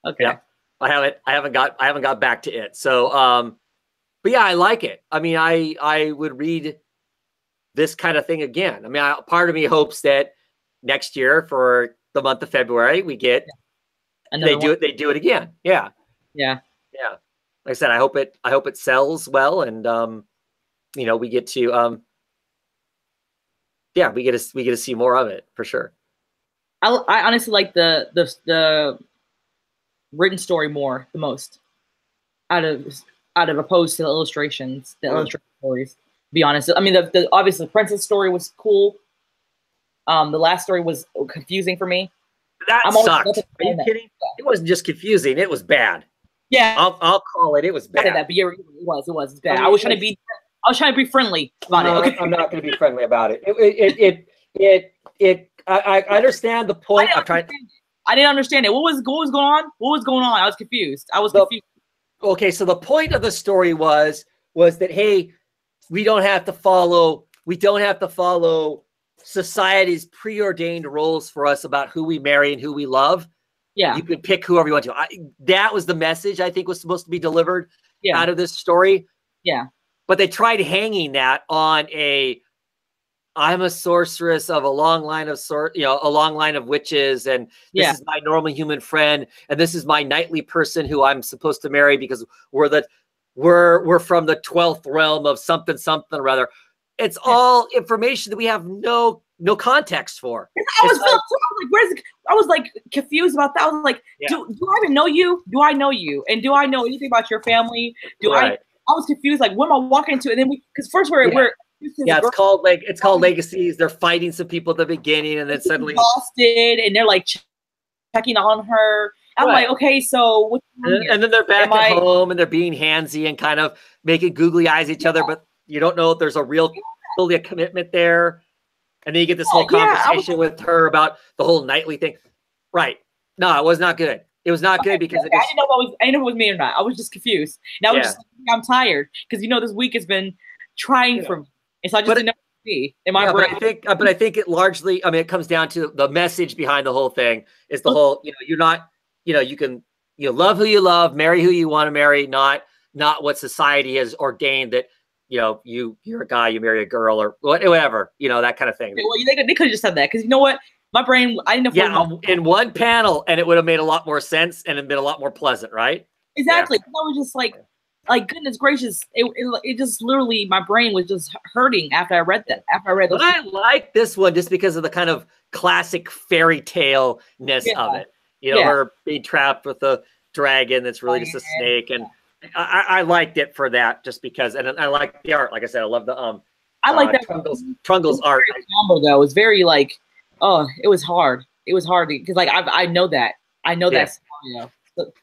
Okay. Yeah. I haven't got back to it. So but yeah, I like it. I mean, I would read this kind of thing again. I mean, part of me hopes that next year for the month of February we get they do it again. Yeah. Yeah. Yeah. Like I said, I hope it sells well, and we get to we get to see more of it for sure. I honestly like the written story the most out of opposed to the illustrations, the illustrated stories. To be honest, I mean the obviously the princess story was cool. The last story was confusing for me. That sucked. Are you kidding? It wasn't just confusing; it was bad. Yeah, I'll call it. It was bad. But yeah, it was bad. I was trying to be friendly about it. Okay. I'm not going to be friendly about it. I understand the point. I didn't understand it. What was going on? I was confused. confused. Okay, so the point of the story was was that, hey, we don't have to follow society's preordained roles for us about who we marry and who we love. Yeah. You can pick whoever you want to. That was the message I think was supposed to be delivered out of this story. Yeah. But they tried hanging that on I'm a sorceress of a long line of a long line of witches, and this is my normal human friend, and this is my knightly person who I'm supposed to marry because we're from the 12th realm of something or other. It's all information that we have no context for. I was like confused about that. I was like, do I even know you? Do I know you? And do I know anything about your family? I was confused. Like, what am I walking into? And then because first we're it's called Legacies. They're fighting some people at the beginning, and then suddenly exhausted, and they're like checking on her. I'm like, okay, so and then they're back at home, and they're being handsy and kind of making googly eyes at each other, but you don't know if there's a commitment there. And then you get this whole conversation with her about the whole knightly thing. Right. No, it was not good. It was not good because I didn't know if it was me or not. I was just confused. And I was just like, I'm tired because this week has been trying for me. And so I just didn't know what to be in my brain. But I think it largely, it comes down to the message behind the whole thing is the whole, you're not, you can love who you love, marry who you want to marry, not what society has ordained that, you're a guy, you marry a girl or whatever, that kind of thing. Well, they could have just said that because you know what? My brain, I didn't know. In one panel, and it would have made a lot more sense and it'd been a lot more pleasant, right? Exactly. I was just like goodness gracious, it just literally, my brain was just hurting after I read that. But I like this one just because of the kind of classic fairy tale-ness of it. Her being trapped with a dragon that's really just a snake, and I liked it for that just because, and I like the art. Like I said, I love the I like that Trungle's art. Though it was very it was hard. It was hard because I know that that scenario. So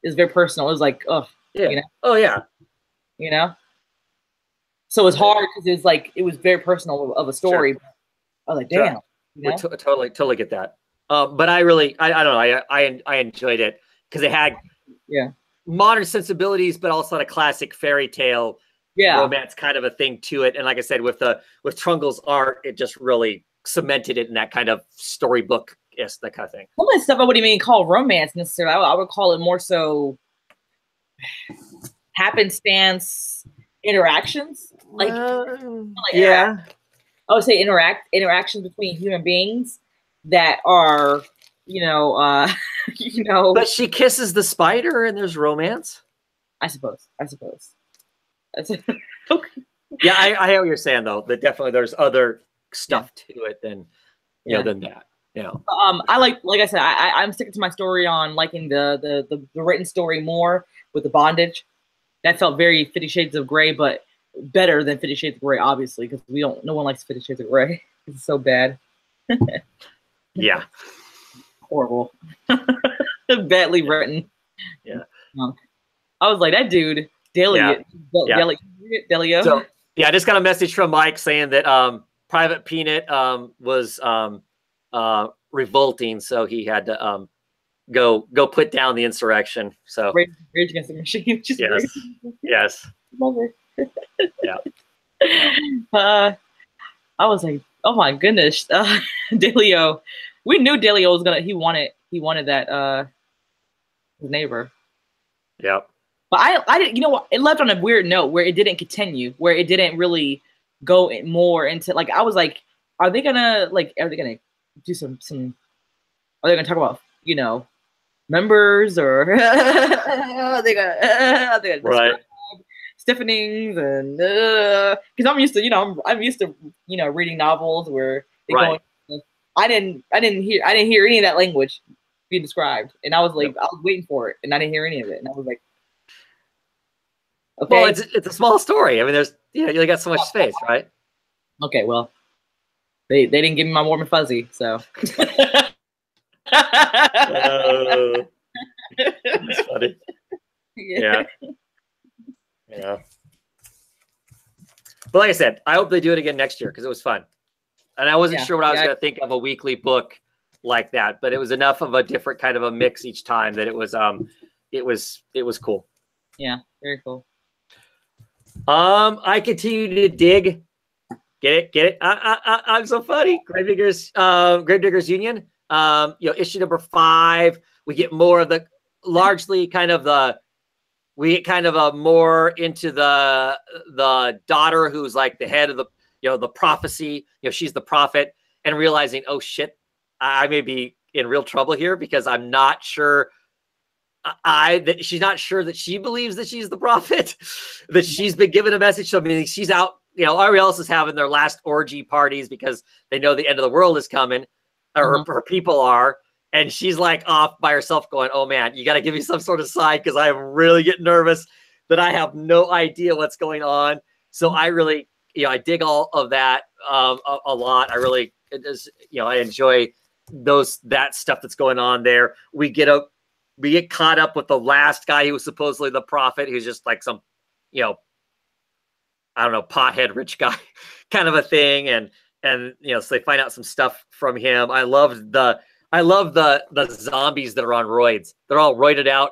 it's very personal. It was like Oh yeah. So it's hard because it was very personal of a story. Sure. I was like, damn. Sure. Totally get that. But I don't know. I enjoyed it because it had modern sensibilities, but also had a classic fairy tale romance kind of a thing to it. And like I said, with Trungle's art, it just really cemented it in that kind of storybook, that kind of thing. Some of that stuff I wouldn't even call romance necessarily. I would call it more so happenstance interactions. I would say interactions between human beings that are, But she kisses the spider and there's romance. I suppose. Okay. Yeah, I hear what you're saying though. That definitely there's other stuff to it than than that. I like I said, I'm sticking to my story on liking the written story more with the bondage. That felt very 50 Shades of Grey, but better than 50 Shades of Grey, obviously, because no one likes 50 Shades of Grey. It's so bad. Yeah. Horrible. Badly written. Yeah. I was like, that dude, Delio. So, I just got a message from Mike saying that Private Peanut was revolting, so he had to go put down the insurrection. So Rage Against the Machine. Yes. Love it. Yeah. I was like, oh my goodness, Delio. We knew Delio was he wanted that his neighbor. Yeah. But I didn't, it left on a weird note where it didn't continue, where it didn't really go more into I was like, are they gonna do some are they gonna talk about members or are they gonna right stiffenings and because I'm used to reading novels where they go. I didn't hear any of that language being described, and I was like, I was waiting for it, and I didn't hear any of it, and I was like, okay. Well, it's a small story. I mean, there's you only got so much space, right? Okay, well, they didn't give me my warm and fuzzy, so. That's funny. Yeah. But like I said, I hope they do it again next year because it was fun. And I wasn't sure what I was going to think of a weekly book like that, but it was enough of a different kind of a mix each time that it was cool. Yeah, very cool. I continue to dig. Get it? I'm so funny. Gravediggers Union. Issue number 5. We get more of the largely kind of the. We get kind of a more into the daughter who's like the head of the the prophecy. She's the prophet, and realizing, oh shit, I may be in real trouble here because I'm not sure. That she's not sure that she believes that she's the prophet, that she's been given a message. So I mean, she's out. Everybody else is having their last orgy parties because they know the end of the world is coming, or her people are. And she's like off by herself going, oh man, you got to give me some sort of sign because I am really getting nervous that I have no idea what's going on. So I really, I dig all of that a lot. I really, I enjoy that stuff that's going on there. We get caught up with the last guy who was supposedly the prophet, who's just like some, I don't know, pothead rich guy kind of a thing. And so they find out some stuff from him. I love the zombies that are on roids. They're all roided out,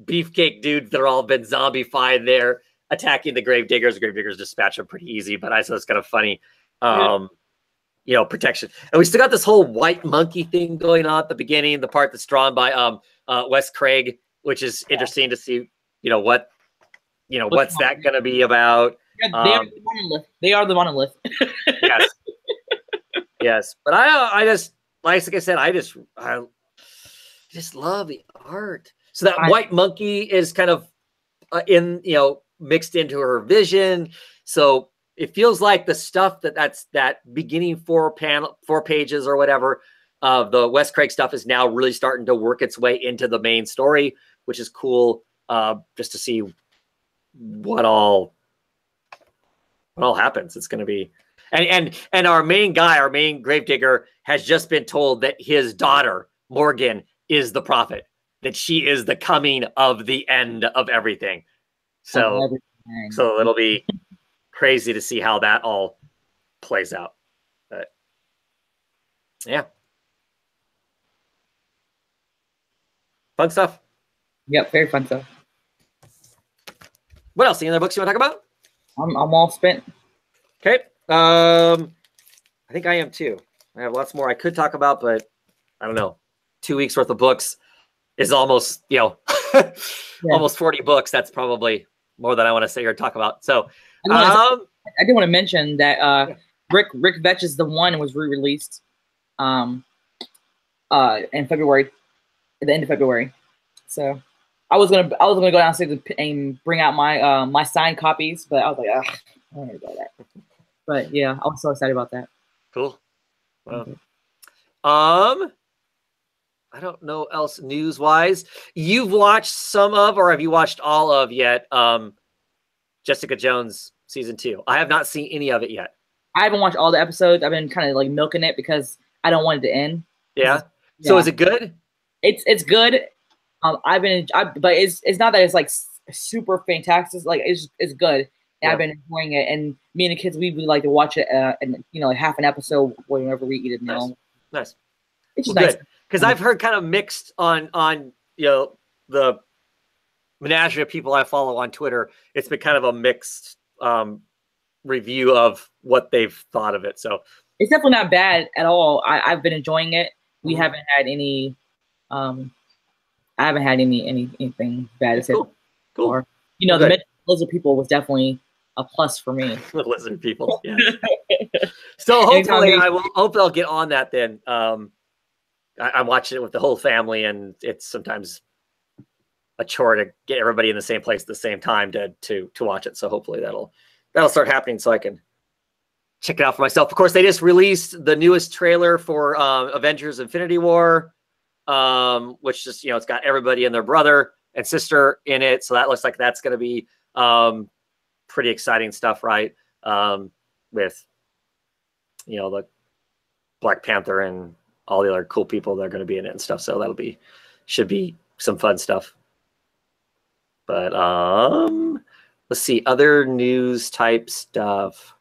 beefcake dudes that are all been zombified there attacking the gravediggers. Gravediggers dispatch them pretty easy, but I thought it's kind of funny. Protection. And we still got this whole white monkey thing going on at the beginning, the part that's drawn by Wes Craig, which is interesting to see, what's that going to be about. They are the monolith. Yes. Yes. But I just, like I said, I just love the art. So that white monkey is kind of mixed into her vision. So it feels like the stuff that's beginning 4 pages or whatever of the Wes Craig stuff is now really starting to work its way into the main story, which is cool. Just to see what all happens. It's going to be. And our main guy, our main gravedigger, has just been told that his daughter, Morgan, is the prophet, that she is the coming of the end of everything. So it'll be crazy to see how that all plays out. But yeah. Fun stuff. Yep, very fun stuff. What else? Any other books you want to talk about? I'm all spent. Okay. I think I am too. I have lots more I could talk about, but I don't know. 2 weeks worth of books is almost, almost 40 books. That's probably more than I want to sit here and talk about. So I did want to mention that Rick Vetch's The One was re-released in February, at the end of February. So I was gonna go downstairs and bring out my my signed copies, but I was like, I don't know about that. But yeah, I was so excited about that. Cool. Well, I don't know else news wise. You've watched some of, or have you watched all of yet? Jessica Jones season 2. I have not seen any of it yet. I haven't watched all the episodes. I've been kind of like milking it because I don't want it to end. Yeah. So is it good? It's good. But it's not that it's like super fantastic. Like it's good. And I've been enjoying it, and me and the kids, we like to watch it, and like half an episode whenever we eat a meal. Nice. It's just nice because I've heard kind of mixed on the menagerie of people I follow on Twitter. It's been kind of a mixed review of what they've thought of it. So it's definitely not bad at all. I've been enjoying it. We haven't had any. I haven't had anything bad to say. Cool. Or, the lizard people was definitely a plus for me. The lizard people, yeah. So hopefully I'll get on that then. I'm watching it with the whole family, and it's sometimes a chore to get everybody in the same place at the same time to watch it. So hopefully that'll start happening so I can check it out for myself. Of course, they just released the newest trailer for Avengers Infinity War, which just, it's got everybody and their brother and sister in it. So that looks like that's going to be pretty exciting stuff, right? With, the Black Panther and all the other cool people that are going to be in it and stuff. So should be some fun stuff. But let's see, other news type stuff.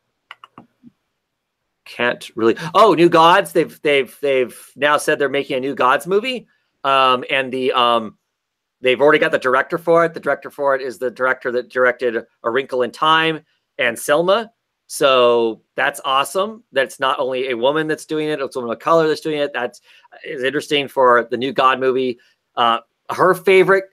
Can't really. Oh, New Gods. They've now said they're making a New Gods movie. And the They've already got the director for it. The director for it is the director that directed A Wrinkle in Time and Selma. So that's awesome. That's not only a woman that's doing it, it's a woman of color that's doing it. That's is interesting for the new God movie. Her favorite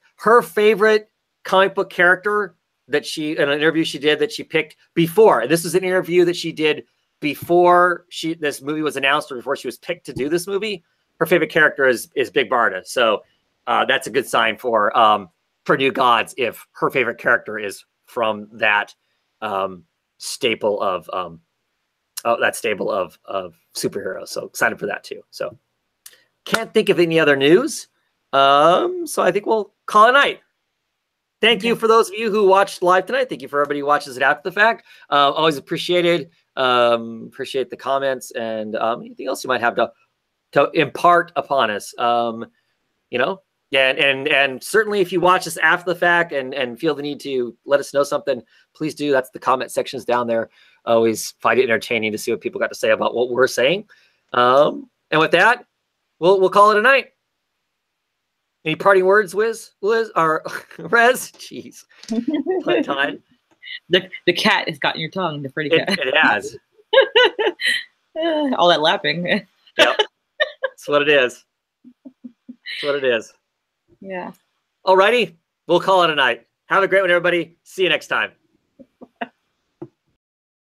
comic book character that she, in an interview she did that she picked before, and this is an interview that she did before this movie was announced or before she was picked to do this movie. Her favorite character is Big Barda. So that's a good sign for New Gods if her favorite character is from that staple of superheroes. So excited for that too. So can't think of any other news. So I think we'll call it a night. Thank you for those of you who watched live tonight. Thank you for everybody who watches it after the fact. Always appreciated. Appreciate the comments and anything else you might have to impart upon us. You know, and certainly if you watch this after the fact and feel the need to let us know something, please do. That's the comment sections down there. I always find it entertaining to see what people got to say about what we're saying. And with that, we'll call it a night. Any parting words, Wiz or Rez? Jeez, time. The cat has gotten your tongue. The pretty cat. It has. All that lapping. Yep, that's what it is. That's what it is. Yeah. Alrighty, we'll call it a night. Have a great one, everybody. See you next time.